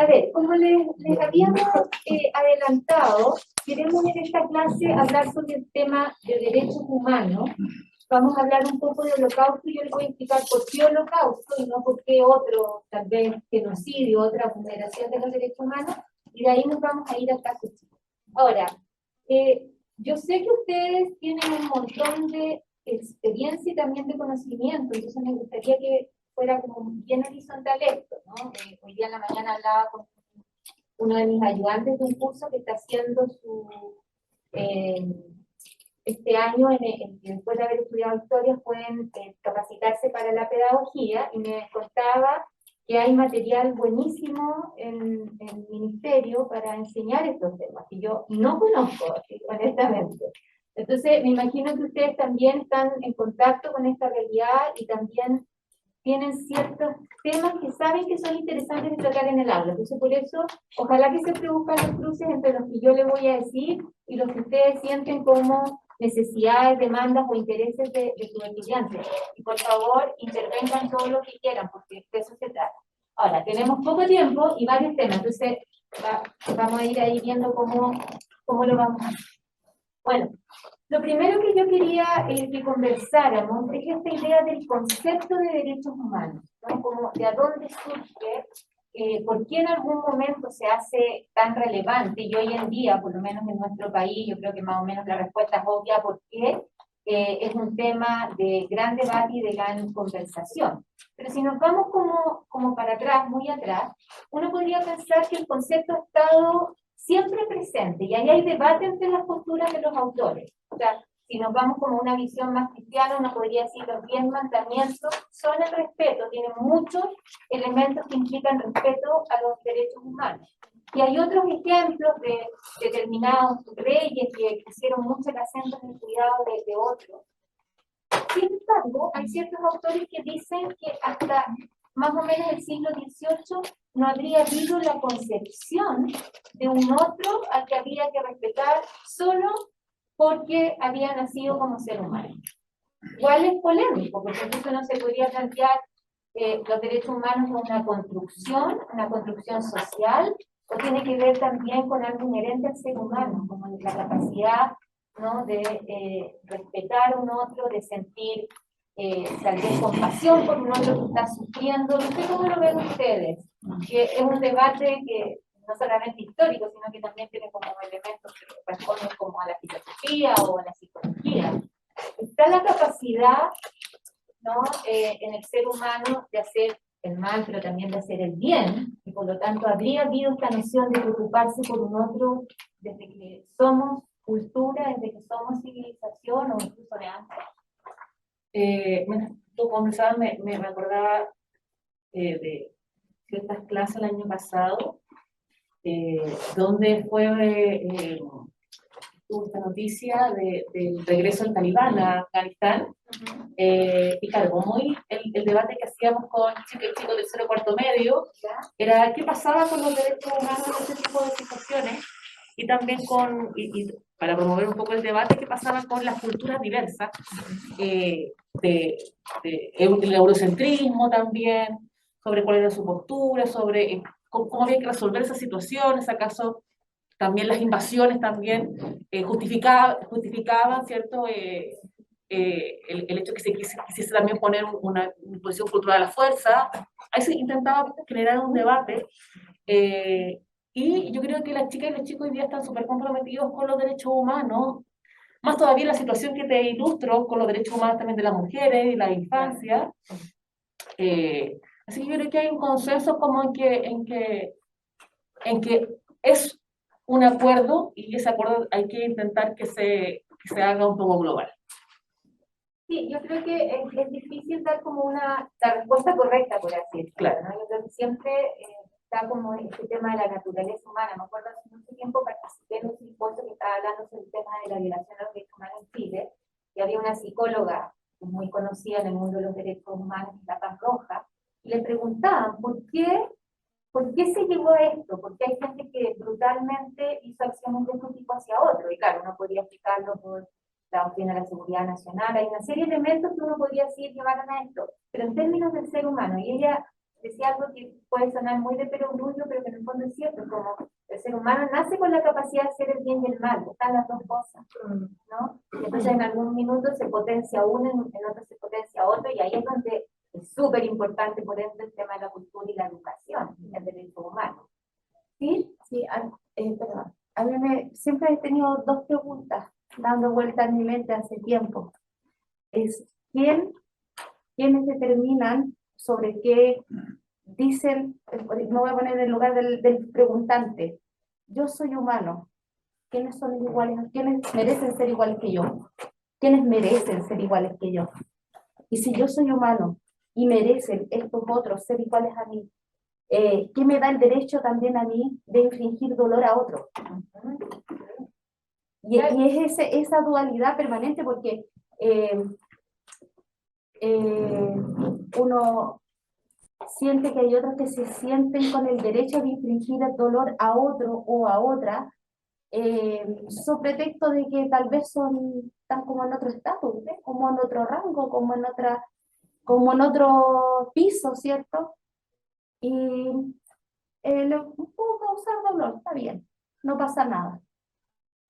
A ver, como les habíamos adelantado, queremos en esta clase hablar sobre el tema de derechos humanos. Vamos a hablar un poco de holocausto y yo les voy a explicar por qué holocausto y no por qué otro, tal vez genocidio, otra vulneración de los derechos humanos, y de ahí nos vamos a ir al caso chico. Ahora, yo sé que ustedes tienen un montón de experiencia y también de conocimiento, entonces me gustaría que fuera como bien horizontal esto, ¿no? Hoy día en la mañana hablaba con uno de mis ayudantes de un curso que está haciendo su, este año, después de haber estudiado historia, pueden capacitarse para la pedagogía, y me contaba que hay material buenísimo en el ministerio para enseñar estos temas, que yo no conozco, honestamente. Entonces, me imagino que ustedes también están en contacto con esta realidad y también tienen ciertos temas que saben que son interesantes de tratar en el aula. Entonces, por eso, ojalá que se produzcan los cruces entre los que yo les voy a decir y los que ustedes sienten como necesidades, demandas o intereses de sus estudiantes. Y por favor, intervengan todo lo que quieran, porque de eso se trata. Ahora, tenemos poco tiempo y varios temas, entonces vamos a ir ahí viendo cómo lo vamos a hacer. Bueno, lo primero que yo quería que conversáramos es esta idea del concepto de derechos humanos, ¿no? Como de a dónde surge, por qué en algún momento se hace tan relevante, y hoy en día, por lo menos en nuestro país, yo creo que más o menos la respuesta es obvia, porque es un tema de gran debate y de gran conversación. Pero si nos vamos como para atrás, muy atrás, uno podría pensar que el concepto ha estado siempre presente, y ahí hay debate entre las posturas de los autores. O sea, si nos vamos como una visión más cristiana, uno podría decir los 10 mandamientos son el respeto, tienen muchos elementos que implican respeto a los derechos humanos. Y hay otros ejemplos de determinados reyes que pusieron mucho el acento en el cuidado de otros. Sin embargo, hay ciertos autores que dicen que hasta más o menos el siglo XVIII no habría habido la concepción de un otro al que había que respetar solo porque había nacido como ser humano. Igual es polémico, porque incluso no se podría plantear los derechos humanos como una construcción social, o tiene que ver también con algo inherente al ser humano, como la capacidad, ¿no?, de respetar a un otro, de sentir tal vez compasión por un otro que está sufriendo. No sé cómo lo ven ustedes, que es un debate que no solamente histórico, sino que también tiene como elementos que responden como a la filosofía o a la psicología. Está la capacidad, ¿no?, en el ser humano de hacer el mal, pero también de hacer el bien, y por lo tanto habría habido esta noción de preocuparse por un otro desde que somos cultura, desde que somos civilización o incluso de antes. Mientras tú conversabas, me acordaba de ciertas clases el año pasado, donde tuvo esta noticia del regreso del talibán a Afganistán. Y claro, como hoy el debate que hacíamos con chicos de 0 cuarto medio era qué pasaba con los derechos humanos en este tipo de situaciones, y también para promover un poco el debate, qué pasaba con las culturas diversas, el eurocentrismo también, sobre cuál era su postura, sobre cómo había que resolver esas situaciones, acaso también las invasiones también justificaban, ¿cierto?, el hecho de que se quisiese también poner una imposición cultural a la fuerza. Ahí se intentaba generar un debate, y yo creo que las chicas y los chicos hoy día están súper comprometidos con los derechos humanos, más todavía la situación que te ilustro con los derechos humanos también de las mujeres y la infancia. Así que yo creo que hay un consenso como en que es un acuerdo, y ese acuerdo hay que intentar que se haga un poco global. Sí, yo creo que es difícil dar como la respuesta correcta, por así decirlo, claro, ¿no? Yo creo que siempre está como este tema de la naturaleza humana. Me acuerdo hace mucho tiempo participé en un simposio que estaba hablando sobre el tema de la violación a los derechos humanos en Chile, y había una psicóloga muy conocida en el mundo de los derechos humanos, La Paz Roja, y le preguntaban ¿por qué se llegó a esto? Porque hay gente que brutalmente hizo acciones de este tipo hacia otro, y claro, uno podría explicarlo por la doctrina de la seguridad nacional, hay una serie de elementos que uno podría decir llevaron a esto, pero en términos del ser humano, y ella decía algo que puede sonar muy de perogrullo, pero que en el fondo es cierto, como el ser humano nace con la capacidad de hacer el bien y el mal, están las dos cosas, ¿no? Y entonces en algún minuto se potencia uno, en otro se potencia otro, y ahí es donde es súper importante, por ejemplo, el tema de la cultura y la educación, el derecho humano. ¿Sí? Sí, perdón. A mí siempre he tenido dos preguntas dando vuelta en mi mente hace tiempo. Es, ¿quiénes determinan sobre qué dicen? Me voy a poner en el lugar del preguntante. Yo soy humano. ¿Quiénes son iguales? ¿Quiénes merecen ser iguales que yo? ¿Quiénes merecen ser iguales que yo? Y si yo soy humano y merecen estos otros ser iguales a mí, ¿qué me da el derecho también a mí de infligir dolor a otro? Y es esa dualidad permanente, porque uno siente que hay otros que se sienten con el derecho de infligir el dolor a otro o a otra, sobre pretexto de que tal vez están como en otro estatus, ¿ves? Como en otro rango, como en otro piso, ¿cierto? Y puedo causar dolor, está bien, no pasa nada.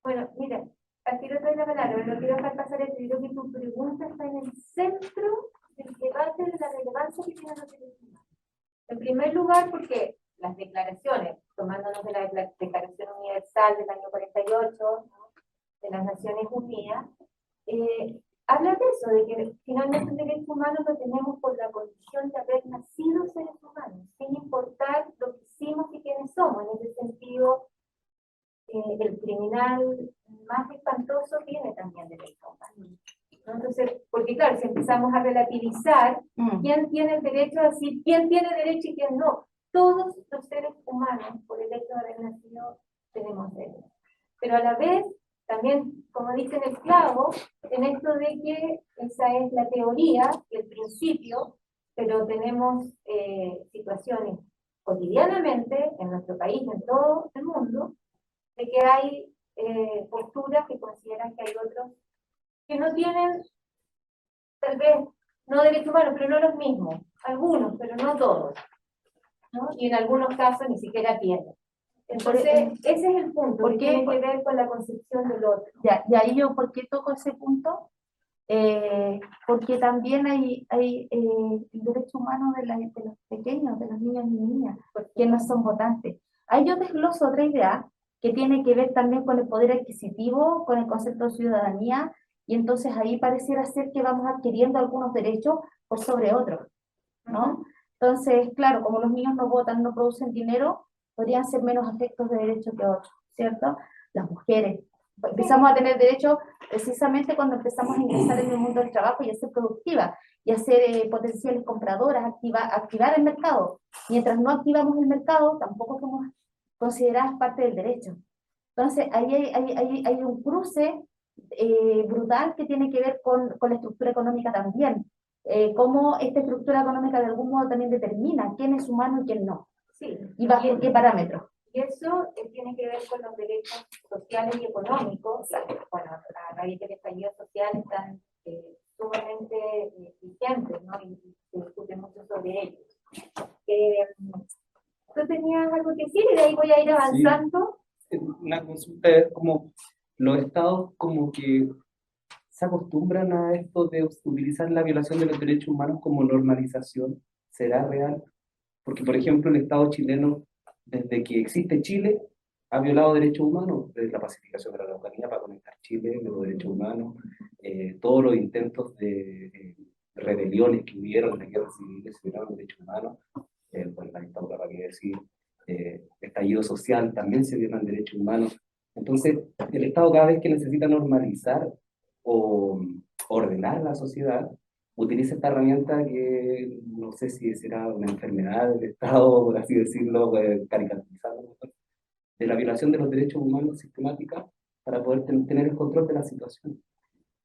Bueno, mira, aquí lo doy la palabra, pero no quiero dejar pasar esto. Yo creo que tu pregunta está en el centro del debate de la relevancia que tienen los derechos humanos. En primer lugar, porque las declaraciones, tomándonos de la Declaración Universal del año 48, ¿no?, de las Naciones Unidas, habla de eso, de que finalmente el derecho humano lo tenemos por la condición de haber nacido seres humanos, sin importar lo que hicimos y quiénes somos. En ese sentido, el criminal más espantoso tiene también derecho humano, ¿no? Entonces, porque claro, si empezamos a relativizar, ¿quién tiene el derecho a decir quién tiene derecho y quién no? Todos los seres humanos, por el hecho de haber nacido, tenemos derecho. Pero a la vez, también, como dice el esclavo, en esto de que esa es la teoría, el principio, pero tenemos situaciones cotidianamente en nuestro país, en todo el mundo, de que hay posturas que consideran que hay otros que no tienen, tal vez, no derechos humanos, pero no los mismos, algunos, pero no todos, ¿no? Y en algunos casos ni siquiera tienen. Entonces, ese es el punto, que tiene que ver con la concepción del otro. Ya, y ahí yo, ¿por qué toco ese punto? Porque también hay el derecho humano de los pequeños, de los niños y niñas, que no son votantes. Ahí yo desgloso otra idea que tiene que ver también con el poder adquisitivo, con el concepto de ciudadanía, y entonces ahí pareciera ser que vamos adquiriendo algunos derechos por sobre otros, ¿no? Entonces, claro, como los niños no votan, no producen dinero, podrían ser menos afectos de derechos que otros, ¿cierto? Las mujeres. Empezamos a tener derechos precisamente cuando empezamos a ingresar en el mundo del trabajo y a ser productivas, y a ser potenciales compradoras, activar el mercado. Mientras no activamos el mercado, tampoco somos consideradas parte del derecho. Entonces, ahí hay un cruce brutal que tiene que ver con la estructura económica también. Cómo esta estructura económica de algún modo también determina quién es humano y quién no. Sí. Y bajo qué parámetros. Y eso tiene que ver con los derechos sociales y económicos. Bueno, a raíz del estallido social están sumamente vigentes, ¿no? Y se discute mucho sobre ellos. ¿Tú tenías algo que decir? Y de ahí voy a ir avanzando. Sí. Una consulta es como, los estados como que se acostumbran a esto de utilizar la violación de los derechos humanos como normalización. ¿Será real? Porque, por ejemplo, el Estado chileno, desde que existe Chile, ha violado derechos humanos, desde la pacificación de la Araucanía para conectar Chile, de los derechos humanos, todos los intentos de rebeliones que hubieron en la guerra civil, se violaron derechos humanos, pues la dictadura, para qué decir, estallido social, también se violan derechos humanos. Entonces, el Estado cada vez que necesita normalizar o ordenar la sociedad, utiliza esta herramienta que no sé si será una enfermedad del Estado, por así decirlo, caricaturizando, de la violación de los derechos humanos sistemática para poder tener el control de la situación.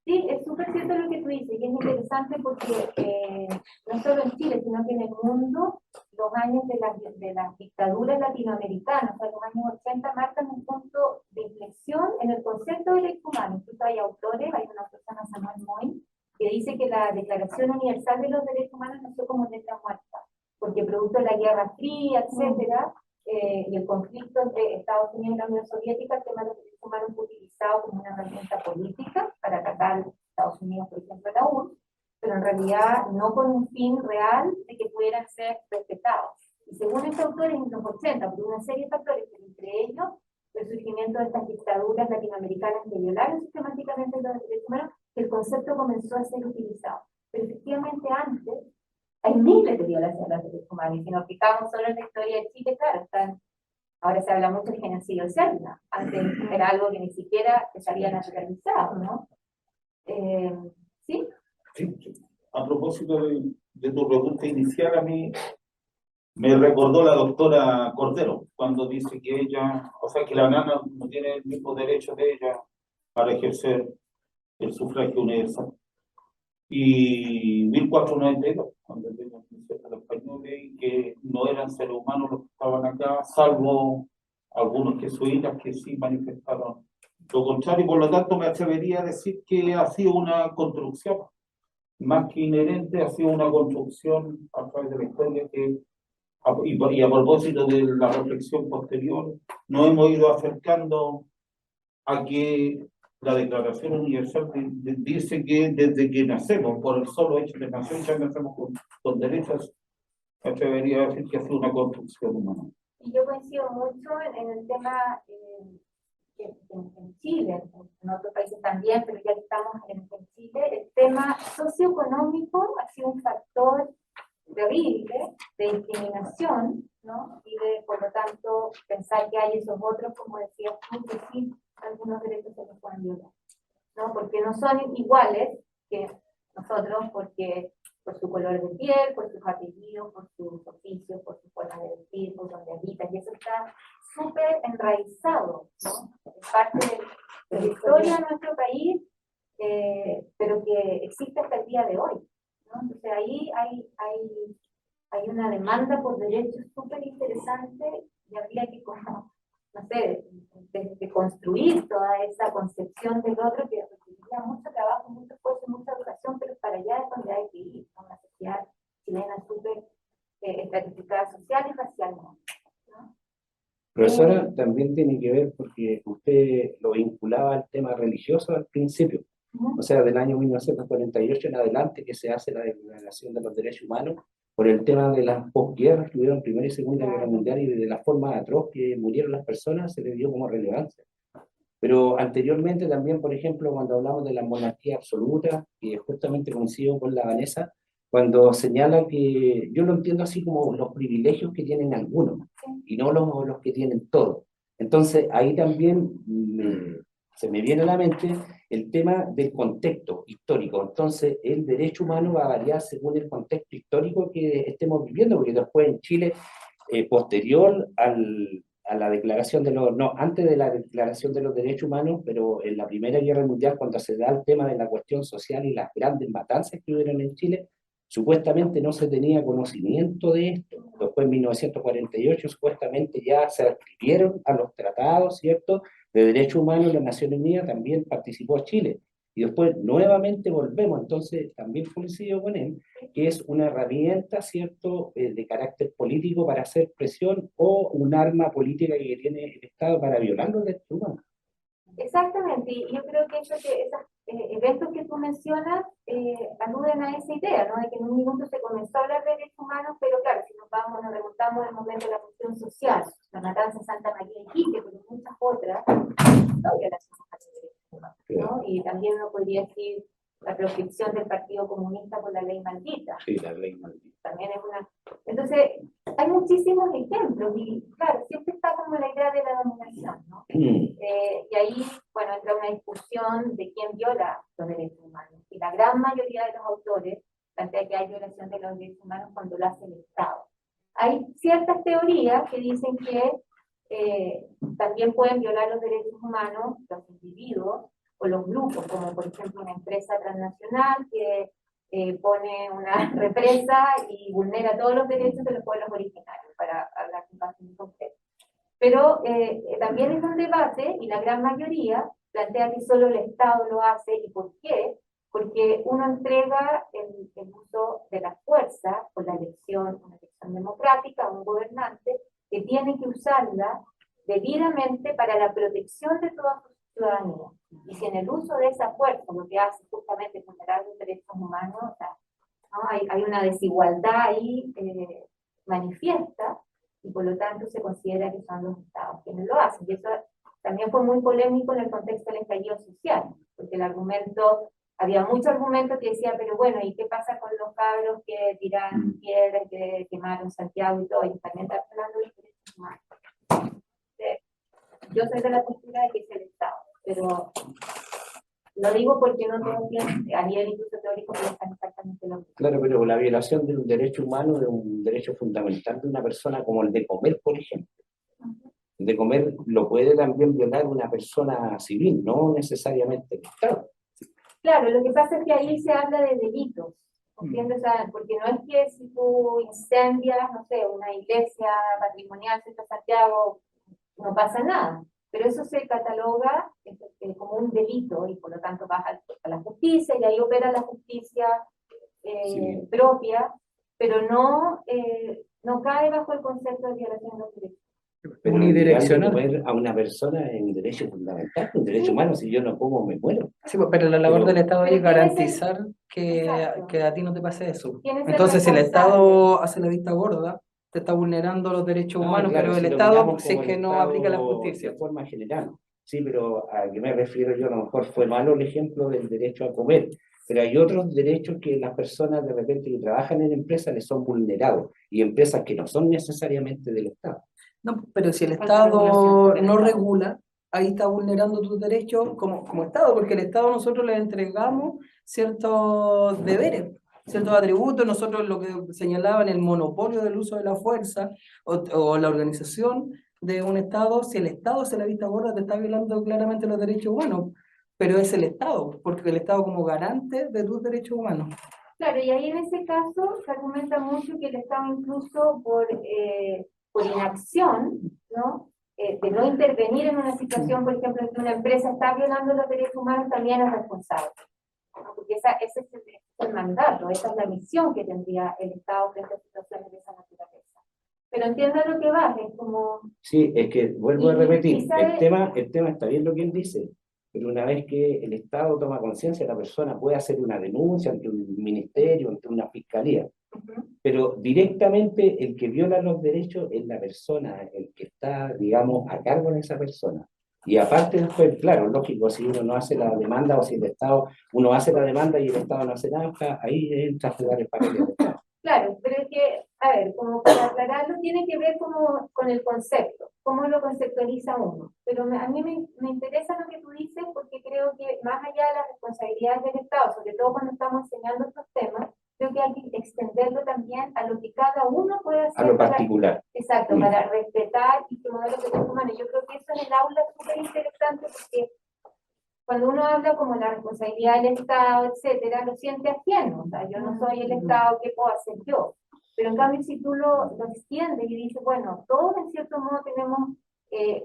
Sí, es súper cierto lo que tú dices, y es interesante porque no solo en Chile, sino que en el mundo, los años de las dictaduras latinoamericanas, o sea, los años 80, marcan un punto de inflexión en el concepto de derechos humanos. Incluso hay autores, hay una persona, Samuel Moyn, que dice que la Declaración Universal de los Derechos Humanos nació como letra muerta, porque producto de la Guerra Fría, etcétera, y el conflicto entre Estados Unidos y la Unión Soviética, el tema de los derechos humanos fue utilizado como una herramienta política para atacar a Estados Unidos, por ejemplo, a la URSS, pero en realidad no con un fin real de que pudieran ser respetados. Y según estos autores, en los 80, por una serie de factores, pero entre ellos el surgimiento de estas dictaduras latinoamericanas que violaron sistemáticamente los derechos humanos, el concepto comenzó a ser utilizado. Pero efectivamente antes hay miles de violaciones de los derechos humanos, y si nos fijamos solo en la historia de Chile, claro, ahora se habla mucho del genocidio de Selma, antes era algo que ni siquiera se había naturalizado, ¿no? ¿Sí? Sí. A propósito de tu pregunta inicial, a mí me recordó la doctora Cordero, cuando dice que ella, o sea, que la nana no tiene el mismo derecho de ella para ejercer el sufragio universal. Y 1492, cuando ella dice a los españoles que no eran seres humanos los que estaban acá, salvo algunos jesuitas que sí manifestaron lo contrario, y por lo tanto me atrevería a decir que ha sido una construcción, más que inherente, ha sido una construcción a través de la historia que, y a propósito de la reflexión posterior, nos hemos ido acercando a que la Declaración Universal dice que desde que nacemos, por el solo hecho de nacer, ya nacemos con derechos. Me atrevería a decir que ha sido una construcción humana. Y yo coincido mucho en el tema en Chile, en otros países también, pero ya que estamos en Chile, el tema socioeconómico ha sido un factor terrible de discriminación, ¿no? Y de, por lo tanto, pensar que hay esos otros, como decías tú, que sí, algunos derechos se les pueden violar, ¿no? Porque no son iguales que nosotros, porque por su color de piel, por sus apellidos, por sus oficios, por su forma de vestir, por donde habitan, y eso está súper enraizado, ¿no? Es parte de la historia de nuestro país, pero que existe hasta el día de hoy, ¿no? Entonces ahí hay una demanda por derechos súper interesante y habría que, como, no sé, de construir toda esa concepción del otro que requeriría mucho trabajo, mucho esfuerzo, mucha educación, pero para allá es donde hay que ir, ¿no? Una sociedad chilena súper estratificada social y racialmente, ¿no? Profesora, también tiene que ver porque usted lo vinculaba al tema religioso al principio, o sea, del año 1948 en adelante que se hace la Declaración de los Derechos Humanos por el tema de las posguerras que hubieron Primera y Segunda Guerra Mundial y de la forma atroz que murieron las personas, se le dio como relevancia. Pero anteriormente también, por ejemplo, cuando hablamos de la monarquía absoluta, que justamente coincido con la Vanessa, cuando señala que yo lo entiendo así como los privilegios que tienen algunos y no los que tienen todos. Entonces ahí también se me viene a la mente el tema del contexto histórico. Entonces el derecho humano va a variar según el contexto histórico que estemos viviendo, porque después en Chile, posterior a la declaración de los, no, antes de la declaración de los derechos humanos, pero en la Primera Guerra Mundial, cuando se da el tema de la cuestión social y las grandes matanzas que hubieron en Chile, supuestamente no se tenía conocimiento de esto. Después en 1948 supuestamente ya se adscribieron a los tratados, ¿cierto?, de derechos humanos de las Naciones Unidas, también participó Chile. Y después nuevamente volvemos, entonces también coincido con él, que es una herramienta, ¿cierto?, de carácter político para hacer presión o un arma política que tiene el Estado para violar los derechos humanos. Exactamente, y yo creo que esos eventos que tú mencionas aluden a esa idea, ¿no? De que en un minuto se comenzó a hablar de derechos humanos, pero claro, si nos remontamos al momento de la cuestión social, la matanza de Santa María de Iquique, pero muchas otras, no violaciones a los derechos humanos, ¿no? Y también uno podría decir la proscripción del Partido Comunista por la ley maldita. Sí, la ley maldita. También es una... Entonces, hay muchísimos ejemplos, y claro, siempre está como la idea de la dominación, ¿no? Y ahí, bueno, entra una discusión de quién viola los derechos humanos. Y la gran mayoría de los autores plantea que hay violación de los derechos humanos cuando lo hace el Estado. Hay ciertas teorías que dicen que también pueden violar los derechos humanos los individuos o los grupos, como por ejemplo una empresa transnacional que pone una represa y vulnera todos los derechos de los pueblos originarios, para hablar de un caso muy concreto. Pero también es un debate, y la gran mayoría plantea que solo el Estado lo hace. ¿Y por qué? Porque uno entrega el uso de la fuerza por la elección, una elección institución democrática, un gobernante, que tiene que usarla debidamente para la protección de toda su ciudadanía. Y si en el uso de esa fuerza lo que hace justamente vulnerar los derechos humanos, o sea, ¿no? Hay una desigualdad ahí manifiesta, y por lo tanto se considera que son los estados quienes lo hacen. Y eso también fue muy polémico en el contexto del estallido social, porque el argumento, había muchos argumentos que decían, pero bueno, ¿y qué pasa con los cabros que tiraron piedras, que quemaron Santiago y todo? Y también están hablando de derechos humanos. Yo soy de la postura de que es el Estado, pero lo digo porque no todos tienen, a nivel incluso teórico, piensan exactamente lo mismo. Claro, pero la violación de un derecho humano, de un derecho fundamental de una persona, como el de comer, por ejemplo. El de comer lo puede también violar una persona civil, no necesariamente el Estado. Claro, lo que pasa es que ahí se habla de delitos, ¿entiendes? O sea, porque no es que si tú incendias, no sé, una iglesia patrimonial en Santiago, no pasa nada, pero eso se cataloga como un delito y por lo tanto vas a la justicia y ahí opera la justicia Sí. propia, pero no cae bajo el concepto de violación de los derechos. Pero Unidireccional. comer a una persona es un derecho fundamental, un derecho humano. Si yo no como, me muero. Sí, pues, pero la labor Pero- del Estado pero es ¿quién es el- garantizar Exacto. que a ti no te pase eso. ¿Quién es el Entonces, si el responsable? Estado hace la vista gorda, te está vulnerando los derechos humanos, claro, pero si el lo Estado, miramos si es como que el no Estado aplica la justicia. de forma general. Sí, pero a qué me refiero yo, a lo mejor fue malo el ejemplo del derecho a comer, pero hay otros derechos que las personas de repente que trabajan en empresas les son vulnerados, y empresas que no son necesariamente del Estado. No, pero si el Falta Estado regulación del no Estado. regula, ahí está vulnerando tus derechos como Estado, porque el Estado nosotros le entregamos ciertos deberes, ciertos atributos. Nosotros lo que señalaban el monopolio del uso de la fuerza o la organización de un Estado, si el Estado hace la vista gorda, te está violando claramente los derechos humanos, pero es el Estado, porque el Estado como garante de tus derechos humanos. Claro, y ahí en ese caso se argumenta mucho que el Estado incluso por inacción, ¿no? De no intervenir en una situación, por ejemplo, en que una empresa está violando los derechos humanos, también es responsable, ¿no? Porque ese es el mandato, esa es la misión que tendría el Estado frente a situaciones de esa naturaleza. Pero entiendo lo que va, es como... Sí, es que vuelvo a Y repetir, sabe- el tema está bien lo que él dice, pero una vez que el Estado toma conciencia, la persona puede hacer una denuncia ante un ministerio, ante una fiscalía, pero directamente el que viola los derechos es la persona, el que está, digamos, a cargo de esa persona. Y aparte después, claro, lógico, si uno no hace la demanda o si el Estado, uno hace la demanda y el Estado no hace nada, ahí entra a jugar el papel del Estado. Claro, pero es que, a ver, como para aclararlo, tiene que ver como con el concepto, cómo lo conceptualiza uno. Pero a mí me interesa lo que tú dices porque creo que más allá de las responsabilidades del Estado, sobre todo cuando estamos enseñando estos temas, creo que hay que extenderlo también a lo que cada uno puede hacer. A lo particular. Exacto, para respetar y promover los derechos humanos. Yo creo que eso en el aula es súper interesante porque cuando uno habla como la responsabilidad del Estado, etcétera, lo siente ajeno. O sea, yo no soy el Estado, ¿qué puedo hacer yo? Pero en cambio, si tú lo extiendes y dices, bueno, todos en cierto modo tenemos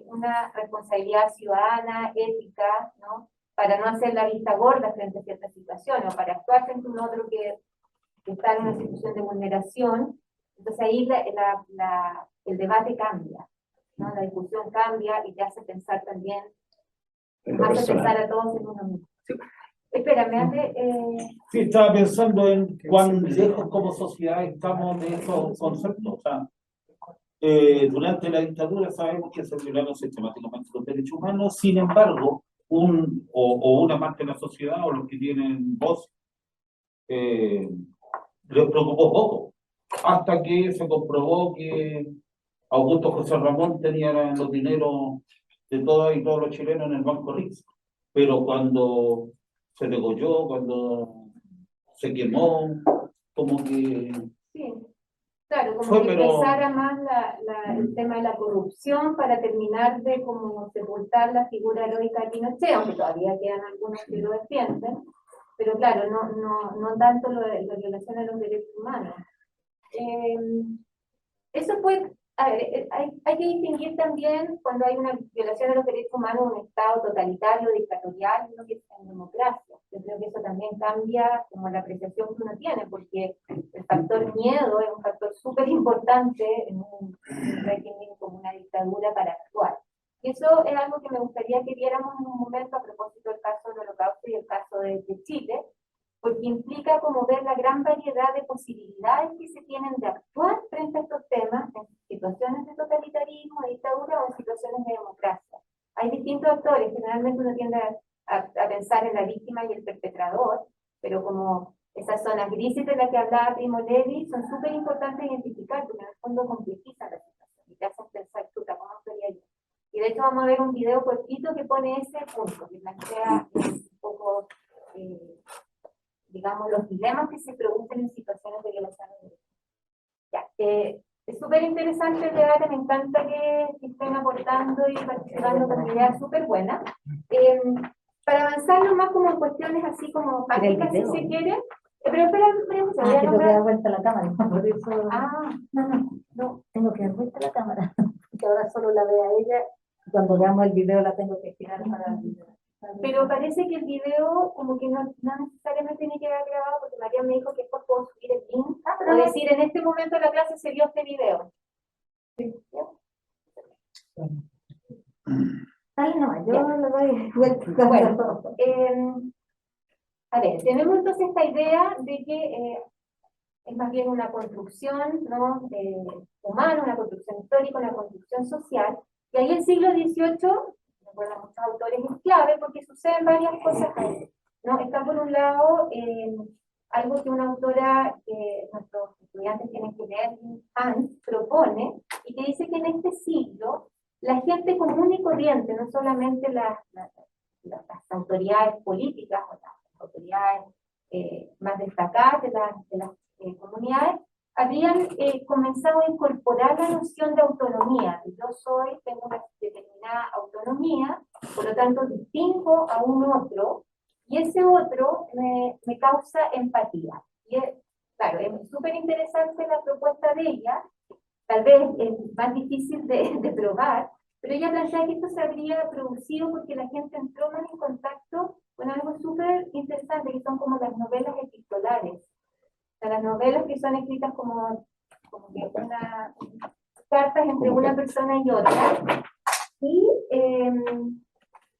una responsabilidad ciudadana, ética, ¿no? Para no hacer la vista gorda frente a ciertas situaciones, o para actuar frente a un otro que está en una situación de vulneración. Entonces ahí el debate cambia, ¿no? La discusión cambia y te hace pensar también, En lo hace personal. pensar a todos en uno mismo. Espérame, antes, Sí, estaba pensando en cuán lejos como sociedad estamos de esos conceptos. O sea, durante la dictadura sabemos que se violaron sistemáticamente los derechos humanos, sin embargo, una parte de la sociedad o los que tienen voz les preocupó poco, hasta que se comprobó que Augusto José Ramón tenía los dineros de todas y todos los chilenos en el Banco Rix, pero cuando se degolló, cuando se quemó, como que sí, claro, como fue, que pero empezara más el tema de la corrupción para terminar de como sepultar la figura heroica de Pinochet, aunque todavía quedan algunos que lo defienden, pero claro, no tanto la violación de los derechos humanos. Eso fue A ver, hay que distinguir también cuando hay una violación de los derechos humanos en un Estado totalitario, dictatorial, y lo que es en democracia. Yo creo que eso también cambia como la apreciación que uno tiene, porque el factor miedo es un factor súper importante en un régimen como una dictadura para actuar. Y eso es algo que me gustaría que viéramos en un momento a propósito del caso del Holocausto y el caso de Chile, porque implica como ver la gran variedad de posibilidades que se tienen de actuar frente a estos temas en situaciones de totalitarismo, de dictadura o en situaciones de democracia. Hay distintos actores, generalmente uno tiende a pensar en la víctima y el perpetrador, pero como esas zonas grises de las que hablaba Primo Levi son súper importantes identificar, porque en el fondo complejizan la situación y te hacen pensar, chuta, ¿cómo sería yo? Y de hecho vamos a ver un video cortito que pone ese punto, que plantea un poco digamos, los dilemas que se producen en situaciones de violación de derechos. Ya, es súper interesante el debate, me encanta que estén aportando y participando con ideas súper buenas. Para avanzar nomás como en cuestiones así como prácticas, si se quiere, pero espera, voy a que tengo que dar vuelta la cámara, por eso no. tengo que dar vuelta la cámara, que ahora solo la vea ella, y cuando veamos el video la tengo que girar para el video. Pero parece que el video como que no necesariamente tiene que quedar grabado, porque María me dijo que después puedo subir el link, o decir en este momento de la clase se vio este video. ¿Sí? Dale, no, yo le doy vuelta. Bueno, a ver, tenemos entonces esta idea de que es más bien una construcción, ¿no? Humana, una construcción histórica, una construcción social, y ahí el siglo XVIII, bueno, muchos autores es clave porque suceden varias cosas ahí, ¿no? Está por un lado algo que una autora que nuestros estudiantes tienen que leer, Hans, propone, y que dice que en este siglo la gente común y corriente, no solamente las autoridades políticas o las autoridades más destacadas de las comunidades, habían comenzado a incorporar la noción de autonomía. Yo tengo una determinada autonomía, por lo tanto distingo a un otro, y ese otro me causa empatía. Y claro, es súper interesante la propuesta de ella, tal vez es más difícil de probar, pero ella plantea que esto se habría producido porque la gente entró más en contacto con algo súper interesante, que son como las novelas epistolares. O sea, las novelas que son escritas como que cartas entre una persona y otra, y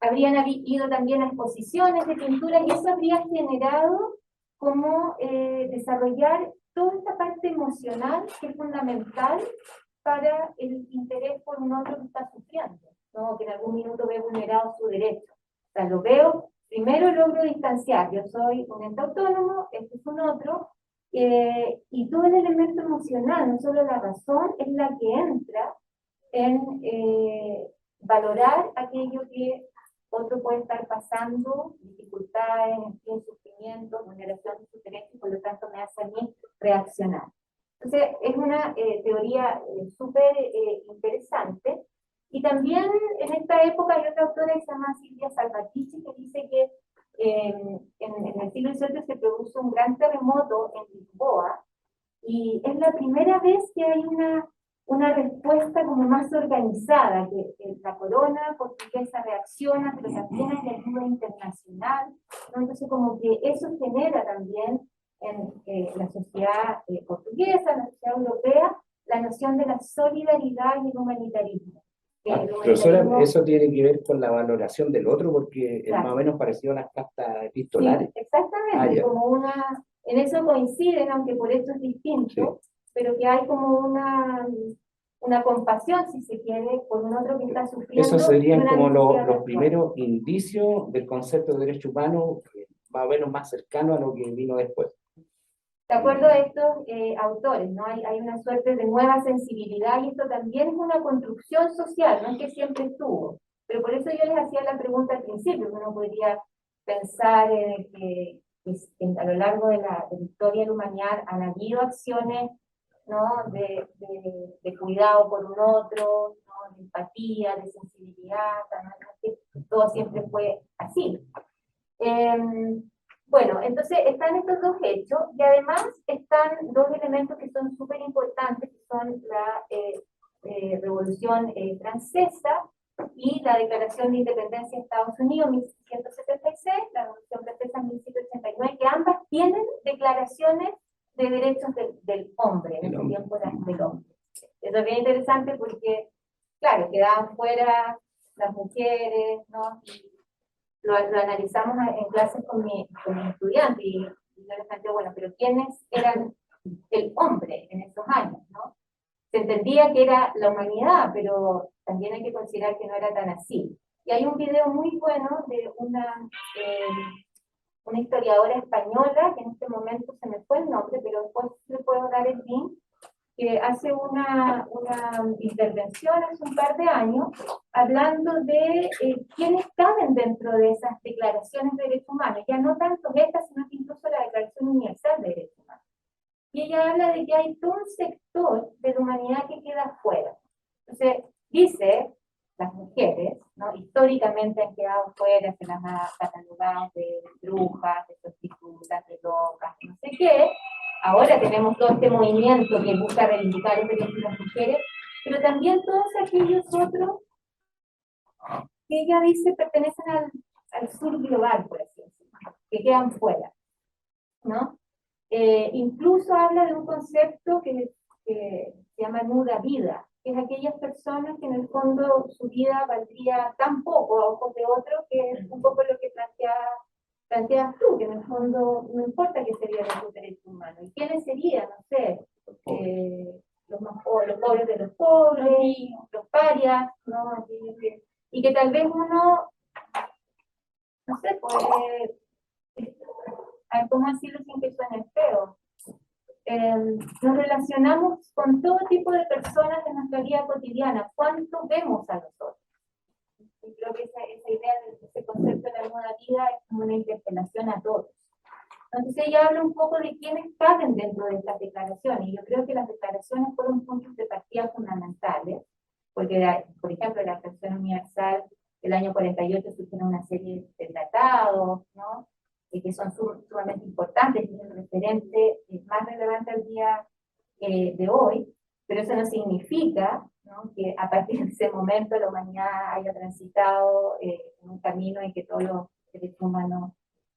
habrían ido también a exposiciones de pintura, y eso habría generado como desarrollar toda esta parte emocional que es fundamental para el interés por un otro que está sufriendo, ¿no? Que en algún minuto ve vulnerado su derecho. O sea, lo veo, primero logro distanciar, yo soy un ente autónomo, este es un otro, y todo el elemento emocional, no solo la razón, es la que entra en valorar aquello que otro puede estar pasando, dificultades, en fin, sufrimiento, vulneración de sus derechos, y por lo tanto me hace a mí reaccionar. Entonces, es una teoría súper interesante. Y también en esta época hay otra autora que se llama Silvia Salvatierra, que dice que en el siglo XVIII se produce un gran terremoto en Lisboa, y es la primera vez que hay una respuesta como más organizada, que la corona portuguesa reacciona, pero también hay la ayuda internacional, ¿no? Entonces como que eso genera también en la sociedad portuguesa, en la sociedad europea, la noción de la solidaridad y el humanitarismo. Profesora, eso tiene que ver con la valoración del otro, porque es Claro. más o menos parecido a las cartas epistolares. Sí, exactamente, Ya. como en eso coinciden, aunque por eso es distinto, pero que hay como una compasión, si se quiere, por un otro que está sufriendo. Esos serían una como necesidad de los actuar. primeros indicios del concepto de derecho humano, más o menos más cercano a lo que vino después. De acuerdo a estos autores, ¿no? Hay una suerte de nueva sensibilidad, y esto también es una construcción social, no es que siempre estuvo. Pero por eso yo les hacía la pregunta al principio, que uno podría pensar que a lo largo de la historia de la humanidad han habido acciones, ¿no? de cuidado por un otro, ¿no? De empatía, de sensibilidad, ¿no? Que todo siempre fue así. Bueno, entonces están estos dos hechos, y además están dos elementos que son súper importantes, que son Revolución Francesa y la Declaración de Independencia de Estados Unidos, 1776, la Revolución Francesa, 1789, que ambas tienen declaraciones de derechos del hombre, en ese tiempo del hombre. Eso es bien interesante porque, claro, quedaban fuera las mujeres, ¿no? Y lo analizamos en clases con mi estudiante y yo les planteé, bueno, pero ¿quiénes eran el hombre en esos años, ¿no? Se entendía que era la humanidad, pero también hay que considerar que no era tan así. Y hay un video muy bueno de una historiadora española, que en este momento se me fue el nombre, pero después le puedo dar el link, que hace una intervención hace un par de años, hablando de quiénes caben dentro de esas declaraciones de derechos humanos, ya no tanto estas, sino que incluso la Declaración Universal de Derechos Humanos. Y ella habla de que hay todo un sector de la humanidad que queda fuera. Entonces, dice, las mujeres, ¿no? Históricamente han quedado fuera, se las ha catalogado de brujas, de prostitutas, de locas, no sé qué. Ahora tenemos todo este movimiento que busca reivindicar los derechos de las mujeres, pero también todos aquellos otros que ella dice pertenecen al sur global, por así decirlo, que quedan fuera, ¿no? Incluso habla de un concepto que se llama nuda vida, que es aquellas personas que en el fondo su vida valdría tan poco a ojos de otros, que es un poco lo que planteas tú, que en el fondo no importa qué serían los derechos humanos. ¿Y quiénes serían? No sé, los pobres de los pobres, los parias, ¿no? Y que tal vez uno, no sé, puede, ¿cómo decirlo sin que suene feo? Nos relacionamos con todo tipo de personas en nuestra vida cotidiana. ¿Cuánto vemos a nosotros? Y creo que esa idea de ese concepto de la nueva vida es como una interpelación a todos. Entonces ella habla un poco de quiénes caben dentro de estas declaraciones. Y yo creo que las declaraciones fueron puntos de partida fundamentales, porque, por ejemplo, la Declaración Universal del año 48 surgieron una serie de tratados, ¿no? Que son sumamente importantes, y es el referente más relevante al día de hoy, pero eso no significa, ¿no?, que a partir de ese momento la humanidad haya transitado en un camino en que todos los derechos humanos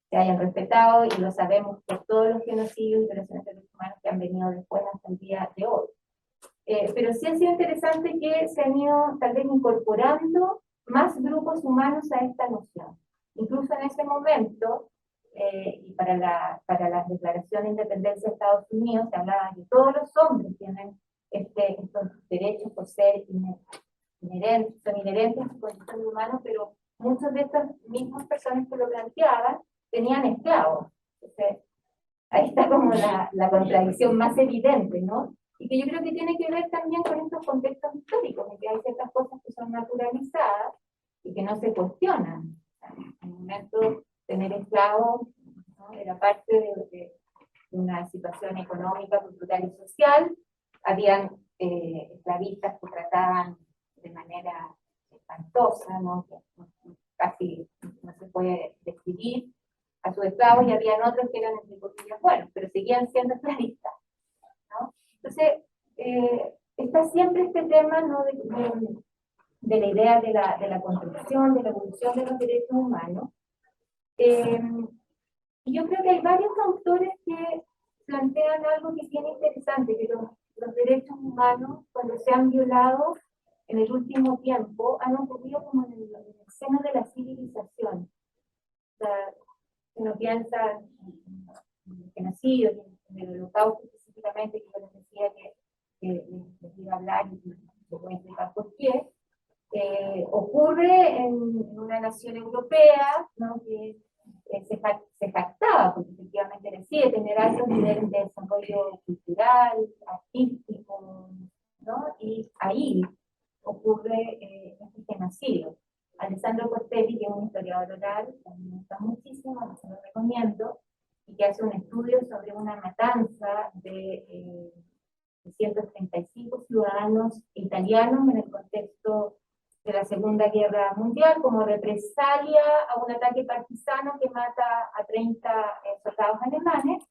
se hayan respetado, y lo sabemos por todos los genocidios y violaciones de derechos humanos que han venido después hasta el día de hoy. Pero sí ha sido interesante que se han ido tal vez incorporando más grupos humanos a esta noción. Incluso en ese momento, y para la Declaración de Independencia de Estados Unidos, se hablaba de que todos los hombres tienen estos derechos por ser inherentes, son inherentes a su condición de humano, pero muchas de estas mismas personas que lo planteaban tenían esclavos. Entonces, ahí está como la contradicción más evidente, ¿no? Y que yo creo que tiene que ver también con estos contextos históricos, en que hay ciertas cosas que son naturalizadas y que no se cuestionan. En el momento tener esclavos, ¿no?, era parte de una situación económica, cultural y social. Habían esclavistas que trataban de manera espantosa, ¿no?, que casi no se puede describir a sus esclavos, y habían otros que eran, entre comillas, buenos, pero seguían siendo esclavistas, ¿no? Entonces, está siempre este tema, ¿no?, de la idea de la construcción, de la evolución de los derechos humanos. Y yo creo que hay varios autores que plantean algo que es bien interesante, que los derechos humanos, cuando se han violado en el último tiempo, han ocurrido como en el seno de la civilización. O sea, uno piensa en el genocidio, en el Holocausto específicamente, que yo les decía que les iba a hablar y les voy a explicar por qué. Ocurre en una nación europea, ¿no?, que se jactaba, porque efectivamente decide tener altos niveles de desarrollo cultural, artístico, ¿no? Y ahí ocurre este genocidio. Alessandro Cortelli, que es un historiador oral, que me gusta muchísimo, se lo recomiendo, y que hace un estudio sobre una matanza de 135 ciudadanos italianos en el contexto de la Segunda Guerra Mundial, como represalia a un ataque partisano que mata a 30 soldados alemanes.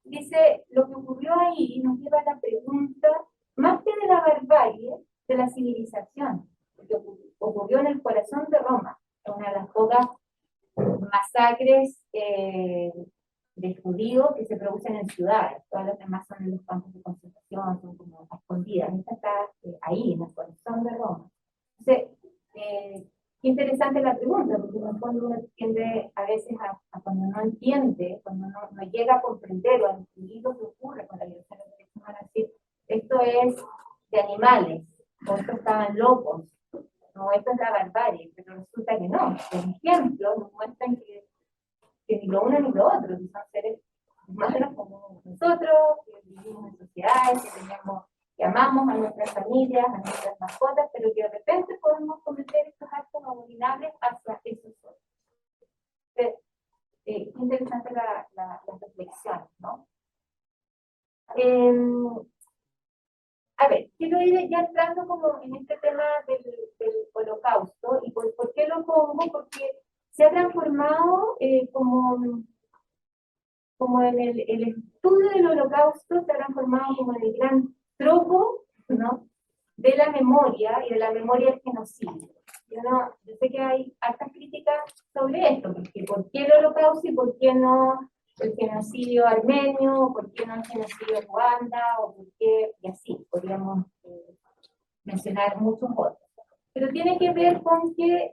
Dice, lo que ocurrió ahí nos lleva a la pregunta, más que de la barbarie, de la civilización, porque ocurrió en el corazón de Roma, una de las pocas masacres de judíos que se producen en ciudades. Todas las demás son en los campos de concentración, son como escondidas. Esta está ahí, en el corazón de Roma. Entonces, qué interesante la pregunta, porque en el fondo uno tiende a veces a cuando no entiende, cuando no llega a comprender o a entender lo que ocurre con la violación de los derechos humanos, decir, esto es de animales, o estos estaban locos, no, esto es la barbarie, pero resulta que no. Los ejemplos nos muestran que ni lo uno ni lo otro, que son seres humanos como nosotros, que vivimos en sociedades, que amamos a nuestras familias, a nuestras mascotas, pero que de repente podemos cometer estos actos abominables hacia esos otros. Qué interesante la reflexión, ¿no? A ver, quiero ir ya entrando como en este tema del holocausto, y ¿por qué lo pongo? Porque se ha transformado como en el estudio del holocausto, se ha transformado como en el gran tropo, ¿no?, de la memoria y de la memoria del genocidio. Yo sé que hay hartas críticas sobre esto, porque ¿por qué el holocausto y por qué no el genocidio armenio, o por qué no el genocidio de Ruanda, o por qué, y así, podríamos mencionar muchos otros. Pero tiene que ver con que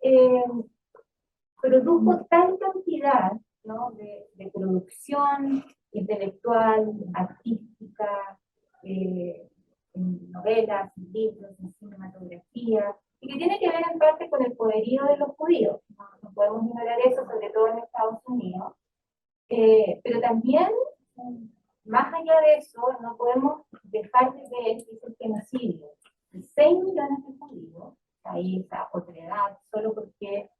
produjo tal cantidad, ¿no?, de producción intelectual, artística, en novelas, en libros, en cinematografía, y que tiene que ver en parte con el poderío de los judíos. No podemos ignorar eso, sobre todo en Estados Unidos. Pero también, más allá de eso, no podemos dejar de ver que es el genocidio de 6 millones de judíos, ahí está otra edad, solo porque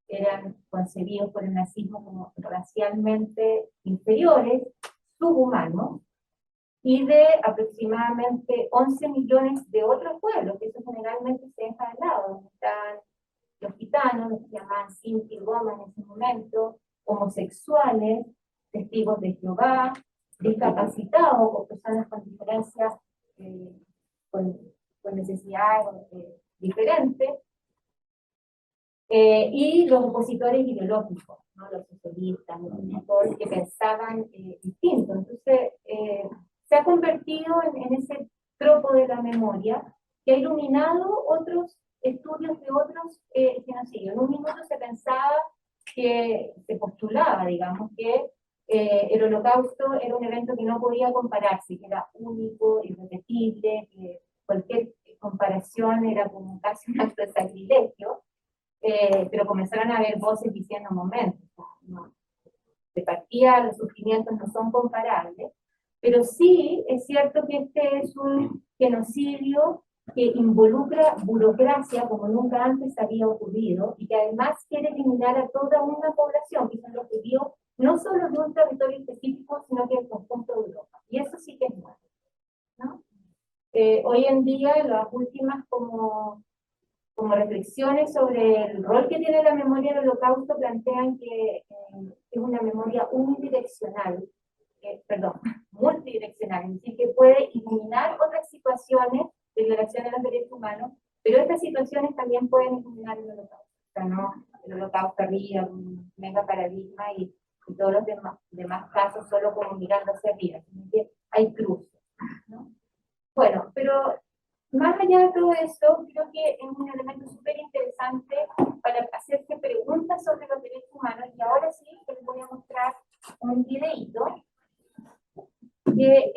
eran concebidos por el nazismo como racialmente inferiores, subhumanos, y de aproximadamente 11 millones de otros pueblos, que eso generalmente se deja de lado, donde están los gitanos, los que llamaban Sinti y Roma en ese momento, homosexuales, testigos de Jehová, discapacitados o personas con diferencias, con necesidades diferentes, y los opositores ideológicos, ¿no?, los socialistas, los que pensaban distinto. Entonces, se ha convertido en ese tropo de la memoria que ha iluminado otros estudios de otros genocidios. En un minuto se pensaba se postulaba, digamos, que el holocausto era un evento que no podía compararse, que era único, irrepetible, que cualquier comparación era como casi un acto de sacrilegio, pero comenzaron a haber voces diciendo, momentos, no, de partida los sufrimientos no son comparables, pero sí es cierto que este es un genocidio que involucra burocracia como nunca antes había ocurrido, y que además quiere eliminar a toda una población, que son los judíos, no solo de un territorio específico, sino que del conjunto de Europa. Y eso sí que es nuevo, ¿no? Hoy en día, las últimas como reflexiones sobre el rol que tiene la memoria del holocausto plantean que es una memoria unidireccional, multidireccional, es decir, que puede iluminar otras situaciones de violación de los derechos humanos, pero estas situaciones también pueden iluminar el holocausto. O sea, no el holocausto arriba, un mega paradigma, y todos los demás casos solo como mirando hacia arriba, sino que hay cruces, ¿no? Bueno, pero más allá de todo eso, creo que es un elemento súper interesante para hacerse preguntas sobre los derechos humanos, y ahora sí les voy a mostrar un videíto que,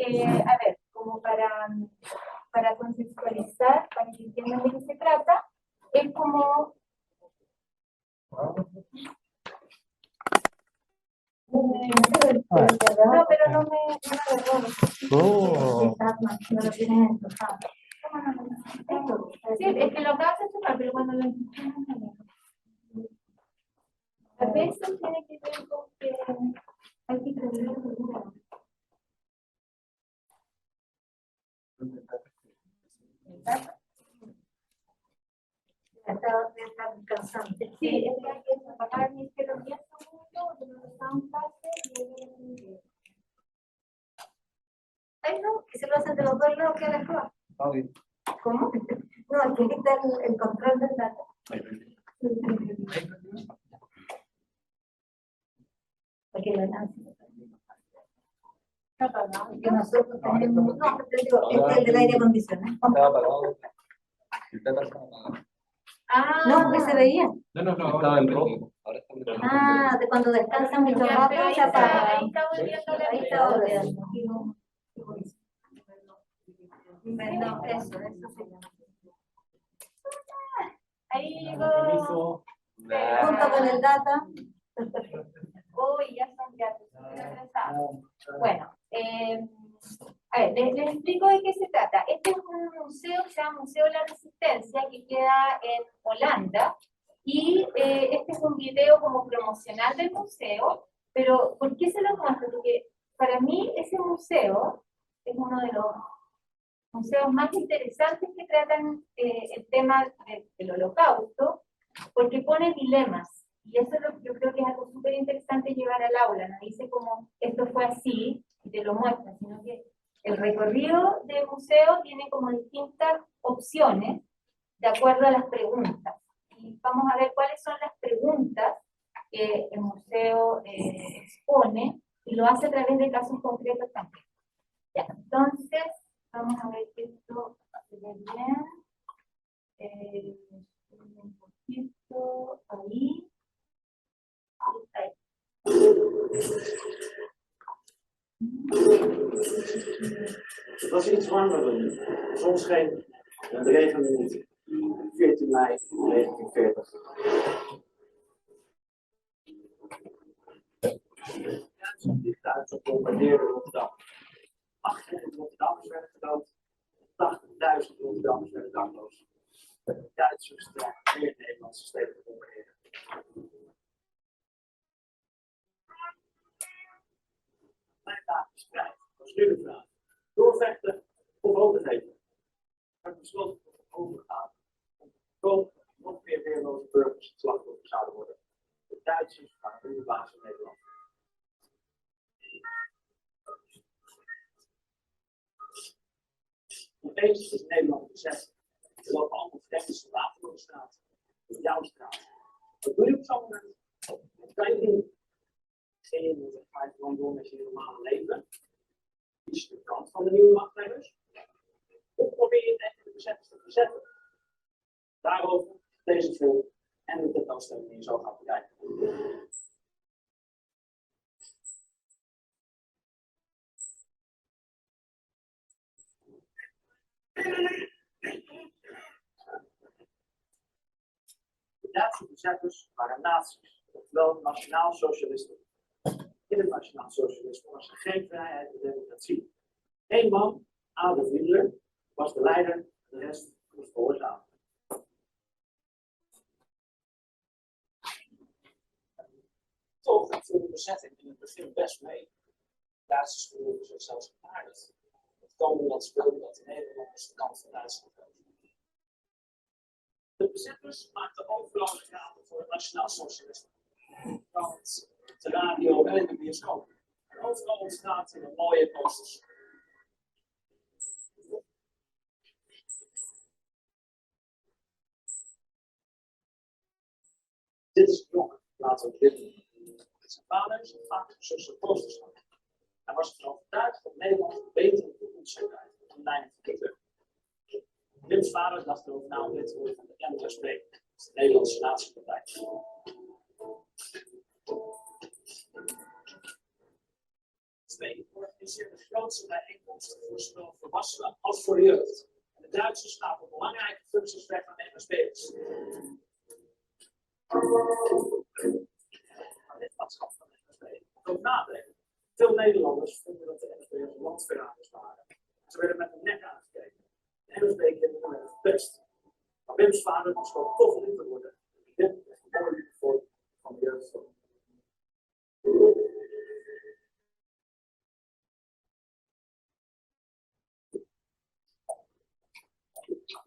a ver, como para contextualizar, para que entiendan de qué se trata, es como... No, pero no me agarró. No lo tienen en tu tablet. Sí, es que lo acabas de tomar, pero cuando lo entiendes, a veces tiene que ver con que hay que escribir el sí, es que hay que apagar mis que los 10 segundos, que no están fáciles, y ay, no, que se lo hacen de los dos lados que la prueba. ¿Cómo? No, aquí está el control del dato. Porque la Nancy está apagado. Que nosotros tenemos. No, te digo, este es el del aire acondicionado. Estaba apagado. El data estaba apagado. Ah, No, que se veía. Estaba en rojo. Ahora está en rojo. Ah, de cuando descansa mucho ya, rato pero ahí se apaga. ahí está volviendo la Ahí luz. está volviendo. No, eso sí. Ahí llegó. Junto con el data. Uy, ya son ya. Bueno, a ver, les explico de qué se trata. Este es un museo, se llama Museo de la Resistencia, que queda en Holanda. Y este es un video como promocional del museo. Pero, ¿por qué se lo muestro? Porque para mí ese museo es uno de los museos más interesantes que tratan el tema del Holocausto, porque pone dilemas. Y eso es lo que yo creo que es algo súper interesante llevar al aula. No dice como esto fue así y te lo muestra, sino que el recorrido del museo tiene como distintas opciones de acuerdo a las preguntas. Y vamos a ver cuáles son las preguntas que el museo expone y lo hace a través de casos concretos también. Ya, entonces, vamos a ver que esto se ve bien. Un poquito ahí. Ahí. Het was iets warmer dan nu. De zon scheen en het regende niet. 14 mei 1940. Duitsland ligt uit op bombardeerde Rotterdam. 800 Rotterdammers werden gedood. 80.000 Rotterdammers werden dakloos. De Duitsers dragen meer Nederlandse steden bombarderen. Mijn taak is strijd. Dat is nu de vraag. Doorvechten of overgeven? Maar het besloten tot overgaan. Om te voorkomen dat nog meer weerloze burgers het slachtoffer zouden worden. De Duitsers gaan nu de baas in Nederland. Opeens is Nederland bezet. Er lopen allemaal vreemde soldaten door de straat. Door jouw straat. Wat doe je op zo'n moment? Wat kan je doen? Ga je gewoon door met je normale leven? Kies je de kant van de nieuwe machthebbers? Of probeer je tegen de bezetters te verzetten? Daarover deze film en de tentoonstelling die je zo gaat bekijken. De Duitse bezetters waren nazi's, oftewel nationaal-socialisten. In het nationaal-socialisme was er geen vrijheid en democratie. Eén man, Adolf Hitler, was de leider, de rest moest gehoorzamen. Toch viel de bezetting in het begin best mee. Duitsers geloofden zich zelfs aardig. Het Koninkrijk speelde dat de Nederlanders de kant van Duitsland kozen. De bezetters maakten overal reclame voor het nationaal-socialisme. Want de radio en in de bioscoop. En overal op straat in een mooie posters. Dit is een jongen, laten we dit doen. Zijn vader en zijn vader zussen posters hadden. Hij was ervan overtuigd dat Nederland een betere toekomst zou krijgen dan Leiden van Hitler. Wim's vader dacht erover na om lid te worden van de NSB, de Nederlandse Natiepartij. Twee organiseerde de grootste bijeenkomsten voor zowel volwassenen als voor de jeugd. En de Duitsers gaven belangrijke functies weg aan NSB'ers. Maar lidmaatschap van de NSB ook nadelen. Veel Nederlanders vonden dat de NSB'ers landverraders waren. Ze werden met hun nek aangekeken. De NSB-kinderen werden verpest. Maar Wim's vader was gewoon toch lid te worden. Dit is een mooie uniform van de jeugd.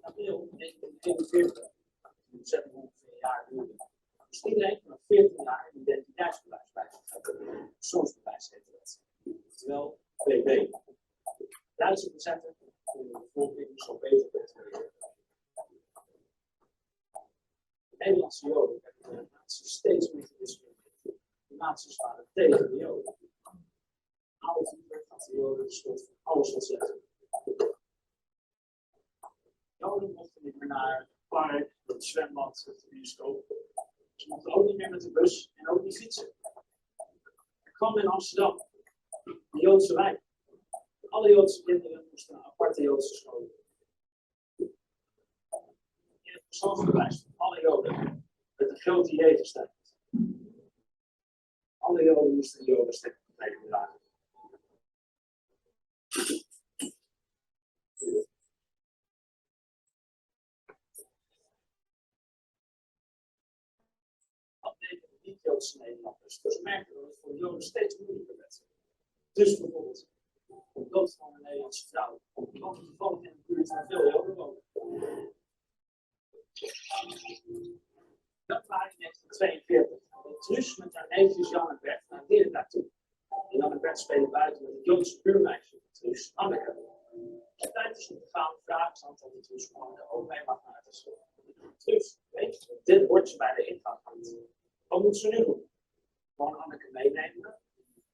April 1944, die bezetting ongeveer een jaar duurde, moest iedereen vanaf 14 jaar een identiteitsbewijs bij zich hebben. Persoonsbewijs heette dat. Oftewel PB. Duitse bezetter kon de bevolking zo beter controleren. Nederlandse Joden werden de nazi's steeds meer gediscrimineerd. De nazi's waren tegen de Joden. Adolf Hitler had de Joden de schuld van alles wat slecht was. Joden mochten niet meer naar het park, het zwembad, de bioscoop. Ze mochten ook niet meer met de bus en ook niet fietsen. Er kwam in Amsterdam, een Joodse wijk. Alle Joodse kinderen moesten naar aparte Joodse scholen. In het persoonsbewijs van alle Joden werd een grote Jezus-stand. Alle Joden moesten de Jodenstekker dragen. Niet-Joodse Nederlanders. Dus merkten dat het voor de Joden steeds moeilijker werd. Dus bijvoorbeeld, de dood van een Nederlandse vrouw. Want toevallig in de buurt waar veel Joden wonen. Dat waren in 1942. Truus met haar neefjes Jan en Bert naar Dirk naartoe. Jan en Bert spelen buiten met het Joodse buurmeisje van Truus, Anneke. De tijd is om te gaan vragen ze aan de Truus gewoon ook mee mag naar de school. Truus, weet je, dit bordje bij de ingang hangt. Wat moet ze nu doen? Gewoon Anneke meenemen,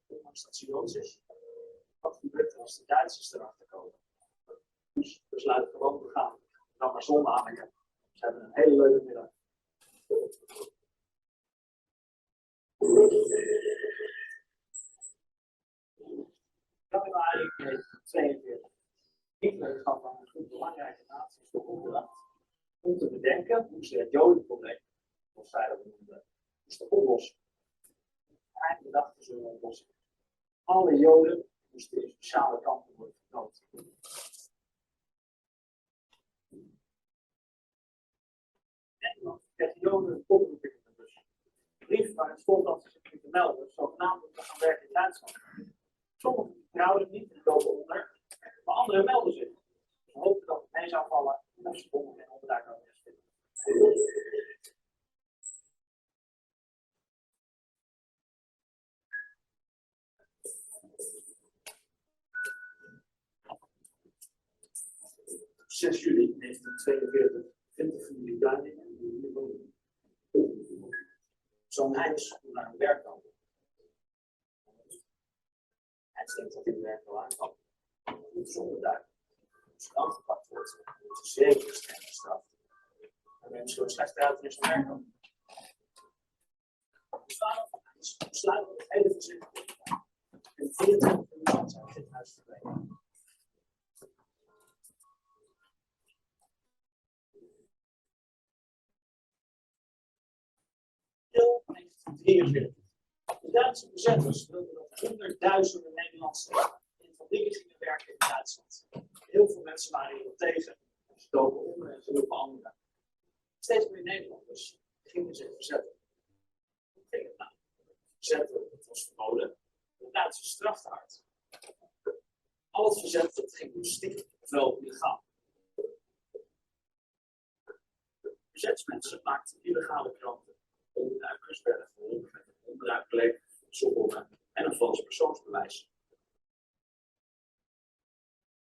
ondanks dat ze Joods is. Wat gebeurt er als de Duitsers erachter komen? Dus besluit gewoon te gaan. Dan maar zonder Anneke. Ze hebben een hele leuke middag. Januari 1942. Hitler gaf aan een groep belangrijke naties de opdracht om te bedenken hoe ze het Jodenprobleem, zoals zij dat noemden, moesten oplossen. Hij bedacht ze een oplossing. Alle Joden moesten in speciale kampen worden verdood. Nederland kreeg Joden een oproeping in de bus. Een brief waarin stond dat ze zich moeten melden, zogenaamd om te gaan werken in Duitsland. Sommigen trouwden niet en lopen onder, maar anderen melden zich. Ze hoopten dat het mee zou vallen en ze konden geen onderduik over vinden. 6 juli 1942 vindt de familie Duining en de nieuwe woning. Zo'n Heinz moet naar een werkkamp. Hij denkt dat hij de werk wel aankan. Zonder duik. Als hij aangepakt wordt, wordt hij zeker streng gestraft. Dan ben je misschien slecht uit in zijn werkkamp. De vader van Heinz besluit het hele gezin te doen. En 24 uur zal zijn dit huis verdwijnen. April 1943. De Duitse bezetters wilden dat honderdduizenden Nederlandse in fabrieken gingen werken in Duitsland. Heel veel mensen waren hierop tegen. Ze doken onder en ze roepen anderen. Steeds meer Nederlanders gingen zich verzetten. Hoe ging het nou? Verzetten, het was verboden. De Duitsers straften hard. Al het verzet dat ging dus stiekem, ofwel illegaal. Verzetsmensen maakten illegale kranten. Onderduikers werden geholpen met een onderduikbeleid, soepelmen en een vals persoonsbewijs.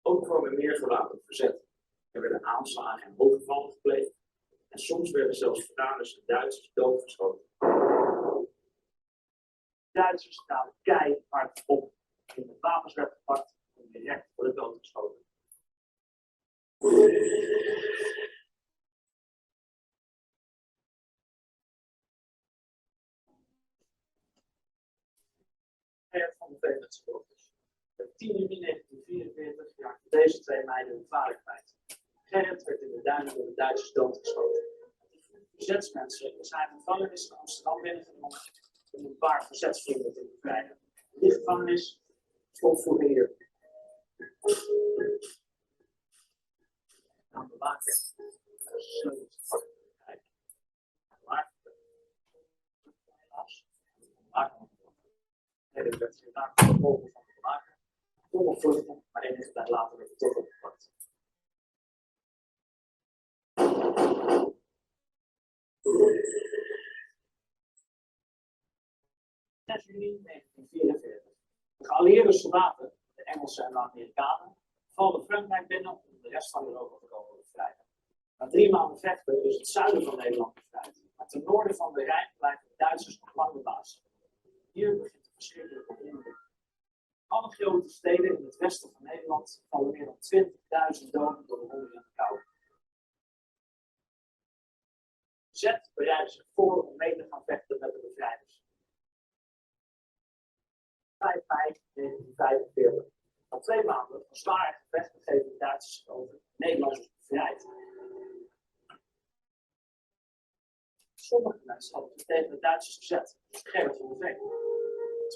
Ook kwam er meer gewapend verzet. Er werden aanslagen en overvallen gepleegd. En soms werden zelfs Fransen en Duitsers doodgeschoten. Duitsers staan keihard op. En de wapens werden gepakt en direct worden doodgeschoten. Van de Verenigde Staten. Op 10 juni 1944 raakten deze twee meiden hun vader kwijt. Gerrit werd in de duinen door de Duitsers doodgeschoten. Die verzetsmensen zijn gevangenis in Amsterdam binnengenomen om een paar verzetsvrienden te bevrijden. Die gevangenis stond voor hier. Aan de waken. Het werd gedaan door de vogel van de maker. Zonder vluchten, maar enige tijd later werd het toch opgepakt. Juni 1944. De geallieerde soldaten, de Engelsen en de Amerikanen, vallen Frankrijk binnen om de rest van Europa te komen bevrijden. Na 3 maanden vechten is het zuiden van Nederland bevrijd. noorden van de Rijn blijven de Duitsers nog lang de baas. Hier begint de verschrikkelijke ondergang. Alle grote steden in het westen van Nederland vallen meer dan 20.000 doden door de honger en de kou. Zet bereiden zich voor om mee te gaan vechten met de bevrijders. 5 mei 1945. Na 2 maanden van zware gevechten geven de Duitsers over Nederland is bevrijd. Sommige mensen hadden zich tegen de Duitsers gezet, dus Gerrit van der Veen.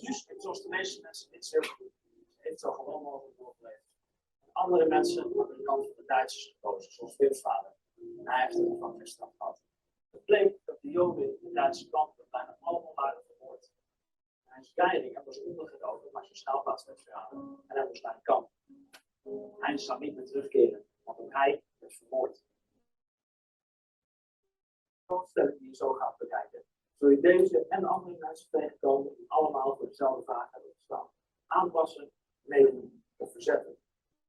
Dus, zoals de meeste mensen niet zo goed, heeft zo gewoon mogelijk doorgeleefd. Andere mensen hadden de kant van de Duitsers gekozen, zoals Wim's vader. En hij heeft een gevangenisstraf gehad. Het bleek dat de Joden in de Duitse kampen bijna allemaal waren vermoord. Zijn Geiringen was ondergedoken, maar zijn schuilplaats werd verraden en hij moest naar een kamp. Hij zou niet meer terugkeren, want ook hij werd vermoord. Voorstelling die je zo gaat bekijken, zul je deze en andere mensen tegenkomen die allemaal voor dezelfde vraag hebben gestaan. Aanpassen, meedoen of verzetten.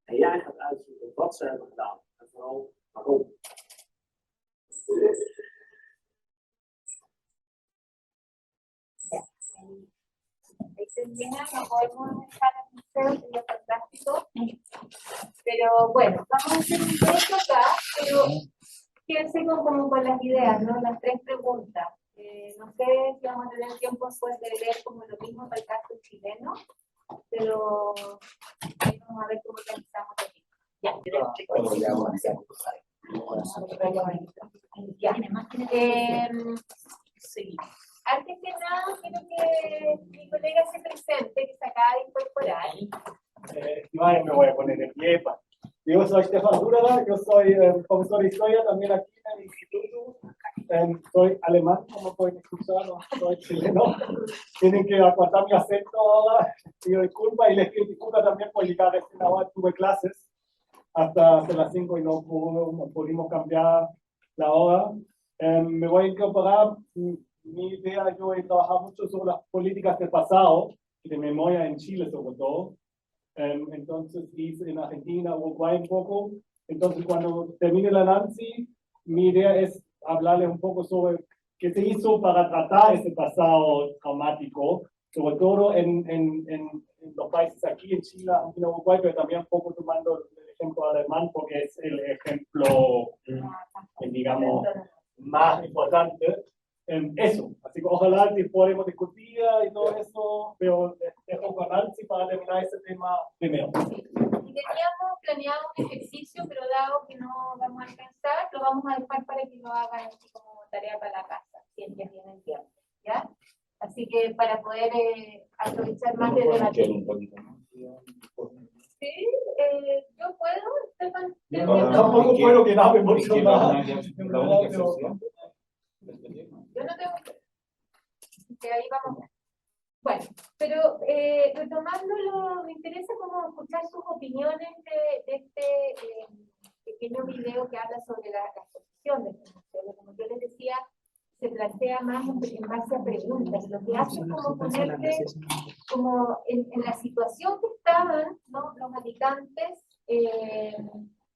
En jij gaat uitzoeken wat ze hebben gedaan en vooral waarom. Termina, no podemos dejar el museo, sería fantástico. Pero bueno, vamos a hacer un texto acá, pero quédense como con las ideas, ¿no? Las 3 preguntas. No sé si vamos a tener tiempo después de leer como lo mismo para el caso chileno, pero vamos a ver cómo organizamos aquí. Ya, sí. Antes que nada, quiero que mi colega se presente, que se acaba de incorporar. Yo me voy a poner en pie. Yo soy Stefan Ruderer, yo soy profesor de historia también aquí en el instituto. Soy alemán, como pueden escuchar, no soy chileno. Tienen que aguantar mi acento ahora, pido disculpas y les pido disculpas también por llegar a esta hora. Tuve clases hasta las 5 y no pudimos cambiar la hora. Me voy a incorporar. Mi idea, yo he trabajado mucho sobre las políticas del pasado y de memoria en Chile sobre todo. Entonces hice en Argentina, Uruguay un poco. Entonces cuando termine el análisis, mi idea es hablarles un poco sobre qué se hizo para tratar ese pasado traumático, sobre todo en los países aquí, en Chile, Argentina, Uruguay, pero también un poco tomando el ejemplo alemán porque es el ejemplo, digamos, más importante. Eso, así que ojalá que podamos discutir y todo eso, pero dejo con Nancy para terminar ese tema primero. Y teníamos planeado un ejercicio, pero dado que no vamos a alcanzar, lo vamos a dejar para que lo hagan así como tarea para la casa, si es que tienen tiempo, ¿ya? Así que para poder aprovechar más de debatir. Sí, yo puedo, Stefan. Tampoco puedo quedarme mucho más. Yo no tengo que ahí vamos. Bueno, pero retomándolo, me interesa como escuchar sus opiniones de este pequeño video que habla sobre la exposición del museo. Como yo les decía, se plantea más en base a preguntas. Lo que hace es como ponerte como en la situación que estaban, ¿no?, los habitantes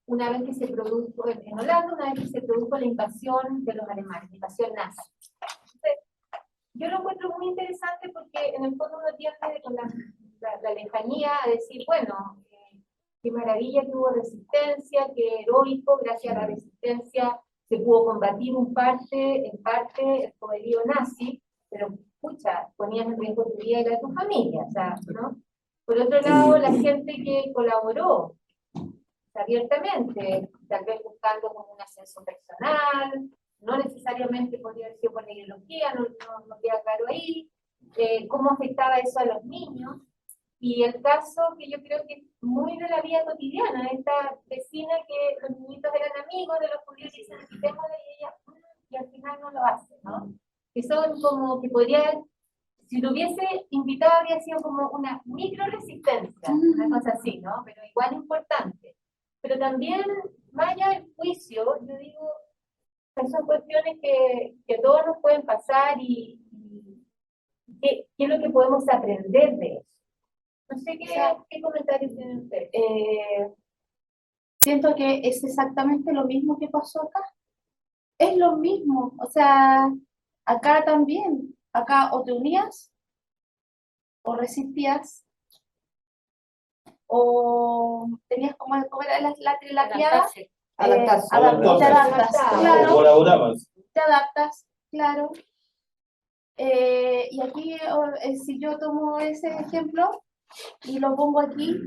una vez que se produjo en Holanda, una vez que se produjo la invasión de los alemanes, la invasión nazi. Entonces, yo lo encuentro muy interesante porque en el fondo uno tiende con la lejanía a decir, bueno, qué maravilla que hubo resistencia, qué heroico, gracias a la resistencia se pudo combatir en parte el poderío nazi, pero pucha, ponías en riesgo tu vida y la de tu familia, o sea, ¿no? Por otro lado, la gente que colaboró abiertamente, tal vez buscando como un ascenso personal, no necesariamente podría haber sido por la ideología, no queda claro ahí, cómo afectaba eso a los niños, y el caso que yo creo que es muy de la vida cotidiana, esta vecina que los niñitos eran amigos de los judíos y dicen, quitémosle, y ella, y al final no lo hace, ¿no? Que son como que podría, si lo hubiese invitado habría sido como una micro resistencia, una cosa así, ¿no? Pero igual importante. Pero también, más allá del juicio, yo digo, son cuestiones que a todos nos pueden pasar y qué es lo que podemos aprender de eso. No sé qué comentarios tienen ustedes. Siento que es exactamente lo mismo que pasó acá. Es lo mismo, o sea, Acá también, acá o te unías, o resistías, o tenías como era la triada, Adaptarse. te adaptas, O claro, colaborabas. te adaptas, claro. Y aquí, si yo tomo ese ejemplo y lo pongo aquí,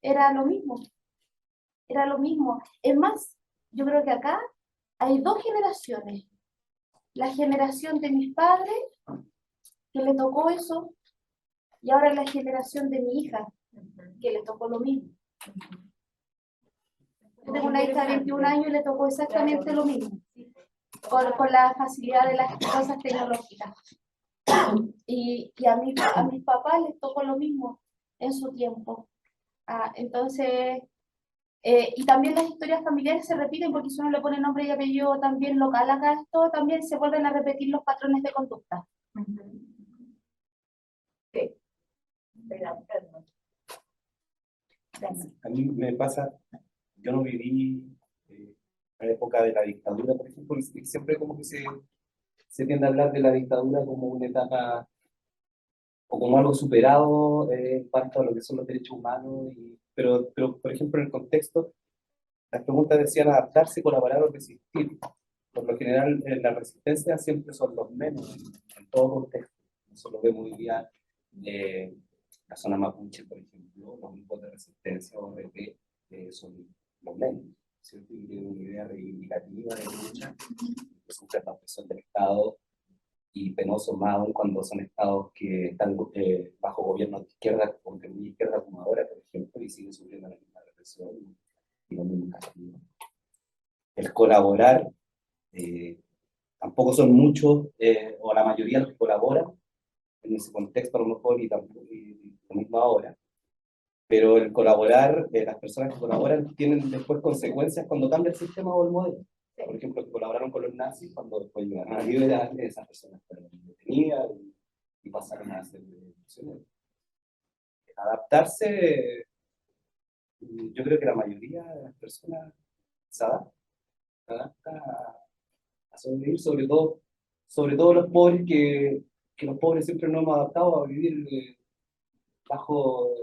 era lo mismo, era lo mismo. Es más, yo creo que acá hay dos generaciones. La generación de mis padres, que le tocó eso, y ahora la generación de mi hija, que le tocó lo mismo. Yo tengo una hija de 21 años y le tocó exactamente lo mismo, con la facilidad de las cosas tecnológicas. Y a mis papás les tocó lo mismo en su tiempo. Entonces, y también las historias familiares se repiten porque si uno le pone nombre y apellido también local acá a esto, también se vuelven a repetir los patrones de conducta. A mí me pasa, yo no viví la época de la dictadura, por ejemplo, y siempre como que se tiende a hablar de la dictadura como una etapa o como algo superado en cuanto a lo que son los derechos humanos, pero, por ejemplo, en el contexto, las preguntas decían adaptarse, colaborar o resistir. Por lo general, la resistencia siempre son los menos en todo contexto. Eso lo vemos hoy día de la zona mapuche, por ejemplo, los grupos de resistencia o RP son los menos, ¿cierto? Y tienen una idea reivindicativa de lucha, que sufren la opresión del Estado, y penoso más aún cuando son estados que están bajo gobierno de izquierda, o de muy izquierda como ahora, por ejemplo, y siguen sufriendo la misma represión y los mismos castigos. El colaborar, tampoco son muchos, o la mayoría los que colaboran en ese contexto a lo mejor, y lo mismo ahora, pero el colaborar, las personas que colaboran tienen después consecuencias cuando cambia el sistema o el modelo. Por ejemplo, que colaboraron con los nazis cuando después llegaron a liberar, esas personas fueron detenidas y pasaron a ser prisioneros. Adaptarse, yo creo que la mayoría de las personas se adapta a sobrevivir, sobre todo los pobres, que los pobres siempre nos hemos adaptado a vivir bajo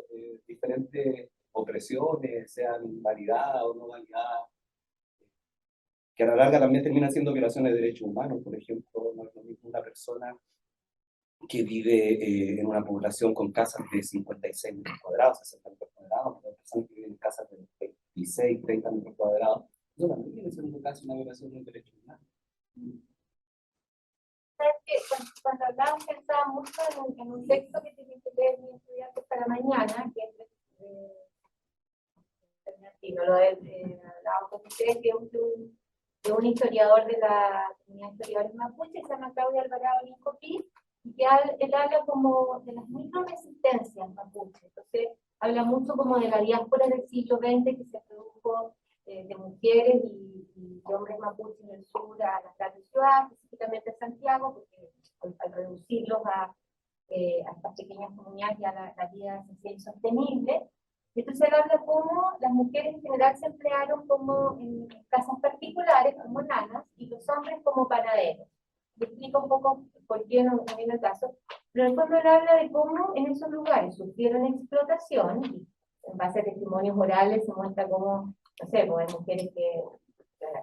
diferentes opresiones, sean validadas o no validadas, que a la larga también terminan siendo violaciones de derechos humanos. Por ejemplo, no es lo mismo una persona que vive en una población con casas de 56 metros cuadrados, 60 metros cuadrados, una persona que vive en casas de 26, 30 metros cuadrados. Eso también viene siendo casi una violación de derechos humanos. ¿Sabes qué? Cuando hablábamos pensaba mucho en un texto que tiene que leer mi estudiante para mañana, que es alternativo, lo hablaba con ustedes, que es de un historiador de la comunidad de historiadores mapuche, que se llama Claudio Alvarado Lincopí, y que él habla como de las microresistencias mapuche. Entonces, habla mucho como de la diáspora del siglo XX que se produjo de mujeres y hombres mapuches en el sur a las grandes ciudades, específicamente a Santiago, porque al reducirlos a estas pequeñas comunidades ya la vida se hacía insostenible. Entonces él habla cómo las mujeres en general se emplearon como en casas particulares, como nanas, y los hombres como panaderos. Le explico un poco por qué no viene el caso, pero en el fondo él habla de cómo en esos lugares sufrieron explotación, y en base a testimonios orales se muestra cómo, no sé, pues hay mujeres que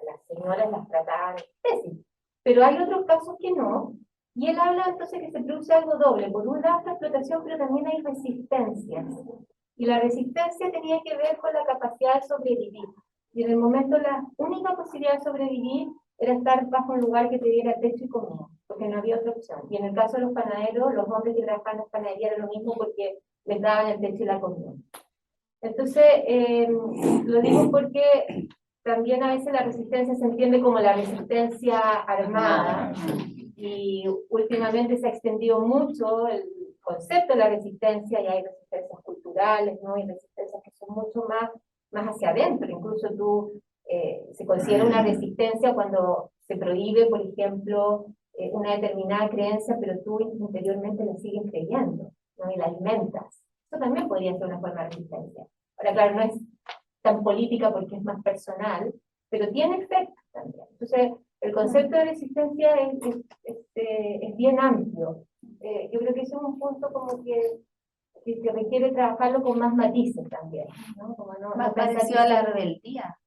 las señoras las trataban pésimo, pero hay otros casos que no, y él habla entonces que se produce algo doble. Por un lado la explotación, pero también hay resistencias. Y la resistencia tenía que ver con la capacidad de sobrevivir. Y en el momento la única posibilidad de sobrevivir era estar bajo un lugar que te diera techo y comida, porque no había otra opción. Y en el caso de los panaderos, los hombres que trabajaban en las panaderías era lo mismo porque les daban el techo y la comida. Entonces, lo digo porque también a veces la resistencia se entiende como la resistencia armada, y últimamente se ha extendido mucho el concepto de la resistencia, y hay resistencias culturales, ¿no? Y resistencias que son mucho más hacia adentro. Incluso se considera una resistencia cuando se prohíbe, por ejemplo, una determinada creencia, pero tú interiormente la sigues creyendo, ¿no? Y la alimentas. Eso también podría ser una forma de resistencia. Ahora, claro, no es tan política porque es más personal, pero tiene efectos también. Entonces, el concepto de resistencia bien amplio. Yo creo que ese es un punto como que se requiere trabajarlo con más matices también, ¿no? Como Más pensar parecido a la rebeldía.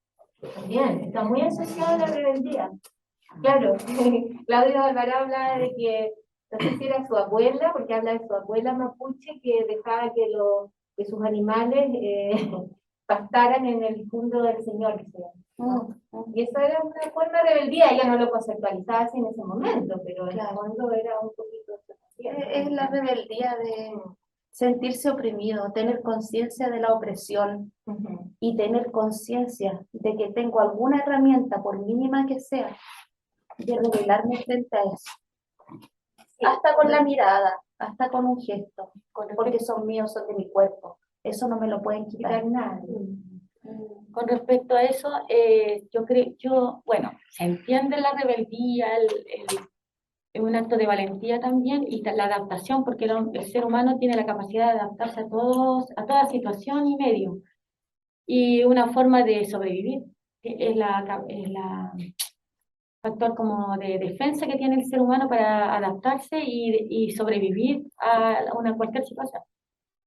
también, está muy asociado a la rebeldía. Claro, Claudio Alvarado habla de que, no sé si era su abuela, porque habla de su abuela mapuche, que dejaba que sus animales pastaran en el fondo del Señor. ¿No? Y eso era una forma de rebeldía, ella no lo conceptualizaba así en ese momento, pero en el fondo era un poquito... Es la rebeldía de sentirse oprimido, tener conciencia de la opresión y tener conciencia de que tengo alguna herramienta, por mínima que sea, de rebelarme frente a eso. Hasta con la mirada, hasta con un gesto, porque son míos, son de mi cuerpo. Eso no me lo pueden quitar nadie. Con respecto a eso, bueno, se entiende la rebeldía, es un acto de valentía también, y la adaptación, porque el ser humano tiene la capacidad de adaptarse a toda situación y medio, y una forma de sobrevivir, que es la factor como de defensa que tiene el ser humano para adaptarse y sobrevivir a cualquier situación.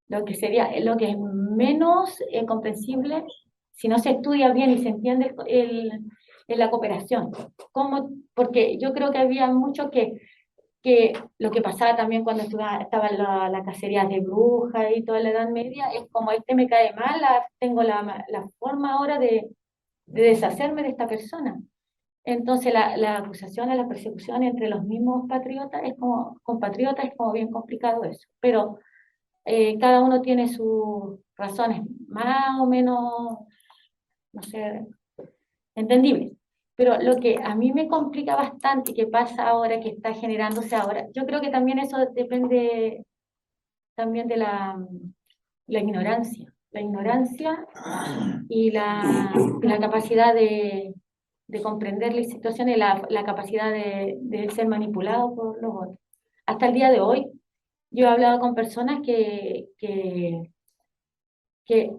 Lo que es menos comprensible si no se estudia bien y se entiende en la cooperación. Porque yo creo que había mucho que lo que pasaba también cuando estaba la cacería de brujas y toda la Edad Media, es como me cae mal, tengo la forma ahora de deshacerme de esta persona. Entonces la acusación, la persecución entre los mismos compatriotas es como bien complicado eso. Pero cada uno tiene sus razones más o menos, no sé, entendibles. Pero lo que a mí me complica bastante y que pasa ahora, que está generándose ahora, yo creo que también eso depende también de la ignorancia. La ignorancia y la capacidad de comprender las situaciones, la capacidad de ser manipulado por los otros. Hasta el día de hoy, yo he hablado con personas que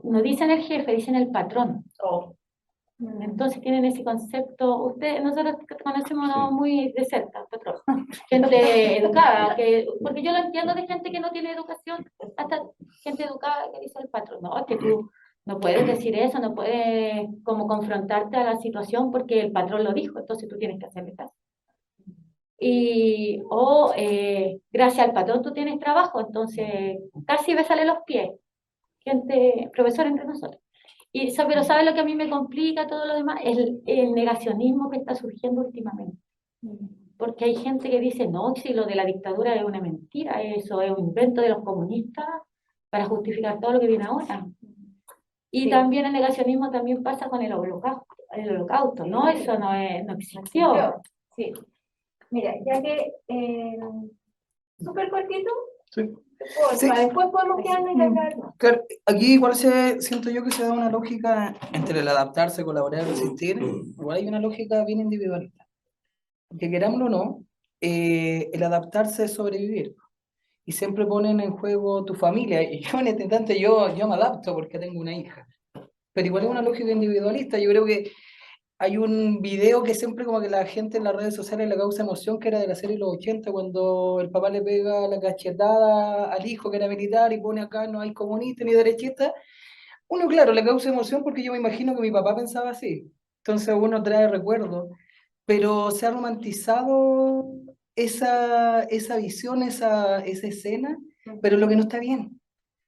no dicen el jefe, dicen el patrón. Entonces tienen ese concepto. Nosotros conocemos muy de cerca, patrón. Gente educada, porque yo lo entiendo de gente que no tiene educación, hasta gente educada que dice el patrón. No, es que tú no puedes decir eso, no puedes como confrontarte a la situación porque el patrón lo dijo, entonces tú tienes que hacerle caso. Gracias al patrón tú tienes trabajo, entonces casi bésale los pies. Profesor entre nosotros. Pero ¿sabes lo que a mí me complica todo lo demás? El negacionismo que está surgiendo últimamente. Porque hay gente que dice, no, si lo de la dictadura es una mentira, eso es un invento de los comunistas para justificar todo lo que viene ahora. Y también el negacionismo también pasa con el holocausto, ¿no? Eso no existió. Sí. Mira, ya que súper cortito, Sí. después podemos quedarnos y hablar. Claro, aquí igual siento yo que se da una lógica entre el adaptarse, colaborar, resistir. Igual hay una lógica bien individualista. Que querámoslo o no, el adaptarse es sobrevivir. Y siempre ponen en juego tu familia. Y yo en este instante yo me adapto porque tengo una hija. Pero igual es una lógica individualista. Yo creo que hay un video que siempre como que la gente en las redes sociales le causa emoción, que era de la serie Los 80, cuando el papá le pega la cachetada al hijo que era militar y pone acá no hay comunista ni derechista. Uno, claro, le causa emoción porque yo me imagino que mi papá pensaba así. Entonces uno trae recuerdos, pero se ha romantizado esa visión, esa escena, pero lo que no está bien.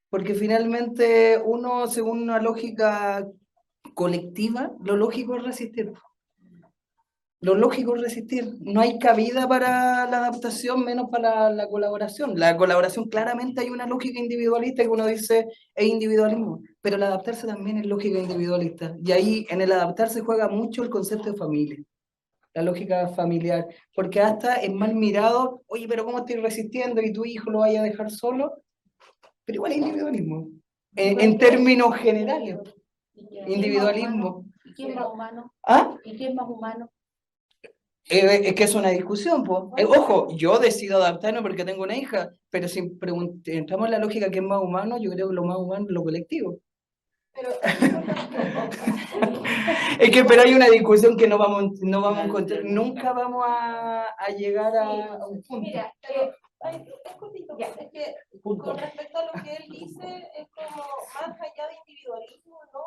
Porque finalmente uno, según una lógica colectiva, lo lógico es resistir. Lo lógico es resistir. No hay cabida para la adaptación, menos para la colaboración. La colaboración, claramente hay una lógica individualista que uno dice es individualismo, pero el adaptarse también es lógica individualista. Y ahí en el adaptarse juega mucho el concepto de familia, la lógica familiar, porque hasta es mal mirado, oye, pero ¿cómo estoy resistiendo y tu hijo lo vaya a dejar solo? Pero igual es individualismo, en términos generales. Individualismo. ¿Y quién es más humano? ¿Ah? ¿Y quién es más humano? Es que es una discusión, pues. Ojo, yo decido adaptarme porque tengo una hija, pero si entramos en la lógica que es más humano, yo creo que lo más humano es lo colectivo. Pero Es que pero hay una discusión que no vamos a encontrar, nunca vamos a llegar a un punto. mira, es cortito, es que con respecto a lo que él dice, es como más allá de individualismo, ¿no?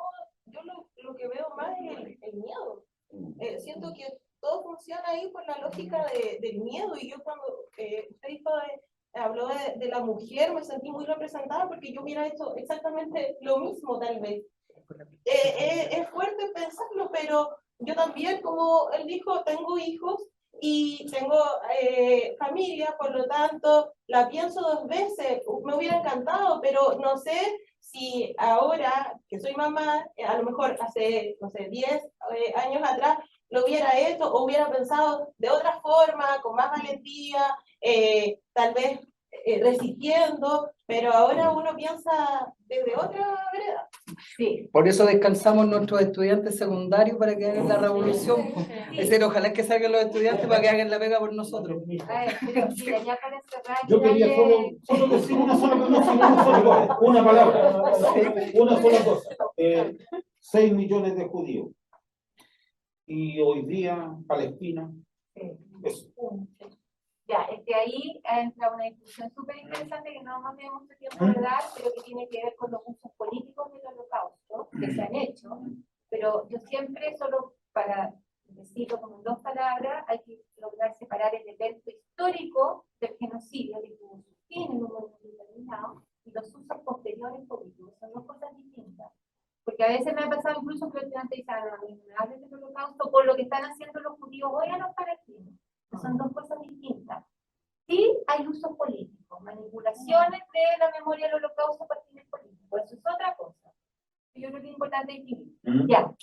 Yo lo que veo más es el miedo. Siento que todo funciona ahí por la lógica del miedo, y yo cuando usted habló de la mujer, me sentí muy representada porque yo hubiera hecho exactamente lo mismo tal vez. Es fuerte pensarlo, pero yo también, como él dijo, tengo hijos y tengo familia, por lo tanto, la pienso 2 veces. Me hubiera encantado, pero no sé si ahora que soy mamá, a lo mejor hace, no sé, 10 años atrás, lo hubiera hecho o hubiera pensado de otra forma, con más valentía, tal vez resistiendo, pero ahora uno piensa desde otra vereda. Sí. Por eso descansamos nuestros estudiantes secundarios para que hagan la revolución. Es decir, ojalá que salgan los estudiantes para que hagan la pega por nosotros. A ver, pero mira, ya para cerrar, Yo quería solo decir una palabra, una sola cosa. 6 millones de judíos. Y hoy día, Palestina. Eso. Ya, es que ahí entra una discusión súper interesante que no vamos a tener mucho tiempo de dar, pero que tiene que ver con los usos políticos del holocausto que se han hecho. Pero yo siempre, solo para decirlo como en 2 palabras, hay que lograr separar el evento histórico del genocidio que tuvo su fin en un momento determinado y los usos posteriores políticos. Son 2 cosas distintas. Porque a veces me ha pasado incluso que los estudiantes dicen, no me hables del holocausto por lo que están haciendo los judíos hoy a los palestinos. Son 2 cosas distintas. Sí hay usos políticos, manipulaciones de la memoria del holocausto para fines políticos, eso es otra cosa. Yo creo que es importante distinguir. Ya,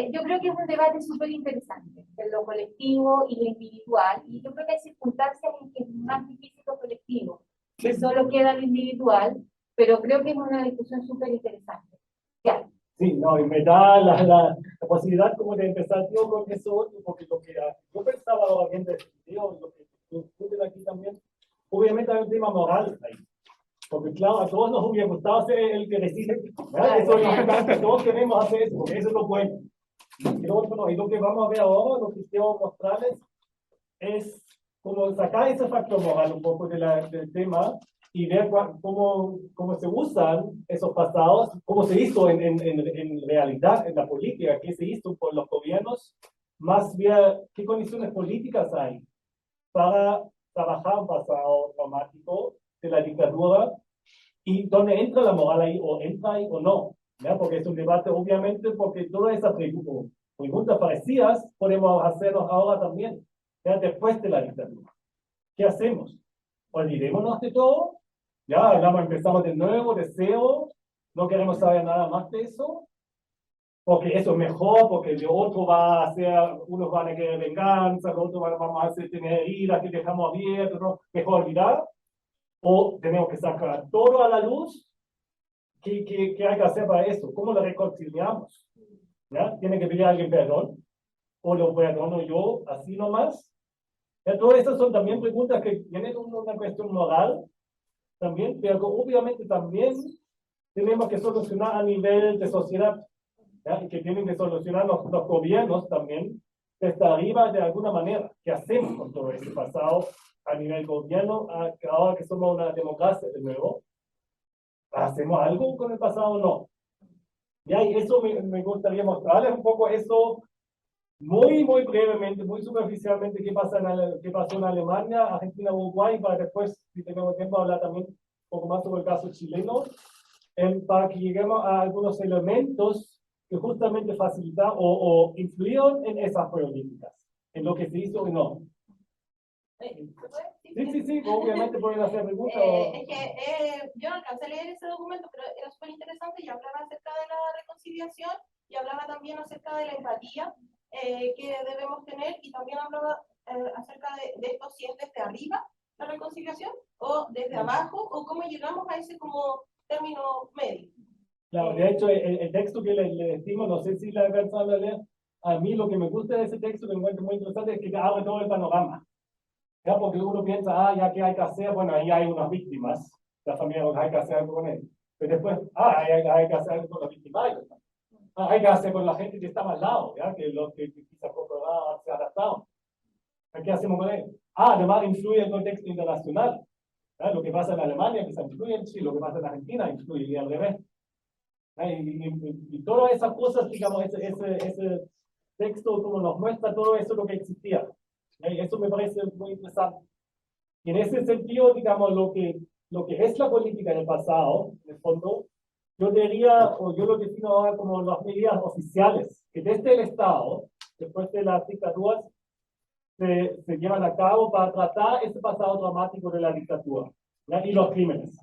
yo creo que es un debate súper interesante, de lo colectivo y lo individual, y yo creo que hay circunstancias en que es más difícil lo colectivo, que solo queda lo individual, pero creo que es una discusión súper interesante. Ya. Sí, no, y me da la posibilidad como de empezar yo con eso, porque lo que yo pensaba ahora viendo este video, y lo que tú discutes aquí también, obviamente hay un tema moral ahí. Porque claro, a todos nos hubiera gustado ser el que decide, eso es importante, todos queremos hacer eso, porque eso es lo bueno. Y lo otro no, y lo que vamos a ver ahora, lo que quiero mostrarles, es como sacar ese factor moral un poco del tema, y ver cómo se usan esos pasados, cómo se hizo en realidad, en la política, qué se hizo por los gobiernos, más bien qué condiciones políticas hay para trabajar un pasado traumático de la dictadura y dónde entra la moral ahí, o entra ahí o no, ¿ya? Porque es un debate obviamente, porque todas esas preguntas parecidas podemos hacernos ahora también, ¿ya? Después de la dictadura. ¿Qué hacemos? ¿Olvidémonos de todo? Ya, empezamos de nuevo, de cero, no queremos saber nada más de eso, porque eso es mejor, porque el otro va a hacer, unos van a querer venganza, los otros vamos a hacer tener heridas que dejamos abiertas, ¿no? Mejor olvidar, o tenemos que sacar todo a la luz. ¿Qué hay que hacer para eso? ¿Cómo lo reconciliamos? ¿Ya? ¿Tiene que pedir a alguien perdón? ¿O lo perdono yo así nomás? ¿Ya? Todas estas son también preguntas que tienen una cuestión moral, también, pero obviamente también tenemos que solucionar a nivel de sociedad, ¿ya? Y que tienen que solucionar los gobiernos también desde arriba de alguna manera. ¿Qué hacemos con todo ese pasado a nivel gobierno, ahora que somos una democracia de nuevo? ¿Hacemos algo con el pasado o no? ¿Ya? Y eso me gustaría mostrarles un poco eso muy brevemente, muy superficialmente, qué pasó en Alemania, Argentina, Uruguay, para después, si tenemos tiempo, hablar también un poco más sobre el caso chileno, para que lleguemos a algunos elementos que justamente facilitaron o influyeron en esas políticas, en lo que se hizo y no. Sí, obviamente pueden hacer preguntas. Es que yo no alcancé a leer ese documento, pero era súper interesante y hablaba acerca de la reconciliación y hablaba también acerca de la empatía que debemos tener, y también hablaba acerca de esto, si es desde arriba la reconciliación o desde abajo, o cómo llegamos a ese como término medio. Claro, de hecho el texto que le decimos, no sé si la alcanzaron a leer, a mí lo que me gusta de ese texto, que encuentro muy interesante, es que abre todo el panorama. ¿Ya? Porque uno piensa, ya que hay que hacer, bueno, ahí hay unas víctimas, la familia, hay que hacer algo con él. Pero después, hay que hacer algo con los victimarios. Hay que hacer con la gente que está al lado, ¿ya? Que los que quizás se adaptaron. ¿Qué hacemos con ellos? Además influye el contexto internacional. ¿Ya? Lo que pasa en Alemania quizás influye en Chile, lo que pasa en Argentina influye y al revés. Y todas esas cosas, digamos, ese texto como nos muestra todo eso lo que existía. Y eso me parece muy interesante. Y en ese sentido, digamos, lo que es la política en el pasado, en el fondo, yo diría, o yo lo defino ahora como las medidas oficiales, que desde el Estado, después de las dictaduras, se llevan a cabo para tratar ese pasado dramático de la dictadura, ¿ya? Y los crímenes.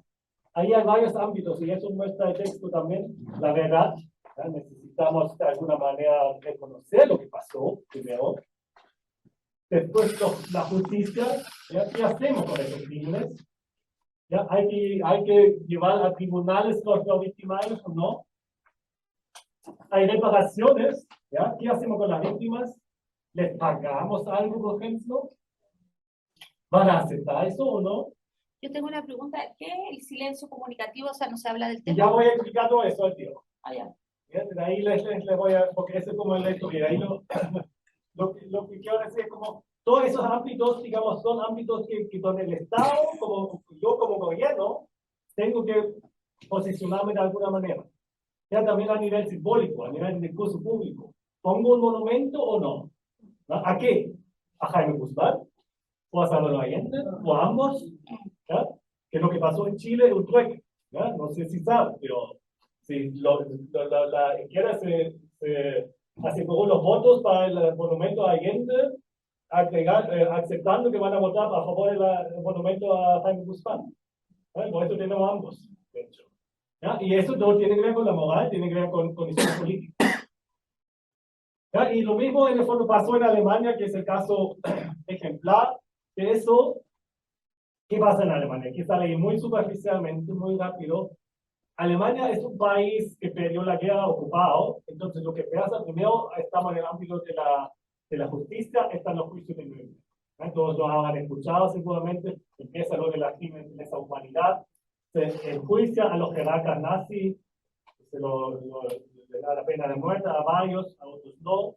Ahí hay varios ámbitos, y eso muestra el texto también, la verdad. ¿Ya? Necesitamos de alguna manera reconocer lo que pasó, primero. Después la justicia, ¿ya? ¿Qué hacemos con esos crímenes? ¿Ya? Hay que llevar a tribunales los victimarios o no. Hay reparaciones, ¿ya? ¿Qué hacemos con las víctimas? ¿Les pagamos algo, por ejemplo? ¿Van a aceptar eso o no? Yo tengo una pregunta, ¿qué es el silencio comunicativo? O sea, no se habla del Y tema. ya voy a explicar todo eso al tío. Ya. De ahí les voy a, porque ese es como el hecho, y ahí lo que quiero decir es como, todos esos ámbitos, digamos, son ámbitos que donde el Estado, como yo como gobierno, tengo que posicionarme de alguna manera. Ya también a nivel simbólico, a nivel de discurso público. ¿Pongo un monumento o no? ¿No? ¿A qué? ¿A Jaime Guzmán? ¿O a Salvador Allende? ¿O a ambos? ¿Ya? Que lo que pasó en Chile es un trueque. ¿Ya? No sé si saben, pero si la izquierda se aseguró los votos para el monumento a Allende, aceptando que van a votar a favor del monumento a Jaime Guzmán. ¿Ya? Por eso tenemos ambos, de hecho. ¿Ya? Y eso no tiene que ver con la moral, tiene que ver con condiciones políticas. ¿Ya? Y lo mismo en el fondo pasó en Alemania, que es el caso ejemplar de eso. ¿Qué pasa en Alemania? Aquí sale muy superficialmente, muy rápido. Alemania es un país que perdió la guerra ocupado, entonces lo que pasa primero, estamos en el ámbito de la justicia, están los juicios de Nuremberg. Todos lo han escuchado seguramente, empieza lo de la crimen de lesa humanidad, se enjuicia a los jerarcas nazis, le da la pena de muerte a varios, a otros no.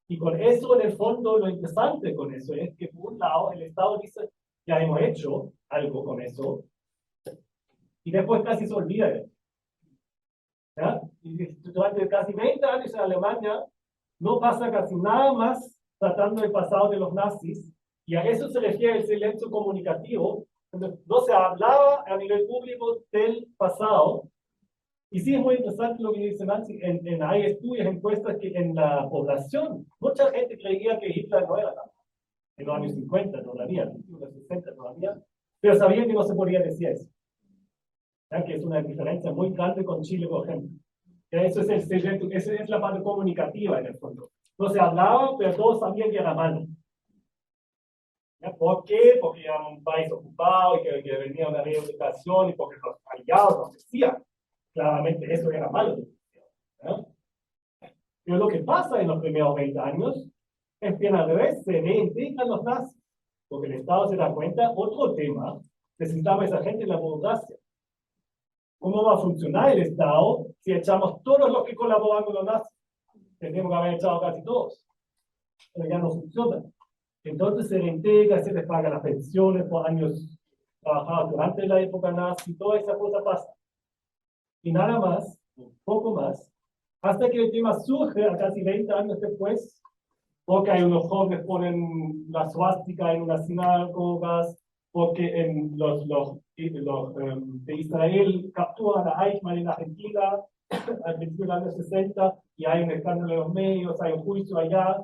Y con eso, en el fondo, lo interesante con eso es que, por un lado, el Estado dice, ya hemos hecho algo con eso, y después casi se olvida de eso. ¿Ya? Y durante casi 20 años en Alemania, no pasa casi nada más tratando el pasado de los nazis, y a eso se refiere el silencio comunicativo. No se hablaba a nivel público del pasado. Y sí es muy interesante lo que dice Nancy, hay estudios, encuestas que en la población, mucha gente creía que Hitler no era nada. En los años 50 todavía, en los 60 todavía, pero sabían que no se podía decir eso. ¿Ya? Que es una diferencia muy grande con Chile, por ejemplo. ¿Ya? Eso es esa es la parte comunicativa en el fondo. No se hablaba, pero todos sabían que era malo. ¿Ya? ¿Por qué? Porque era un país ocupado y que venía una reunificación y porque los aliados nos decían. Claramente eso era malo. ¿Ya? Pero lo que pasa en los primeros 20 años es que al revés se reintegran los nazis. Porque el Estado se da cuenta, otro tema, necesitaba esa gente en la burocracia. ¿Cómo va a funcionar el Estado si echamos todos los que colaboran con los nazis? Tendríamos que haber echado casi todos. Pero ya no funciona. Entonces se reintegra, se les paga las pensiones por años trabajados durante la época nazi, toda esa cosa pasa. Y nada más, un poco más, hasta que el tema surge a casi 20 años después, porque hay unos jóvenes ponen la suástica en unas sinagogas, porque en los de Israel capturan a Eichmann en Argentina al principio de los años 60 y hay un escándalo en los medios, hay un juicio allá.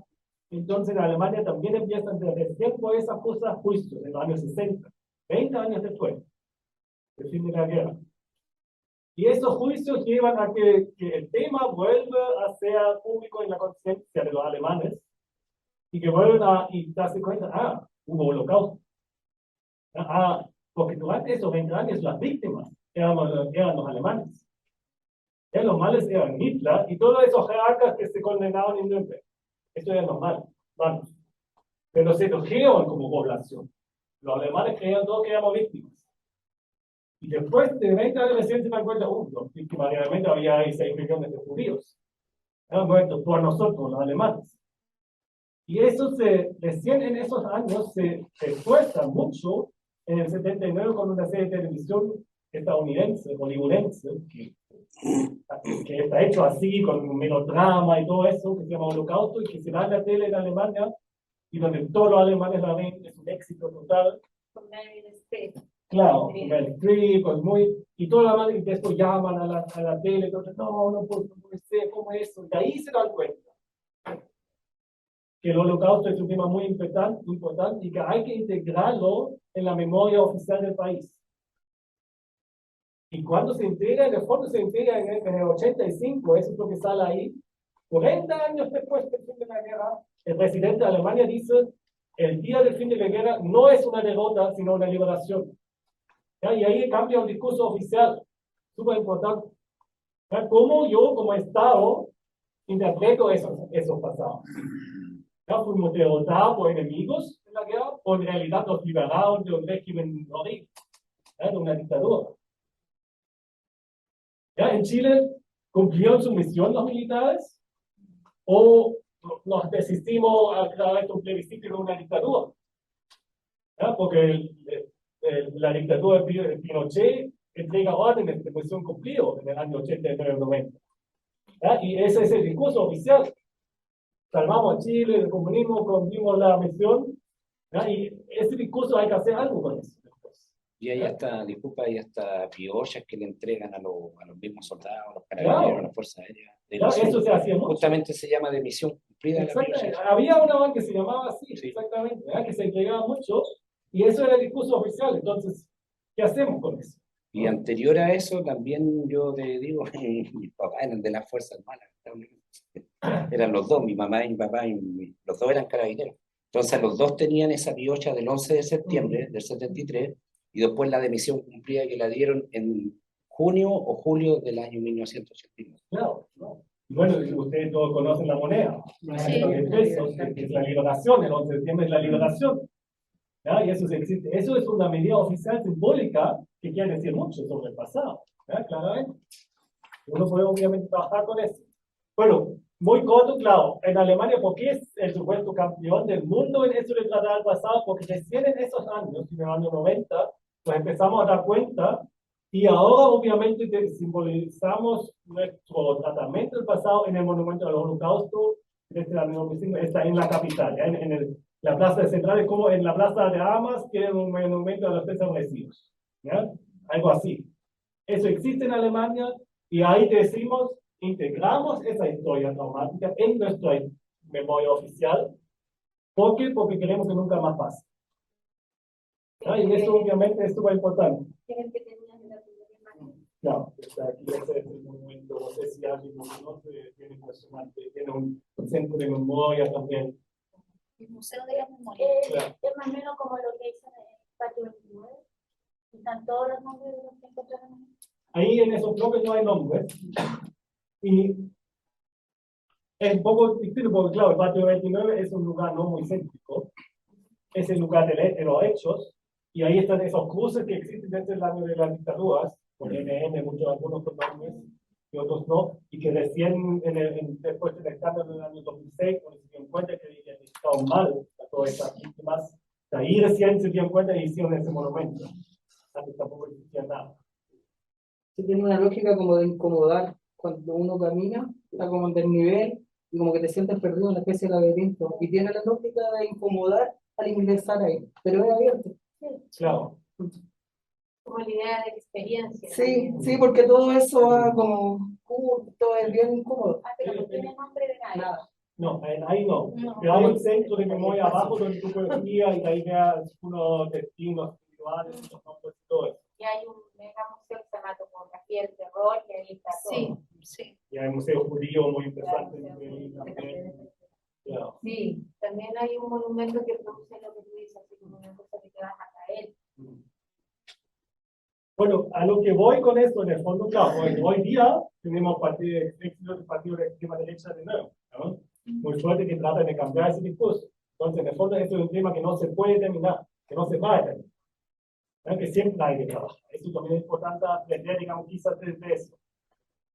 Entonces en Alemania también empiezan desde tiempo esas cosas juicios en los años 60, 20 años después del fin de la guerra. Y esos juicios llevan a que el tema vuelva a ser público en la conciencia de los alemanes y que vuelvan a darse cuenta, hubo holocausto. Porque durante esos 20 años las víctimas eran los alemanes. Los males eran Hitler y todos esos jerarcas que se condenaban en Nuremberg. Esto era normal, vamos. Pero se cogieron como población. Los alemanes creían todos que éramos víctimas. Y después de 20 años recién se dan cuenta, que variadamente había ahí 6 millones de judíos. Han muerto por nosotros, los alemanes. Y eso recién en esos años se esfuerza mucho en el 79 con una serie de televisión estadounidense, hollywoodense, que está hecho así, con un melodrama y todo eso, que se llama Holocausto, y que se da en la tele en Alemania, y donde todos los alemanes la ven, es un éxito total. Claro, Meryl Streep, pues y todos los alemanes, y después llaman a la tele, entonces, no puede ser, ¿cómo es eso? Y ahí se dan cuenta que el Holocausto es un tema muy importante y que hay que integrarlo en la memoria oficial del país. Y cuando se integra, en el fondo se integra en el 85, eso es lo que sale ahí. 40 años después del fin de la guerra, el presidente de Alemania dice, el día del fin de la guerra no es una derrota, sino una liberación. ¿Ya? Y ahí cambia el discurso oficial, súper importante. ¿Ya? ¿Cómo yo, como Estado, interpreto esos pasados? ¿Ya? Fuimos derrotados por enemigos en la guerra, o en realidad nos liberaron de un régimen horrible, de una dictadura. ¿Ya? En Chile, ¿cumplieron su misión los militares? ¿O nos desistimos a través de un plebiscito en una dictadura? ¿Ya? Porque la dictadura de Pinochet entrega órdenes de misión cumplido en el año 89-90. Y ese es el discurso oficial. Salvamos a Chile del comunismo, cumplimos la misión. ¿Ya? Y ese discurso hay que hacer algo con eso. Y hay hasta, disculpa, hay hasta piollas que le entregan a los mismos soldados, a los carabineros, a las fuerzas aéreas. Eso se hacía mucho. Justamente se llama de misión cumplida. Exactamente. Había una que se llamaba así, sí. Exactamente, que se entregaba mucho, y eso era el discurso oficial. Entonces, ¿qué hacemos con eso? Y anterior a eso, también yo te digo, mis papás eran de las Fuerzas Armadas. Eran los dos, mi mamá y mi papá, los dos eran carabineros. Entonces, los dos tenían esa piocha del 11 de septiembre del 73, y después la de misión cumplida que la dieron en junio o julio del año 1989. Claro, ¿no? Bueno, ustedes todos conocen la moneda, sí. De pesos, que es la liberación, el 11 de septiembre es la liberación. ¿Ya? Y eso existe. Eso es una medida oficial simbólica que quiere decir mucho sobre el pasado. ¿Ya? Claramente. Uno puede obviamente trabajar con eso. Bueno, muy corto, claro. En Alemania, ¿por qué es el supuesto campeón del mundo en eso de tratar el pasado? Porque recién en esos años, en el año 90, pues empezamos a dar cuenta, y ahora obviamente simbolizamos nuestro tratamiento del pasado en el monumento al Holocausto, desde el año 95, está en la capital, ¿ya? La plaza central es como en la plaza de armas, que es un monumento a los desaparecidos, ¿ya? Algo así. Eso existe en Alemania, y ahí decimos, integramos esa historia traumática en nuestra memoria oficial. ¿Por qué? Porque queremos que nunca más pase. Y eso obviamente es súper importante. Claro, aquí ese es el monumento, no sé si alguien no conoce, tiene impresionante, tiene un centro de memoria también. El Museo de la Memoria. Claro. Es más o menos como lo que hizo en el Patio 29. ¿Están todos los nombres de los que encontraron? Ahí en esos bloques no hay nombres. Y es un poco distinto porque, claro, el Patio 29 es un lugar no muy céntrico. Es el lugar de los hechos. Y ahí están esos cruces que existen desde el año de las dictaduras, con NN, algunos con nombres y otros no, y que recién después del escándalo del año 2006, cuando se dieron cuenta que habían estado mal a todas esas víctimas, ahí recién se dieron cuenta y hicieron ese monumento. Antes tampoco existía nada. Se tiene una lógica como de incomodar. Cuando uno camina, está como en desnivel, y como que te sientes perdido en una especie de laberinto. Y tiene la lógica de incomodar al ingresar ahí, pero es abierto. Claro. Como la idea de experiencia. Sí, sí, porque todo eso va como todo es bien incómodo. Pero no tiene nombre de nada. No, ahí no. Pero hay un centro de memoria abajo donde tú puedes ir y ahí veas unos destinos individuales, los nombres y todo eso. Y hay un mega museo que se llama Topografía del Terror, y ahí está todo. Sí. Y hay un museo judío muy interesante también. Claro. Sí, también hay un monumento que produce lo que tú dices, así como una cosa que te vas a caer. Bueno, a lo que voy con esto, en el fondo, claro, hoy día tenemos partido de extrema derecha de nuevo, ¿no? Muy fuerte que tratan de cambiar ese discurso. Entonces, en el fondo, esto es un tema que no se puede terminar, que no se va a terminar. Que siempre hay que trabajar. Eso también es importante aprender, digamos, quizás desde eso.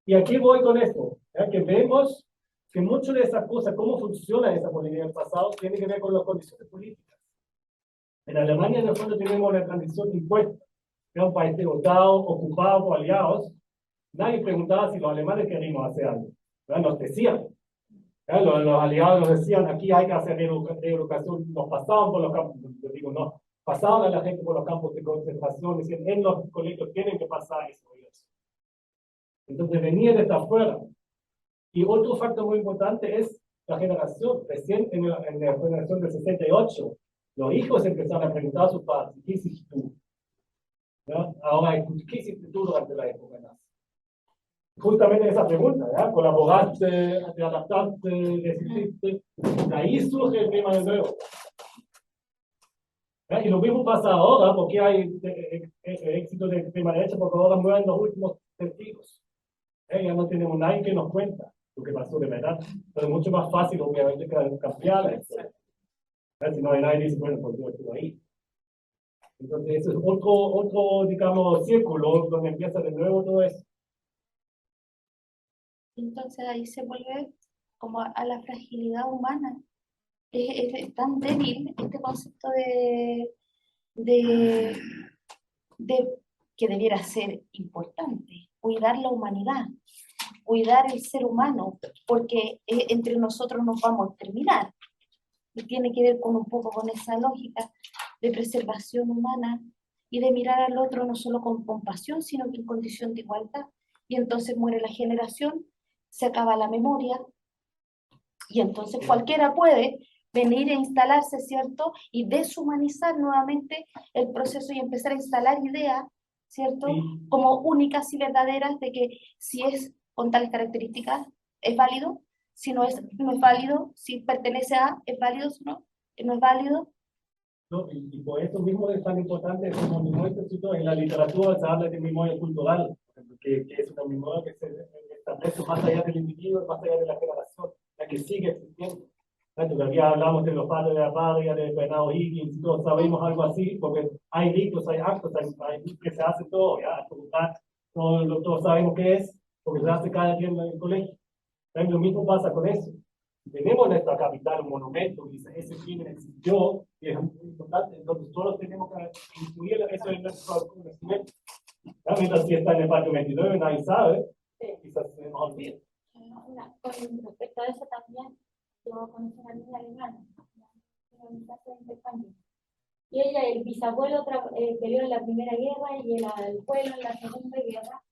Y aquí voy con esto, que vemos que mucho de esa cosa, cómo funciona esa política del pasado, tiene que ver con las condiciones políticas. En Alemania, en el fondo, tenemos una transición impuesta. Era un país derrotado, ocupado por aliados. Nadie preguntaba si los alemanes queríamos hacer algo. Nos decían. Los aliados nos decían, aquí hay que hacer educación. Nos pasaban por los campos, yo digo, no, pasaban a la gente por los campos de concentración, decían, en los colegios tienen que pasar eso. Entonces venía desde afuera. Y otro factor muy importante es la generación. Recién en la generación del 68, los hijos empezaron a preguntar a sus padres, ¿qué hiciste tú? ¿No? Ahora, ¿qué hiciste tú durante la época nazi? Justamente esa pregunta, ¿ya? ¿Colaboraste, te adaptaste, decidiste? De ahí surge el tema de nuevo. ¿Ya? Y lo mismo pasa ahora, porque hay éxito de extrema derecha, porque ahora mueren los últimos testigos. Ya no tenemos nadie que nos cuenta lo que pasó de verdad. Pero es mucho más fácil, obviamente, que cambiar la historia. Si no hay nadie, dice, bueno, pues yo estuve ahí. Entonces, eso es otro, digamos, círculo donde empieza de nuevo todo eso. Entonces ahí se vuelve como a la fragilidad humana. Es tan débil este concepto de que debiera ser importante, cuidar la humanidad, cuidar el ser humano, porque entre nosotros nos vamos a terminar. Y tiene que ver con un poco con esa lógica de preservación humana y de mirar al otro no solo con compasión, sino que en condición de igualdad. Y entonces muere la generación, se acaba la memoria, y entonces cualquiera puede venir e instalarse, ¿cierto? Y deshumanizar nuevamente el proceso y empezar a instalar ideas, ¿cierto? Sí. Como únicas y verdaderas de que si es con tales características, es válido, si no es, no es válido, si pertenece a, es válido, si no, no es válido. ¿No? Y por eso mismo es tan importante como memoria, en la literatura se habla de memoria cultural, que es una memoria que se establece más allá del individuo, más allá de la generación, la que sigue existiendo. Todavía hablamos de los padres de la patria, de Bernardo Higgins, todos sabemos algo así, porque hay ritos, hay actos, hay que se hace todo, ya, todos sabemos qué es, porque se hace cada día en el colegio. Lo mismo pasa con eso. Tenemos en nuestra capital un monumento que dice, ese crimen existió, y es muy importante, entonces todos tenemos que incluir eso en nuestro conocimiento. Mientras si está en el patio 29, nadie sabe, quizás se nos olvida. Con respecto a eso también, yo conocí a una niña alemana, en clase de intercambio. Y ella, el bisabuelo peleó en la Primera Guerra y el abuelo en la Segunda Guerra.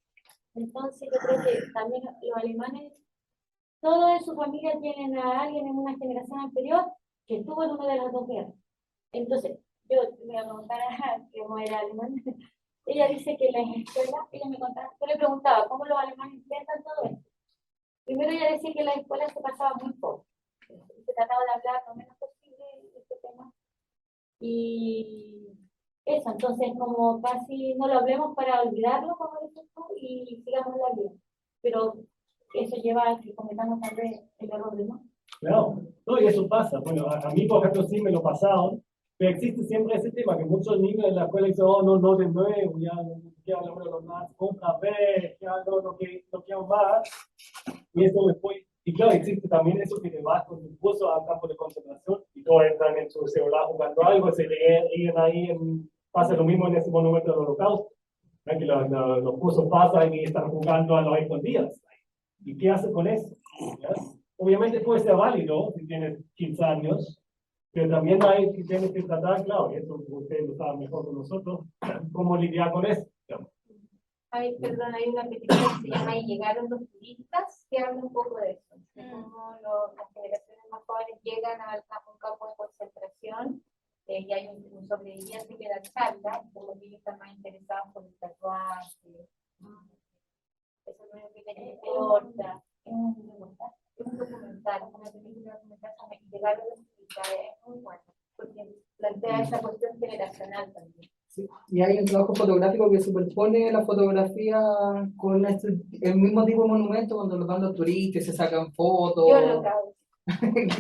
Entonces yo creo que también los alemanes, todos en su familia tienen a alguien en una generación anterior que estuvo en una de las dos guerras. Entonces, yo me voy a preguntar cómo era alemán. Ella dice que en la escuela, ella me contaba, yo le preguntaba cómo los alemanes enfrentan todo esto. Primero ella decía que en la escuela se pasaba muy poco. Se trataba de hablar lo menos posible de este tema. Y eso, entonces como casi no lo hablemos para olvidarlo, como dices tú, y sigamos la vida. Pero eso lleva a que cometamos tal vez el error, ¿no? Claro, no, y eso pasa. Bueno, a mí, por ejemplo, sí me lo pasaron, pero existe siempre ese tema, que muchos niños en la escuela dicen, oh, no, de nuevo, ya no quiero hablar de los nazis, otra vez, ya no quiero más. Y eso después, y claro, existe también eso que te vas con tu curso al campo de concentración, y todos entran en su celular jugando algo, se ríen ahí, pasa lo mismo en ese monumento del Holocausto, que los cursos pasan y están jugando a los escondidas. ¿Y qué hace con eso? ¿Ya? Obviamente puede ser válido si tienes 15 años, pero también hay que tienes que tratar, claro, y eso ustedes lo saben mejor que nosotros, cómo lidiar con eso. Ay, perdón, hay una película que se llama Y llegaron los turistas, que habla un poco de eso, de cómo las generaciones más jóvenes llegan a un campo de concentración, y hay un sobreviviente que da charla, y como ellos están más interesados por el tatuaje. Eso no es lo que quería corta. Es un documental, una película documental sobre llegar a los turistas, es muy bueno, porque plantea esa cuestión generacional también. Sí. Y hay un trabajo fotográfico que superpone la fotografía con el mismo tipo de monumento cuando los van los turistas, se sacan fotos. Yo lo acabo.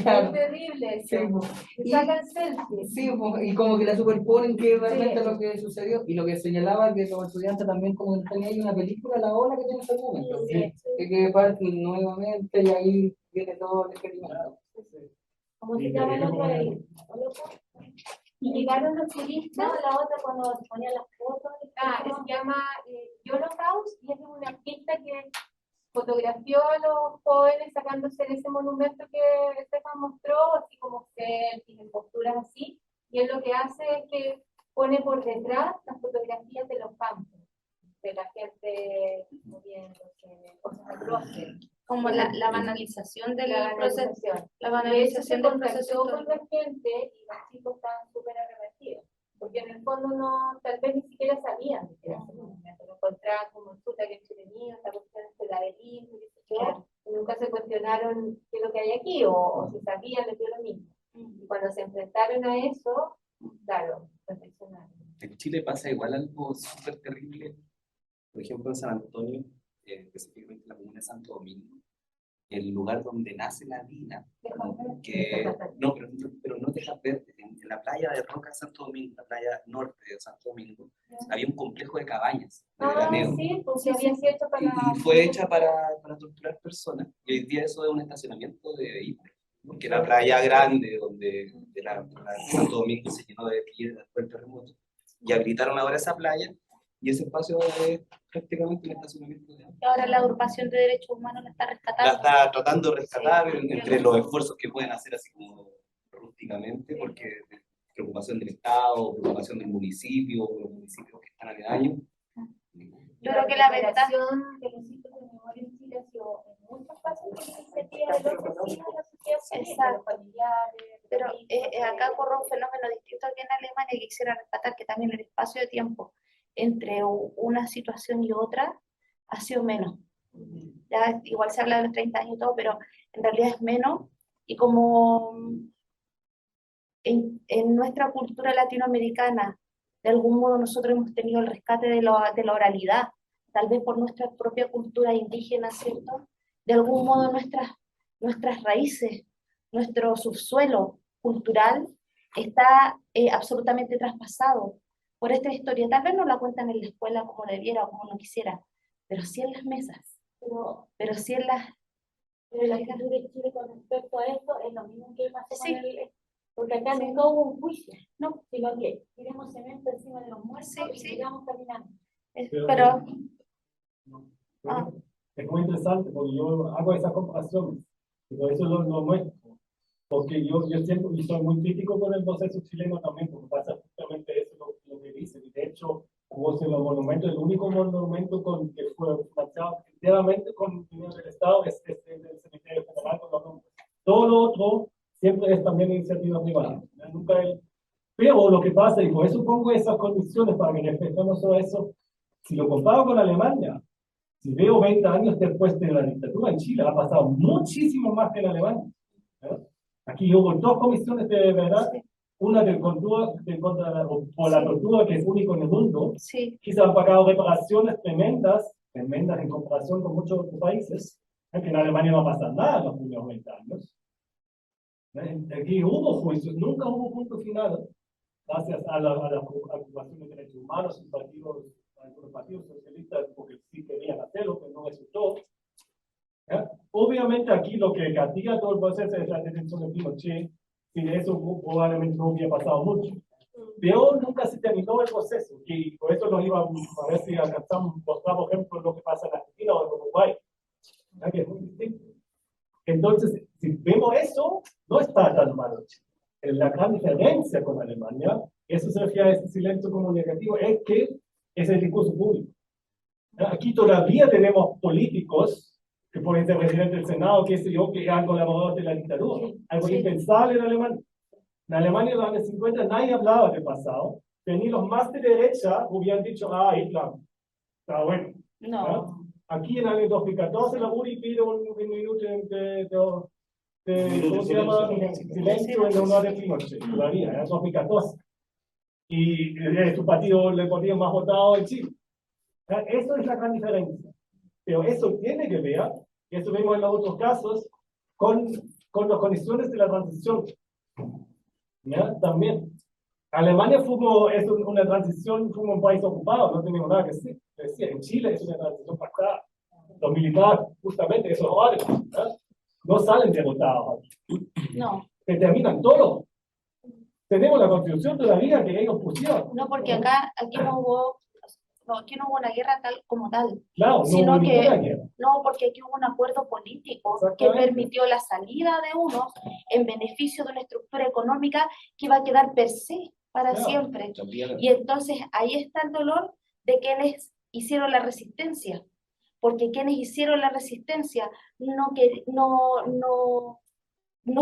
Claro. Es terrible Sí, eso. po. Se Y- sacan selfies. Sí, po, y como que la superponen que es realmente Sí. lo que sucedió, y lo que señalaba que los estudiantes también como que tenían una película, La Ola, que tiene ese momento, Sí. que parten nuevamente y ahí viene todo el experimento. ¿Cómo se llama el otro ahí? Y llegaron los turistas. No, la otra cuando se ponían las fotos. Se llama Yolocaust y es una artista que fotografió a los jóvenes sacándose de ese monumento que Estefan mostró, así como selfies, en posturas así, y él lo que hace es que pone por detrás las fotografías de los campos, de la gente moviéndose, cosas atroces. Como la banalización del La proceso. banalización. La De hecho, banalización se del proceso. contactó con la gente y los chicos estaban súper arrepentidos, porque en el fondo no, tal vez ni siquiera sabían que era ese movimiento, lo encontraban como chuta que entretenido, esta cuestión de laderismo, y qué sé yo, y nunca se cuestionaron qué es lo que hay aquí, o si sabían, les dio lo mismo. Y cuando se enfrentaron a eso, claro, reflexionaron. En Chile pasa igual algo súper terrible. Por ejemplo, en San Antonio, específicamente en la comuna de Santo Domingo, el lugar donde nace la Dina, que no, pero no deja ver, en la playa de Roca de Santo Domingo, la playa norte de Santo Domingo, había un complejo de cabañas de veraneo. Sí, pues sí, había sido hecho para... Y fue hecha para torturar personas. Y hoy día eso es un estacionamiento de vehículos. Porque la playa grande, donde la Santo Domingo se llenó de piedras después del terremoto, y habilitaron ahora esa playa, y ese espacio es prácticamente un estacionamiento de agua. Y ahora la agrupación de derechos humanos la está La rescatando. está tratando de rescatar entre los esfuerzos que pueden hacer así como rústicamente, porque preocupación del Estado, preocupación del municipio, los municipios que están aledaños. Yo creo que la ventaja. de los sitios de memoria en Chile ha sido en muchos casos por iniciativa de los vecinos de la sociedad civil, de los familiares. Pero acá ocurre un fenómeno distinto aquí en Alemania que quisiera rescatar, que también el espacio de tiempo entre una situación y otra ha sido menos. Ya igual se habla de los 30 años y todo, pero en realidad es menos. Y como en nuestra cultura latinoamericana, de algún modo nosotros hemos tenido el rescate de la oralidad, tal vez por nuestra propia cultura indígena, ¿cierto? De algún modo nuestras raíces, nuestro subsuelo cultural está absolutamente traspasado por esta historia. Tal vez no la cuentan en la escuela como debiera o como no quisiera, pero sí en las mesas, pero sí en las... Pero la actitud de Chile con respecto a esto es lo mismo que pasó Sí. con el... Porque acá Sí. no hubo un juicio, No. sino que tiramos cemento encima de los muertos Sí, y sí. sigamos caminando. Pero... Es muy interesante porque yo hago esas comparaciones y por eso lo muestro. Porque yo siempre y soy muy crítico con el proceso chileno también, porque pasa justamente eso lo que dicen. Y de hecho, como si los monumentos, el único monumento que fue financiado enteramente con dinero del Estado es el del Cementerio Federal con los nombres. Todo lo otro siempre es también iniciativa privada. Nunca el... Pero lo que pasa, y por eso pongo esas condiciones para que reflexionemos sobre eso, si lo comparo con Alemania, si veo 20 años después de la dictadura en Chile, ha pasado muchísimo más que en Alemania. ¿Verdad? Aquí hubo 2 comisiones de verdad, una por la tortura, que es único en el mundo, Sí. que se han pagado reparaciones tremendas en comparación con muchos otros países, que en Alemania no pasa nada en los primeros 20 años. Aquí hubo juicios, nunca hubo punto final, gracias a la ocupación de derechos humanos y algunos partidos socialistas, porque sí querían hacerlo, pero no resultó. ¿Ya? Obviamente aquí lo que castiga todo el proceso es la detención de Pinochet, sin eso probablemente no hubiera pasado mucho. Pero nunca se terminó el proceso, y por eso nos iba a ver si alcanzamos, mostramos ejemplos de lo que pasa en Argentina o en Uruguay. ¿Ya? Que es muy distinto. Entonces, si vemos eso, no está tan malo. La gran diferencia con Alemania, eso se refiere a este silencio comunicativo, es que es el discurso público. Aquí todavía tenemos políticos que pueden ser presidente del Senado, qué sé yo, que eran colaboradores de la dictadura. Algo impensable en Alemania. En Alemania en los años 50 nadie hablaba del pasado, pero ni los más de derecha hubieran dicho, Hitler, está bueno. No. ¿Ya? Aquí en el año 2014 la URI pide un minuto ¿cómo se llama? Silencio en honor de Pinochet, todavía, en 2014. Y su partido, el partido más votado en Chile. Eso es la gran diferencia. Pero eso tiene que ver, y eso vemos en los otros casos, con con las condiciones de la transición. ¿Ya? También. Alemania es una transición, fue un país ocupado, no tenemos nada que decir. En Chile es una transición pactada. Los militares, justamente, esos jóvenes, no salen derrotados. No, Se terminan todos. Tenemos la constitución todavía que ellos pusieron. no, porque aquí no hubo una guerra tal como tal, Claro, no sino hubo ninguna que guerra. no, porque aquí hubo un acuerdo político que Exactamente. permitió la salida de unos en beneficio de una estructura económica que iba a quedar per se para Claro. siempre. También, Y entonces ahí está el dolor de quienes hicieron la resistencia, porque quienes hicieron la resistencia no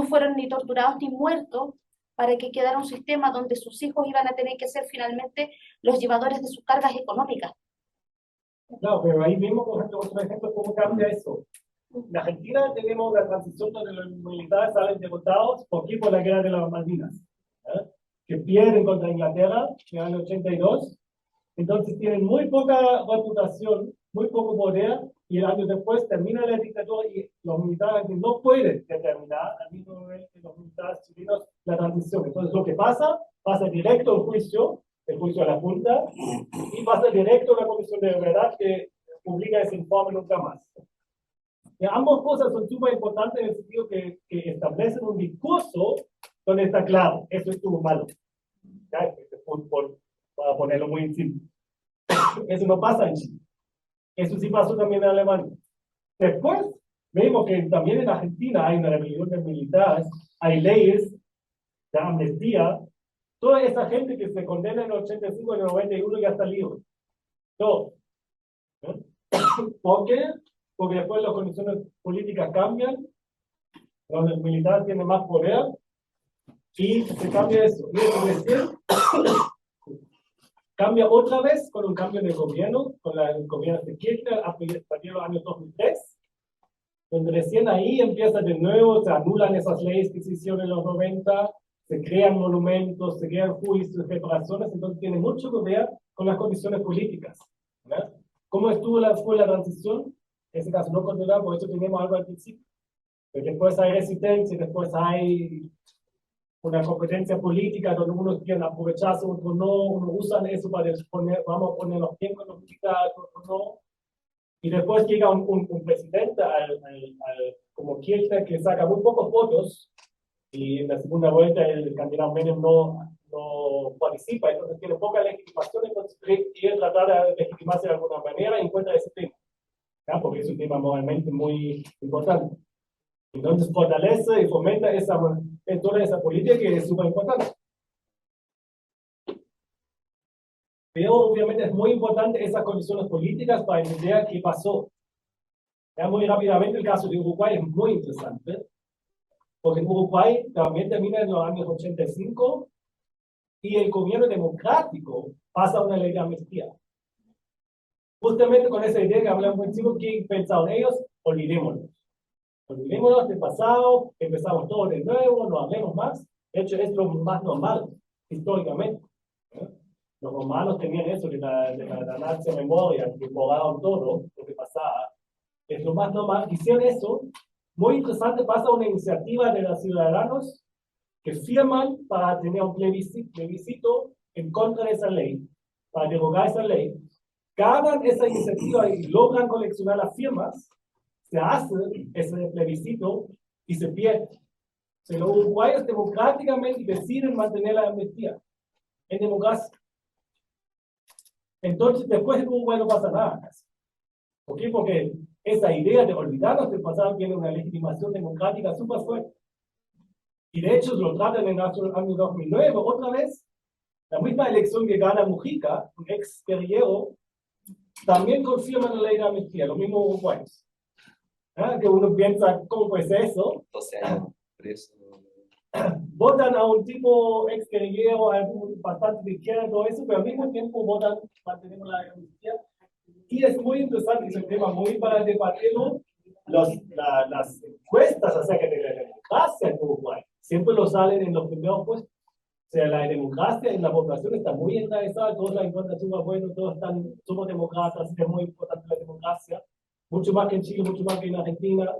fueron ni torturados ni muertos para que quedara un sistema donde sus hijos iban a tener que ser finalmente los llevadores de sus cargas económicas. Claro, pero ahí mismo, por ejemplo, otro ejemplo, cómo cambia eso. En Argentina tenemos la transición donde los militares salen derrotados por la guerra de las Malvinas, que pierden contra Inglaterra en el año 82. Entonces tienen muy poca reputación, muy poco poder, y el año después termina la dictadura y los militares no pueden determinar, al mismo nivel que los militares chilenos, la transición. Entonces lo que pasa directo al juicio, el juicio a la Junta, y pasa directo a la Comisión de Verdad que publica ese informe nunca más. Y ambas cosas son súper importantes en el sentido que establecen un discurso donde está claro, eso estuvo malo. ¿Ya? Para ponerlo muy simple. Eso no pasa en Chile. Eso sí pasó también en Alemania. Después, vemos que también en Argentina hay una rebelión de militares, hay leyes de amnistía. Toda esa gente que se condena en el 85 y en el 91 ya está libre. Todo. ¿Por qué? Porque después las condiciones políticas cambian, los militares tienen más poder y se cambia eso. Y eso recién cambia otra vez con un cambio de gobierno, con el gobierno de Kirchner a partir de los años 2003, donde recién ahí empieza de nuevo, se anulan esas leyes que se hicieron en los 90, se crean monumentos, se crean juicios, reparaciones, entonces tiene mucho que ver con las condiciones políticas. ¿Verdad? ¿Cómo fue la transición? En ese caso no controlada, por eso tenemos algo al principio. Pero después hay resistencia, después hay una competencia política donde unos quieren aprovecharse, otros no, unos usan eso para vamos a ponernos bien con los militares, otros no. Y después llega un presidente como Kirchner que saca muy pocos votos y en la segunda vuelta el candidato Menem no participa, entonces tiene poca legitimación, entonces quiere tratar de legitimarse de alguna manera y encuentra ese tema, ¿ya? Porque es un tema moralmente muy importante. Entonces fortalece y fomenta toda esa política que es súper importante. Pero obviamente es muy importante esas condiciones políticas para entender qué pasó. Ya muy rápidamente el caso de Uruguay es muy interesante, porque en Uruguay también termina en los años 85 y el gobierno democrático pasa una ley de amnistía. Justamente con esa idea que hablamos muy chico, ¿qué pensaron ellos? Olvidémonos. Olvidémonos del pasado, empezamos todo de nuevo, no hablemos más. De hecho, es lo más normal, históricamente. Los romanos tenían eso de la ganancia de memoria, que borraron todo lo que pasaba. Es lo más normal. Hicieron eso. Muy interesante, pasa una iniciativa de los ciudadanos que firman para tener un plebiscito en contra de esa ley, para derogar esa ley. Ganan esa iniciativa y logran coleccionar las firmas. Se hace ese plebiscito y se pierde. Los uruguayos democráticamente deciden mantener la amnistía en democracia. Entonces, después en Uruguay no pasa nada. ¿Por qué? Porque esa idea de olvidarnos del pasado tiene una legitimación democrática súper fuerte. Y de hecho, lo tratan en el año 2009, otra vez, la misma elección que gana Mujica, un ex guerrillero, también confirman la ley de amnistía, los mismos uruguayos. Que uno piensa, ¿cómo puede ser eso? 12 años preso. Votan a un tipo ex guerrillero, bastante de izquierda, todo eso, pero al mismo tiempo votan, mantenemos la amnistía. Y es muy interesante, es un tema muy para debatirlo. Las encuestas acerca de la democracia en Uruguay siempre lo salen en los primeros puestos. O sea, la democracia en la población está muy enraizada, todos la encuentran súper bueno, todos somos demócratas, es muy importante la democracia, mucho más que en Chile, mucho más que en Argentina.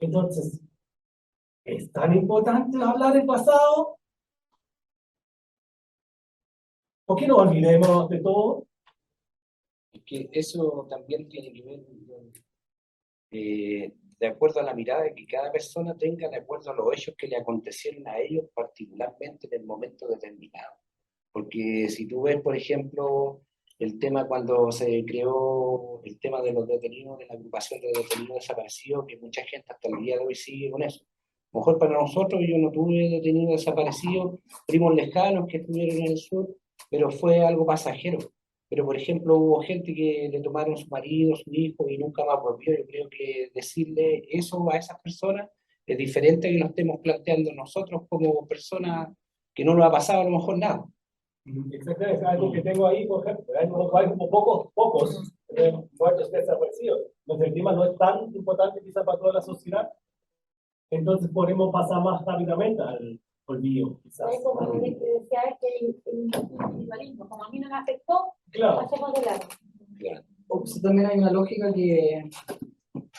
Entonces, ¿Es tan importante hablar del pasado? ¿Por qué no olvidemos de todo? Que eso también tiene que ver de acuerdo a la mirada que cada persona tenga, de acuerdo a los hechos que le acontecieron a ellos, particularmente en el momento determinado. Porque si tú ves, por ejemplo, el tema cuando se creó el tema de los detenidos, de la agrupación de detenidos desaparecidos, que mucha gente hasta el día de hoy sigue con eso. A lo mejor para nosotros, yo no tuve detenidos desaparecidos, primos lejanos que estuvieron en el sur, pero fue algo pasajero. Pero, por ejemplo, hubo gente que le tomaron su marido, su hijo y nunca más volvió. Yo creo que decirle eso a esas personas es diferente a que lo estemos planteando nosotros como personas que no nos ha pasado a lo mejor nada. Exactamente, es algo que tengo ahí, por ejemplo, hay como pocos muertos desaparecidos. Entonces el tema no es tan importante quizá para toda la sociedad, entonces podemos pasar más rápidamente al olvido, quizás. Como que decía que el individualismo, como a mí no me afectó, Claro. pasemos de largo. O sea, también hay una lógica que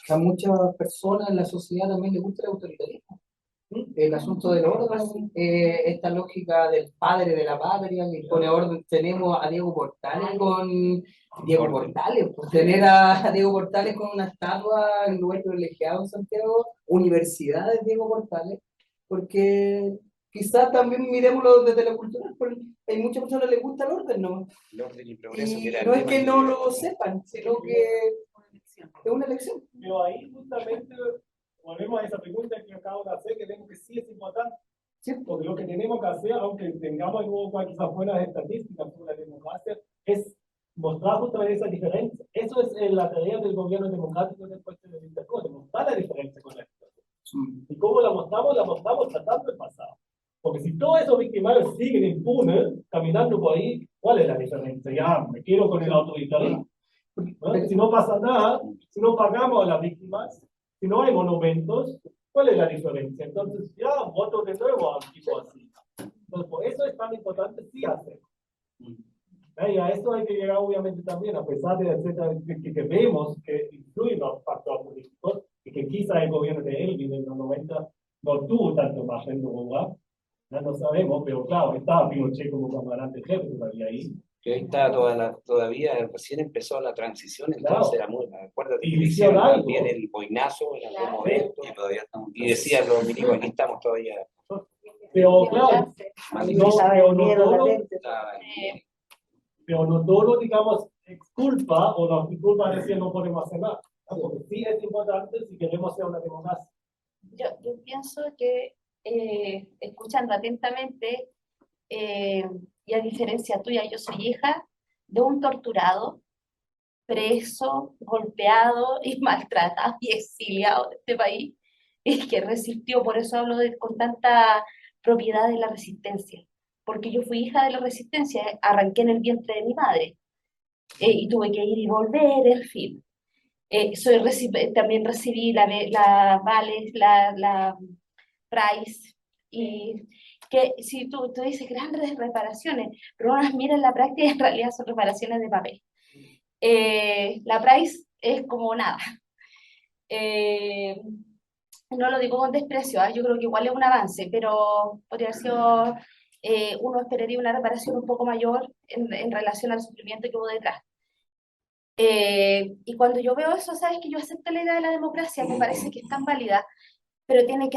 a muchas personas en la sociedad también les gusta el autoritarismo. El asunto del orden, esta lógica del padre de la patria, que pone orden. Tenemos a Diego Portales con Diego Portales, pues, tener a Diego Portales con una estatua en lugar privilegiado en Santiago, Universidad de Diego Portales, porque quizás también miremoslo desde la cultura, porque hay muchas personas que les gusta el orden, ¿no? El orden y progreso, que era Y no el es lema que no lo sepan, sino que es una elección. Pero ahí justamente volvemos a esa pregunta que acabo de hacer, que vemos que sí es importante. ¿Sí? Porque lo que tenemos que hacer, aunque tengamos luego quizás buenas estadísticas sobre la democracia, es mostrar justamente esa diferencia. Eso es la tarea del gobierno democrático después de la dictadura, mostrar la diferencia con la dictadura. ¿Y cómo la mostramos? La mostramos tratando el pasado. Porque si todos esos victimarios siguen impunes, caminando por ahí, ¿cuál es la diferencia? Ya, me quedo con el autoritarismo. ¿No? Si no pasa nada, si no pagamos a las víctimas, si no hay monumentos, ¿cuál es la diferencia? Entonces ya voto de nuevo a un tipo así. Entonces por eso es tan importante sí hacer. Y a eso hay que llegar obviamente también, a pesar de que vemos que influyen los factores políticos y que quizá el gobierno de Elvin en los 90 no tuvo tanto margen de lugar, ya no sabemos, pero claro, estaba Pinochet como comandante jefe todavía ahí. Que ahí está todavía, recién empezó la transición, entonces era muy, acuérdate Y que hicieron algo. también el boinazo en algún momento, y decían los milicos, aquí estamos todavía. Pero claro, pero no todo, digamos, es culpa o no es culpa de decir no podemos hacer nada. Porque sí es importante si queremos ser una democracia. Yo pienso que, escuchando atentamente, y a diferencia tuya, yo soy hija de un torturado, preso, golpeado y maltratado y exiliado de este país, y que resistió. Por eso hablo con tanta propiedad de la resistencia, porque yo fui hija de la resistencia, arranqué en el vientre de mi madre, y tuve que ir y volver, en fin. También recibí la Vales, la Price, y que si tú dices grandes reparaciones, pero uno las mira en la práctica y en realidad son reparaciones de papel. La Price es como nada. No lo digo con desprecio, yo creo que igual es un avance, pero podría haber sido, uno esperaría una reparación un poco mayor en relación al sufrimiento que hubo detrás. Y cuando yo veo eso, sabes que yo acepto la idea de la democracia, me parece que es tan válida, pero tiene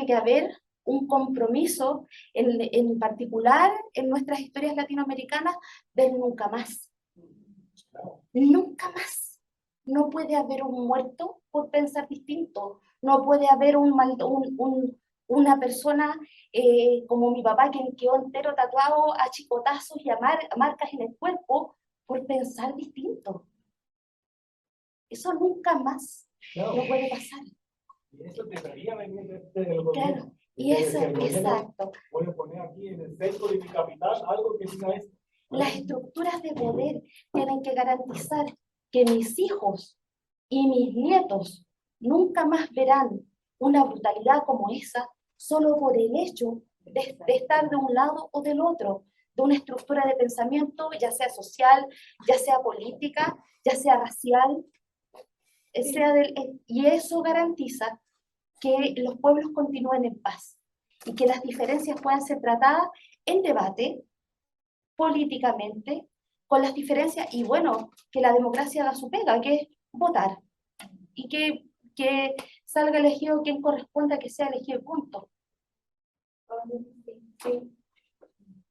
que haber un compromiso, en particular en nuestras historias latinoamericanas, del nunca más. Nunca más. No puede haber un muerto por pensar distinto. No puede haber una persona como mi papá que quedó entero tatuado a chicotazos y a marcas en el cuerpo por pensar distinto. Eso nunca más no puede pasar. Y eso debería venir desde el gobierno. Claro, y eso, exacto. Voy a poner aquí en el centro de mi capital algo que diga esto. Las estructuras de poder tienen que garantizar que mis hijos y mis nietos nunca más verán una brutalidad como esa solo por el hecho de estar de un lado o del otro, de una estructura de pensamiento, ya sea social, ya sea política, ya sea racial, y eso garantiza que los pueblos continúen en paz y que las diferencias puedan ser tratadas en debate, políticamente, con las diferencias, y bueno, que la democracia da su pega, que es votar, y que salga elegido quien corresponda que sea elegido, punto.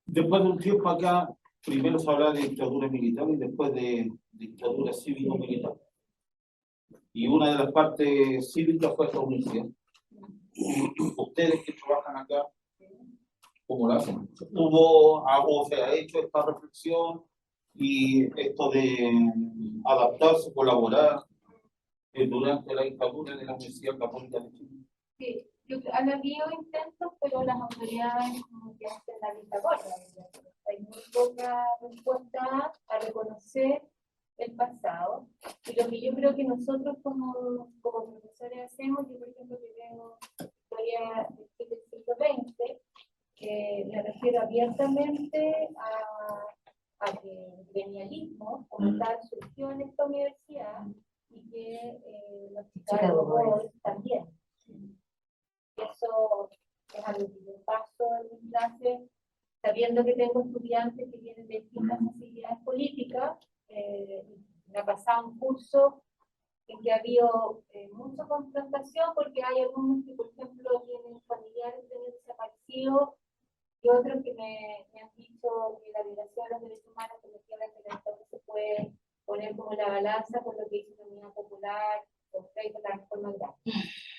Después de un tiempo acá, primero se hablaba de dictadura militar y después de dictadura cívico-militar. Y una de las partes cívicas fue esta unión. Ustedes que trabajan acá, ¿cómo lo hacen? O se ha hecho esta reflexión y esto de adaptarse, colaborar durante la dictadura de la Universidad Católica de Chile. Sí, han habido intentos, pero las autoridades como que hacen la vista gorda. Hay muy poca respuesta a reconocer el pasado. Y lo que yo creo que nosotros como profesores hacemos, yo por ejemplo que veo historia del siglo XX, me refiero abiertamente a que el gremialismo como tal surgió en esta universidad y que los Chicago Boys también. Eso es algo que yo paso en mi clase, sabiendo que tengo estudiantes que tienen distintas facilidades políticas. Me ha pasado un curso en que ha habido mucha confrontación porque hay algunos que, por ejemplo, tienen familiares que han desaparecido y otros que me han dicho que la violación de los derechos humanos efectivamente se puede poner como la balanza con lo que hizo la Unidad Popular o la reforma agraria.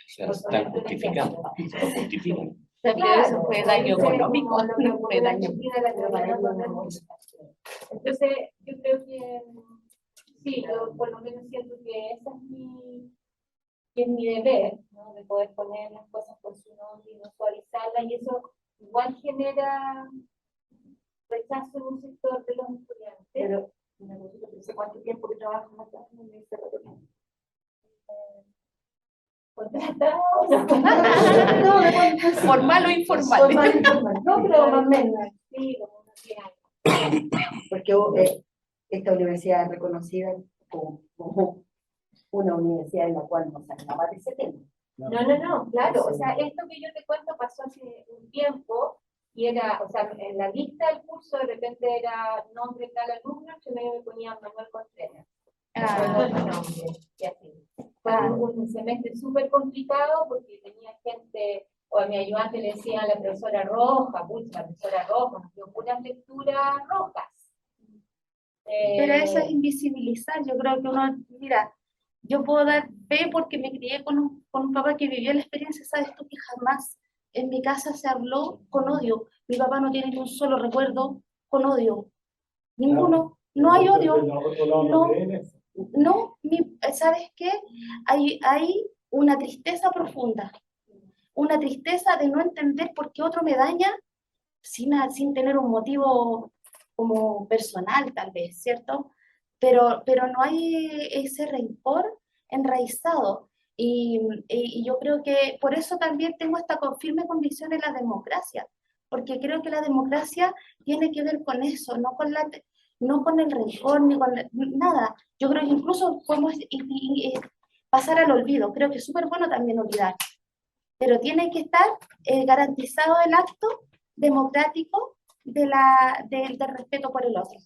Se está justificando, se lo justifican. Claro, eso fue daño económico, fue daño. Entonces, yo creo que sí, yo por lo menos siento que ese es mi deber, ¿no? De poder poner las cosas por su nombre y no suavizarlas, y eso igual genera rechazo en un sector de los estudiantes. Pero, ¿hace cuánto tiempo que trabajas acá en el Ministerio de Educación? ¿Contratado? Formal o informal. No, pero más o menos. Sí, como unos 10 años. Porque esta universidad es reconocida como una universidad en la cual no se hablaba de ese tema. No, claro, o sea, esto que yo te cuento pasó hace un tiempo y era, o sea, en la lista del curso de repente era nombre de tal alumno, yo me ponía Manuel Contreras. Y así. Fue un semestre súper complicado porque tenía gente, o a mi ayudante le decía a la profesora Roja, la profesora Roja, nos dio puras lecturas rojas. Pero eso es invisibilizar, yo creo que uno, mira, yo puedo dar fe porque me crié con un papá que vivió la experiencia, sabes tú que jamás en mi casa se habló con odio, mi papá no tiene ni un solo recuerdo con odio, ninguno, no hay odio, no, ¿sabes qué? Hay una tristeza profunda, una tristeza de no entender por qué otro me daña sin tener un motivo como personal tal vez, ¿cierto? Pero no hay ese rencor enraizado. Y yo creo que por eso también tengo esta firme convicción en la democracia, porque creo que la democracia tiene que ver con eso, no con el rencor, ni con nada. Yo creo que incluso podemos pasar al olvido, creo que es súper bueno también olvidar, pero tiene que estar garantizado el acto democrático del respeto por el otro.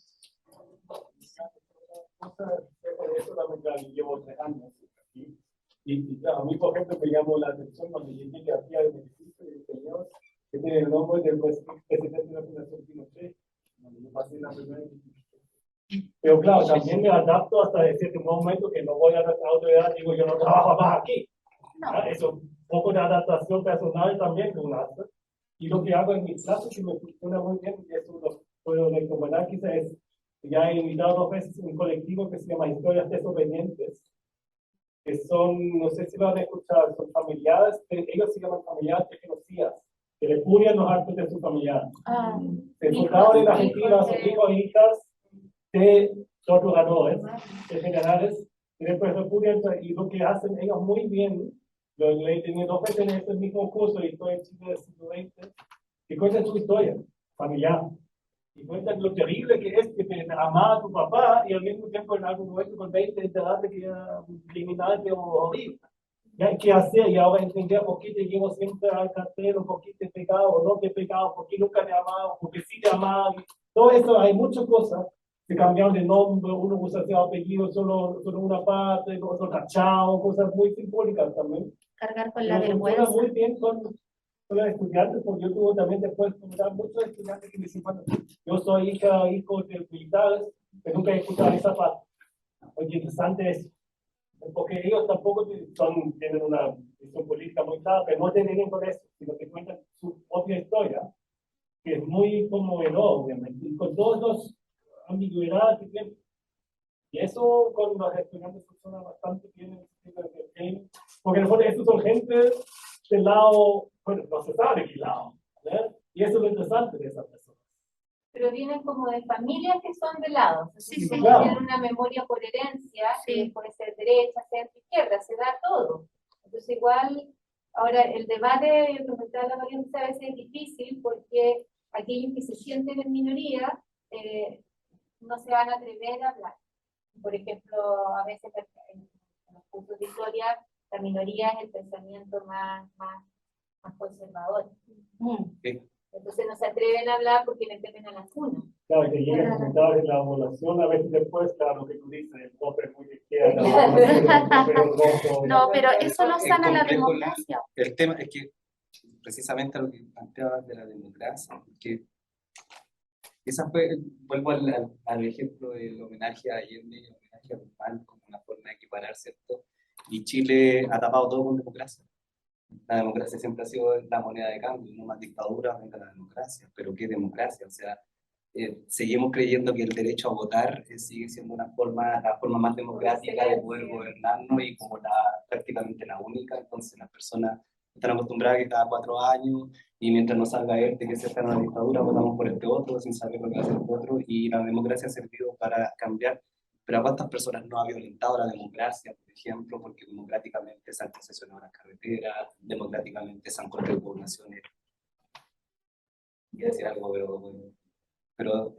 Eso también, claro, yo llevo 3 años aquí. Y claro, a mí, por ejemplo, me llamó la atención cuando llegué que hacía el edificio del señor que tiene el nombre del presidente de la Fundación Pinochet, cuando yo pasé la primera edificio. Pero claro, también me adapto hasta cierto momento que no voy a la autoridad, digo, yo no trabajo más aquí. No. Eso, un poco de adaptación personal también que uno hace. Y lo que hago en mis clases, que me funciona muy bien, y eso lo puedo recomendar quizás, es ya he invitado 2 veces un colectivo que se llama Historias Desobedientes, que son, no sé si lo han escuchado, son familiares, ellos se llaman familiares de genocidas, que repudian los actos de sus familiares. Se encontraron en Argentina sus hijos e hijas de torturadores, de generales, y después repudian, y lo que hacen ellos muy bien, lo he tenido 2 veces en este mismo curso de Historia de Chile del siglo XX, que cuentan su historia familiar. Y cuentan lo terrible que es que te amaba a tu papá y al mismo tiempo en algún momento con 20 enterarte que era un criminal que horrible. qué hacer, y ahora entender por qué te llevo siempre al cartero, por qué te he pegado o no te he pegado, por qué nunca te he amado, por qué sí te he amado. Todo eso, hay muchas cosas. Se cambiaron de nombre, uno usa ese apellido solo una parte, otro cachao, cosas muy simbólicas también. Cargar con la Pero funciona vergüenza. muy bien con los estudiantes, porque yo tuve también después muchos estudiantes que me dicen, bueno, yo soy hijo de militares, pero nunca he escuchado esa parte. Oye, interesante eso. Porque ellos tampoco tienen una visión política muy clara, pero no te vienen con eso, sino que cuentan su propia historia, que es muy conmovedor, obviamente, y con todas las ambigüedades que tienen. Y eso con los estudiantes funciona bastante bien, porque en el fondo estos son gente del lado, bueno, no se sabe de qué lado, ¿verdad? Y eso es lo interesante de esas personas. Pero vienen como de familias que son de lados. Sí, sí. Claro. Tienen una memoria por herencia, Sí. puede ser derecha, centro, izquierda, se da todo. Entonces igual, ahora el debate, yo comentaba la María, a veces es difícil porque aquellos que se sienten en minoría no se van a atrever a hablar. Por ejemplo, a veces en los cursos de historia, la minoría es el pensamiento más conservador. Entonces no se atreven a hablar porque le temen a la cuna. Claro, que llegan a comentar en la evaluación, a veces después, claro, lo que tú dices, el tope muy de izquierda, No, pero eso no Es sana la complejo democracia. el tema es que precisamente lo que planteabas de la democracia, que esa fue, vuelvo al ejemplo del homenaje a Allende y el homenaje a Guzmán como una forma de equiparar, ¿cierto? Y Chile ha tapado todo con democracia. La democracia siempre ha sido la moneda de cambio, no más dictadura, venga la democracia. Pero ¿qué democracia? O sea, seguimos creyendo que el derecho a votar sigue siendo la forma más democrática de poder gobernarnos y como prácticamente la única. Entonces las personas están acostumbradas a que cada 4 años y mientras no salga este que se está en una dictadura, votamos por este otro sin saber lo que va a hacer el otro, y la democracia ha servido para cambiar. Pero ¿a cuántas personas no ha violentado la democracia, por ejemplo, porque democráticamente se han concesionado las carreteras, democráticamente se han construido poblaciones? Quiero decir algo, pero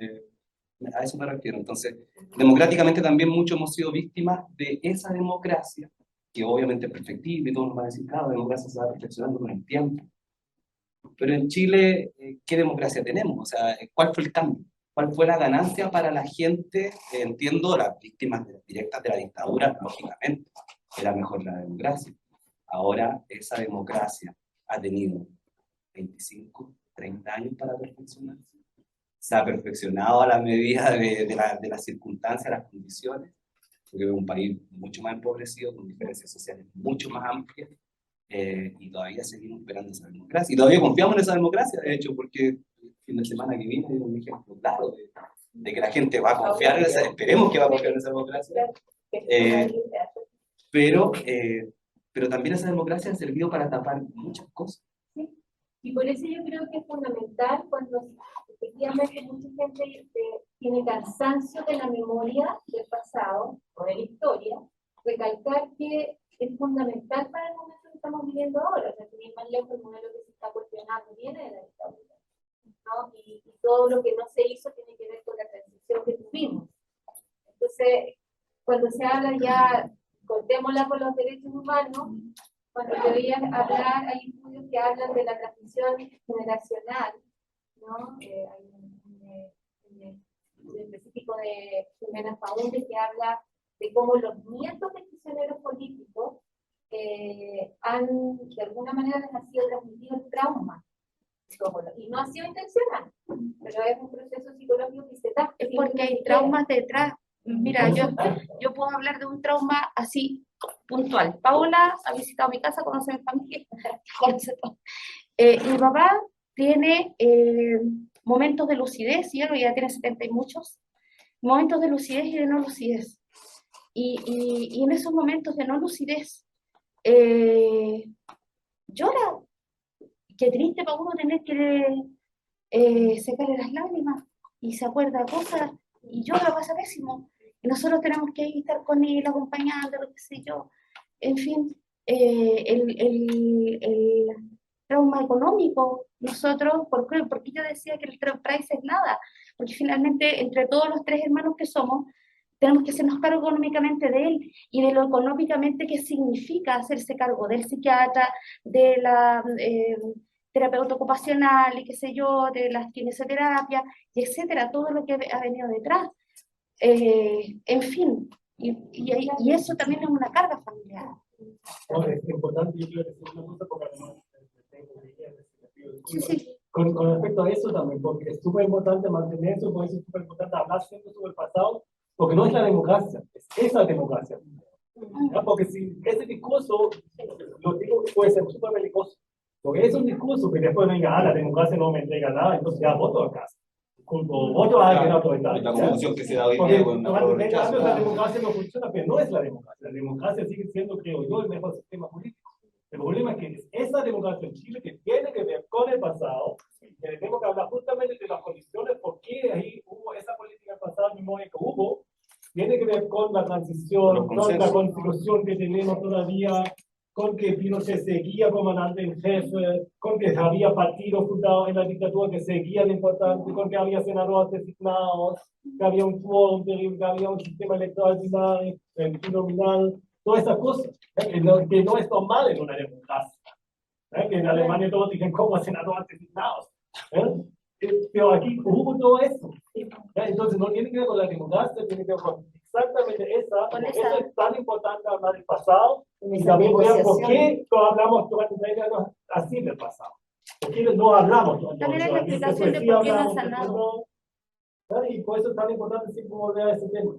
a eso me refiero. Entonces, democráticamente también muchos hemos sido víctimas de esa democracia, que obviamente es perfectible y todos nos van a decir, claro, la democracia se va perfeccionando con el tiempo. Pero en Chile, ¿qué democracia tenemos? O sea, ¿cuál fue el cambio? ¿Cuál fue la ganancia para la gente? Entiendo, las víctimas directas de la dictadura, lógicamente, era mejor la democracia. Ahora, esa democracia ha tenido 25, 30 años para perfeccionarse. Se ha perfeccionado a la medida de las circunstancias, las condiciones, porque es un país mucho más empobrecido, con diferencias sociales mucho más amplias, y todavía seguimos esperando esa democracia. Y todavía confiamos en esa democracia, de hecho, porque el fin de semana que viene hay un ejemplo claro de que la gente va a confiar en esa, esperemos que va a confiar en esa democracia. Pero también esa democracia ha servido para tapar muchas cosas. Sí. Y por eso yo creo que es fundamental cuando efectivamente mucha gente tiene cansancio de la memoria del pasado o de la historia, recalcar que es fundamental para el momento que estamos viviendo ahora. O sea, sin ir más lejos, el modelo que se está cuestionando viene de la dictadura, ¿no? Y todo lo que no se hizo tiene que ver con la transición que tuvimos. Entonces, cuando se habla ya, cortémosla con los derechos humanos, cuando te oías hablar, hay estudios que hablan de la transición generacional, ¿no? Hay un específico de Jimena Faúndez que habla de cómo los nietos de prisioneros políticos han, de alguna manera, les ha sido transmitido el trauma. Y no ha sido intencional, pero es un proceso psicológico que se da. Es porque hay traumas detrás. Mira, yo puedo hablar de un trauma así puntual. Paola ha visitado mi casa, conoce a mi familia, conoce todo. Mi papá tiene momentos de lucidez, ¿sí? Ya tiene 70 y muchos, momentos de lucidez y de no lucidez. Y en esos momentos de no lucidez, llora. Qué triste para uno tener que secarle las lágrimas y se acuerda de cosas y llora, pasa pésimo. Y nosotros tenemos que estar con él, acompañándolo, qué sé yo. En fin, el trauma económico, nosotros, ¿por qué? Porque yo decía que el price es nada, porque finalmente entre todos los 3 hermanos que somos, tenemos que hacernos cargo económicamente de él y de lo económicamente que significa hacerse cargo del psiquiatra, de la terapeuta ocupacional y qué sé yo, de las quimioterapias, y etcétera, todo lo que ha venido detrás. En fin, y eso también es una carga familiar. No, es importante, yo quiero decir una cosa porque además Sí, sí. con respecto a eso también, porque es súper importante mantener eso, por eso es súper importante hablar siempre sobre el pasado, porque no es la democracia, es esa democracia. ¿Ya? Porque si ese discurso, lo digo, puede ser súper belicoso, porque es un discurso que después venga, la democracia no me entrega nada, entonces ya voto a casa. O voto a alguien autoritario. La confusión que se da hoy Porque día con durante 30 rechazo. años la democracia no funciona, pero no es la democracia. La democracia sigue siendo, creo yo, el mejor sistema político. El problema es que es esa democracia en Chile que tiene que ver con el pasado, que tenemos que hablar justamente de las condiciones, por qué ahí hubo esa política pasada, memoria que hubo, tiene que ver con la transición, con la constitución que tenemos todavía, con que Pinochet seguía comandante en jefe, con que había partidos fundados en la dictadura que seguían importantes, con que había senadores designados, que había un quórum, que había un sistema electoral binominal, todas esas cosas, que no es normal en una democracia. Que en Alemania todos dicen como senadores designados. Pero aquí hubo todo eso. Entonces no tiene que ver con la democracia, tiene que ver con exactamente esa. Eso es tan importante hablar del pasado y también ver por qué no hablamos durante 30 años así del pasado. ¿Por qué no hablamos durante También es la explicación de por qué no ha sanado. Y por eso es tan importante siempre volver a ese tema.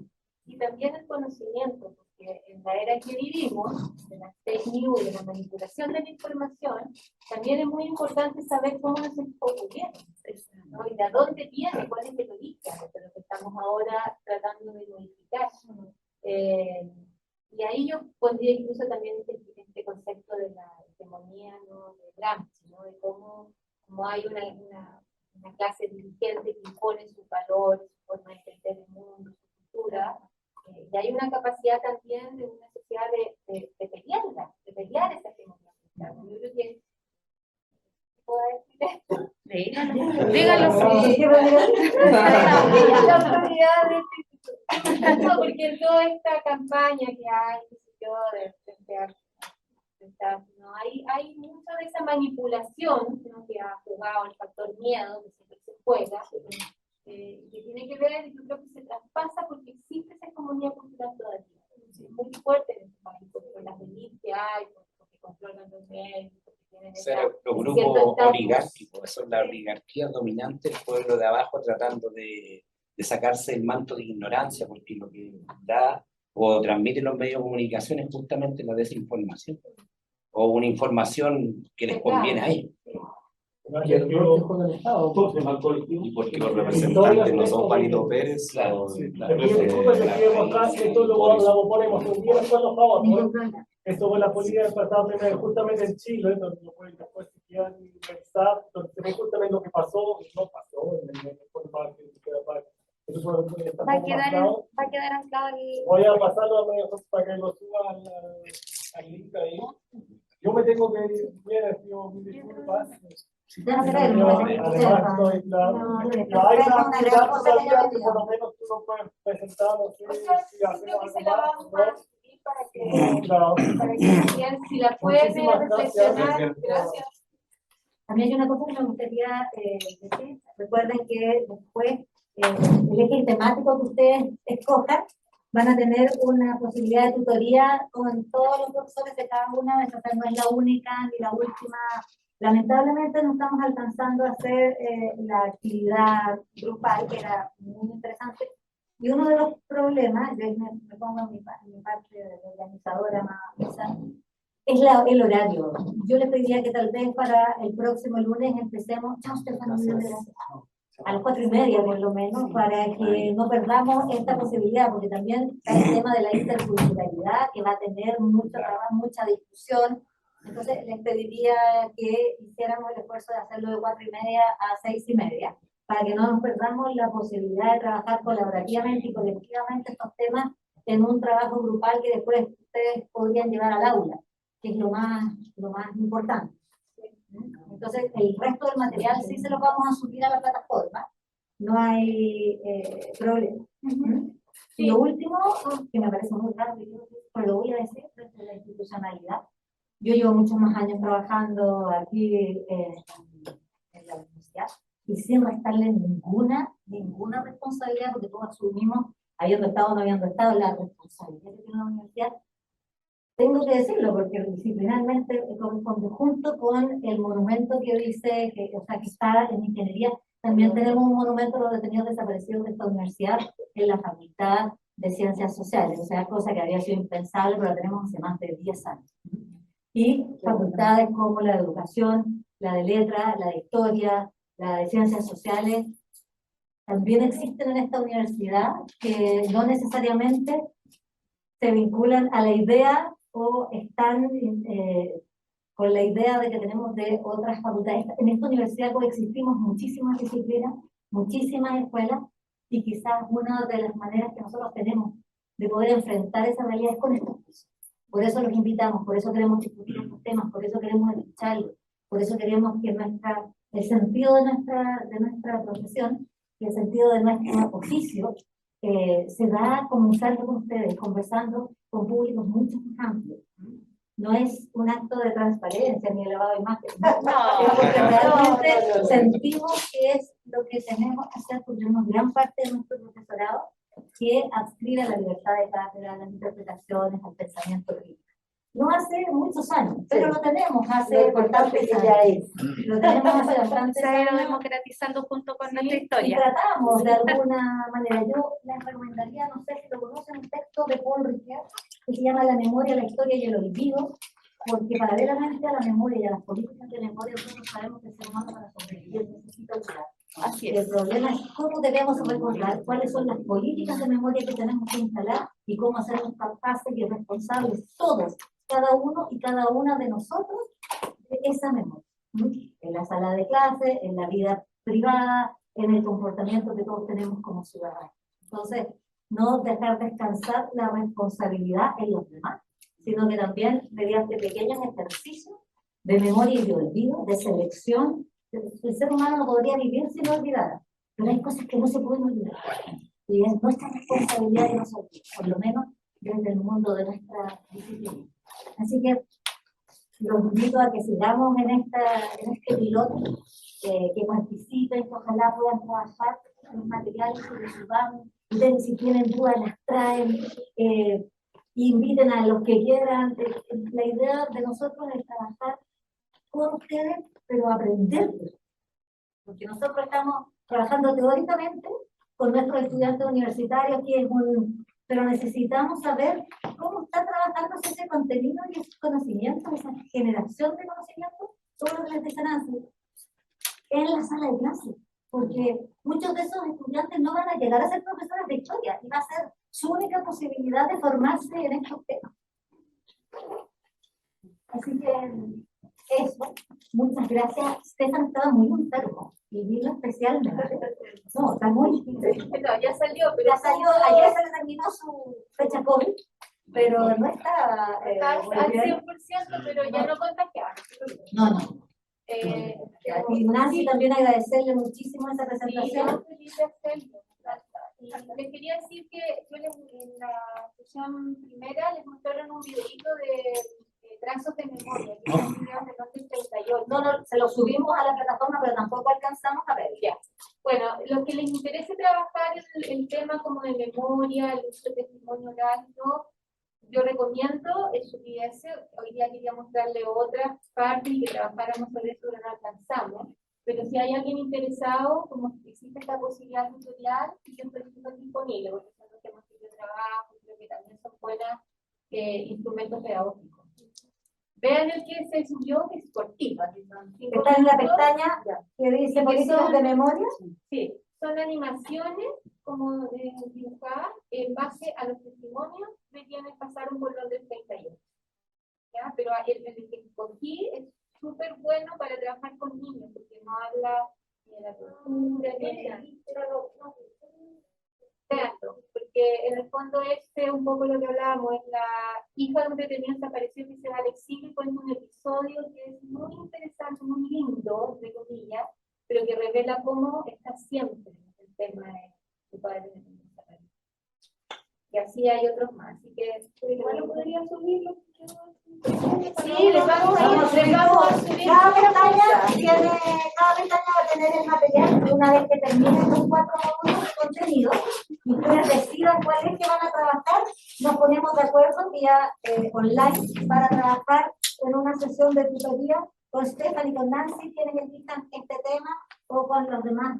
Y también el conocimiento, porque en la era que vivimos, de las fake news, de la manipulación de la información, también es muy importante saber cómo nos ocurrieron, ¿no? Y de dónde viene, cuál es el origen de lo que estamos ahora tratando de modificar. Y ahí yo pondría incluso también este concepto de la hegemonía, ¿no? De Gramsci, ¿no? De cómo hay una clase dirigente que impone sus valores, su forma de entender el mundo, su cultura. Y hay una capacidad también de una sociedad de pelear esa hegemonía. Yo creo que ¿puedo decir esto? Dígalo. La autoridad de no, porque en toda esta campaña que hay, no, hay mucha de esa manipulación, ¿no? Que ha jugado el factor miedo, que siempre se juega, que tiene que ver, yo creo que se traspasa porque existe esa hegemonía cultural todavía. Es muy fuerte en este país, por las élites que hay, porque controlan los medios, porque tienen Los grupos oligárquicos, son la oligarquía dominante, el pueblo de abajo tratando de sacarse el manto de ignorancia, porque lo que da o transmite los medios de comunicación es justamente la desinformación, o una información que les conviene a ellos. Y porque los representantes no son Juanito Pérez, esto fue la política del pasado justamente en Chile, donde después si quieren revisar, donde se ve justamente lo que pasó y no pasó en el va a quedar anclado el... Voy a pasarlo para que lo suba al link ahí. Yo me tengo que ir, yo me disculpas. Además, estoy claro. Hay una actividad todavía que por lo menos tú no puedes presentar, no sé si hacemos algo más. Para que si la pueden reflexionar. Gracias. También hay una cosa que me gustaría decir. Recuerden que después el eje temático que ustedes escojan van a tener una posibilidad de tutoría con todos los profesores de cada una. Esta no es la única ni la última. Lamentablemente no estamos alcanzando a hacer la actividad grupal, que era muy interesante. Y uno de los problemas, yo me pongo en mi parte de organizadora más, es el horario. Yo les pediría que tal vez para el próximo lunes empecemos, chao Stefano, a las 4:30 por lo menos, para que no perdamos esta posibilidad, porque también está el tema de la interculturalidad, que va a tener mucho trabajo, mucha discusión. Entonces les pediría que hiciéramos el esfuerzo de hacerlo de 4:30 a 6:30, para que no nos perdamos la posibilidad de trabajar colaborativamente y colectivamente estos temas en un trabajo grupal que después ustedes podrían llevar al aula, que es lo más importante. Entonces, el resto del material sí se lo vamos a subir a la plataforma, no hay problema. Y lo último, que me parece muy raro, pero lo voy a decir desde la institucionalidad. Yo llevo muchos más años trabajando aquí en la universidad y sin restarle ninguna responsabilidad, porque todos asumimos, habiendo estado o no habiendo estado, la responsabilidad que tiene la universidad. Tengo que decirlo porque disciplinarmente corresponde junto con el monumento que dice, o sea, que está en ingeniería. También tenemos un monumento a los detenidos desaparecidos de esta universidad en la Facultad de Ciencias Sociales, o sea, cosa que había sido impensable, pero la tenemos hace más de 10 años. Y facultades como la de Educación, la de Letras, la de Historia, la de Ciencias Sociales, también existen en esta universidad que no necesariamente se vinculan a la idea o están con la idea de que tenemos de otras facultades. En esta universidad coexistimos muchísimas disciplinas, muchísimas escuelas, y quizás una de las maneras que nosotros tenemos de poder enfrentar esa realidad es con estos cursos. Por eso los invitamos, por eso queremos discutir estos temas, por eso queremos escucharlos, por eso queremos que el sentido de nuestra profesión y el sentido de nuestro oficio se va conversando con ustedes, conversando con públicos mucho más amplios. No es un acto de transparencia ni de lavado de imagen, porque realmente sentimos que es lo que tenemos que hacer, porque tenemos gran parte de nuestro profesorado que adscribe a la libertad de cátedra, a las interpretaciones, al pensamiento crítico. No hace muchos años, pero lo tenemos hace bastantes años. Lo tenemos hace bastantes años. Se ha ido democratizando junto con nuestra Y historia. tratamos de alguna manera. Yo les recomendaría, no sé si lo conocen, un texto de Paul Ricoeur que se llama La memoria, la historia y el olvido, porque paralelamente a la memoria y a las políticas de memoria, nosotros sabemos que el ser humano para sobrevivir necesita olvidar. Así El es. problema es cómo debemos recordar, cuáles son las políticas de memoria que tenemos que instalar y cómo hacernos capaces y responsables todos, cada uno y cada una de nosotros, de esa memoria. En la sala de clase, en la vida privada, en el comportamiento que todos tenemos como ciudadanos. Entonces, no dejar descansar la responsabilidad en los demás, sino que también mediante pequeños ejercicios de memoria y de olvido, de selección. El ser humano no podría vivir si no olvidara, pero hay cosas que no se pueden olvidar. Y es nuestra responsabilidad que no se olvide, por lo menos desde el mundo de nuestra disciplina. Así que los invito a que sigamos en este piloto, que participen, que ojalá puedan trabajar en los materiales que les subamos. Ustedes, si tienen dudas, las traen, inviten a los que quieran. La idea de nosotros es trabajar con ustedes, pero aprender. Porque nosotros estamos trabajando teóricamente con nuestros estudiantes universitarios, pero necesitamos saber cómo está trabajando ese contenido y ese conocimiento, esa generación de conocimiento, todo lo que les dejan hacer en la sala de clase. Porque muchos de esos estudiantes no van a llegar a ser profesores de historia y va a ser su única posibilidad de formarse en estos temas. Así que eso, muchas gracias. Stefan estaba muy enfermo y vino especialmente. No, está muy. No, ya salió, pero ya salió. Ayer se le terminó su fecha COVID, pero no está. al 100%, pero ya no contagiaba. No. Y Nancy, también agradecerle muchísimo esa presentación. Feliz de hacerlo. Y les quería decir que yo en la sesión primera les mostraron un videito de trazos de memoria, que es un video de los 38. No, se lo subimos a la plataforma, pero tampoco alcanzamos a ver. Ya. Bueno, los que les interese trabajar el tema como de memoria, el uso de testimonio oral, yo recomiendo estudiarse. Hoy día quería mostrarle otras partes y que trabajáramos sobre eso, pero no alcanzamos. Pero si hay alguien interesado, como existe esta posibilidad tutorial, yo estoy súper disponible, porque son los temas que yo trabajo, creo que también son buenos instrumentos pedagógicos. Vean el que se subió, que es cortito. Está en la pestaña que dice políticas de memoria. Sí, son animaciones como dibujadas en base a los testimonios de quienes pasaron por los del 38. ¿Ya? Pero el que escogí es súper bueno para trabajar con niños, porque no habla ni de la tortura, ni de nada. Porque en el fondo un poco lo que hablábamos, es la hija de un detenido desaparecido que se va al exilio y cuenta un episodio que es muy interesante, muy lindo, entre comillas, pero que revela cómo está siempre el tema de su padre desaparecido. y así hay otros más. Así que igual lo podría subirlo. Sí, les vamos a subir. Cada pestaña va a tener el material y una vez que terminen los 4 módulos de contenido y ustedes decidan cuál es que van a trabajar, nos ponemos de acuerdo vía online para trabajar en una sesión de tutoría con Stephanie y con Nancy, quienes elijan este tema, o con las demás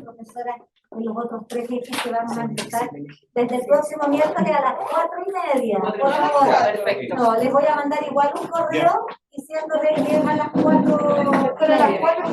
profesoras de los otros 3 ejes que vamos a empezar desde el próximo miércoles a las 4:30. Por favor. Perfecto. No, les voy a mandar igual un correo diciéndoles que es a las 4, pero a las 4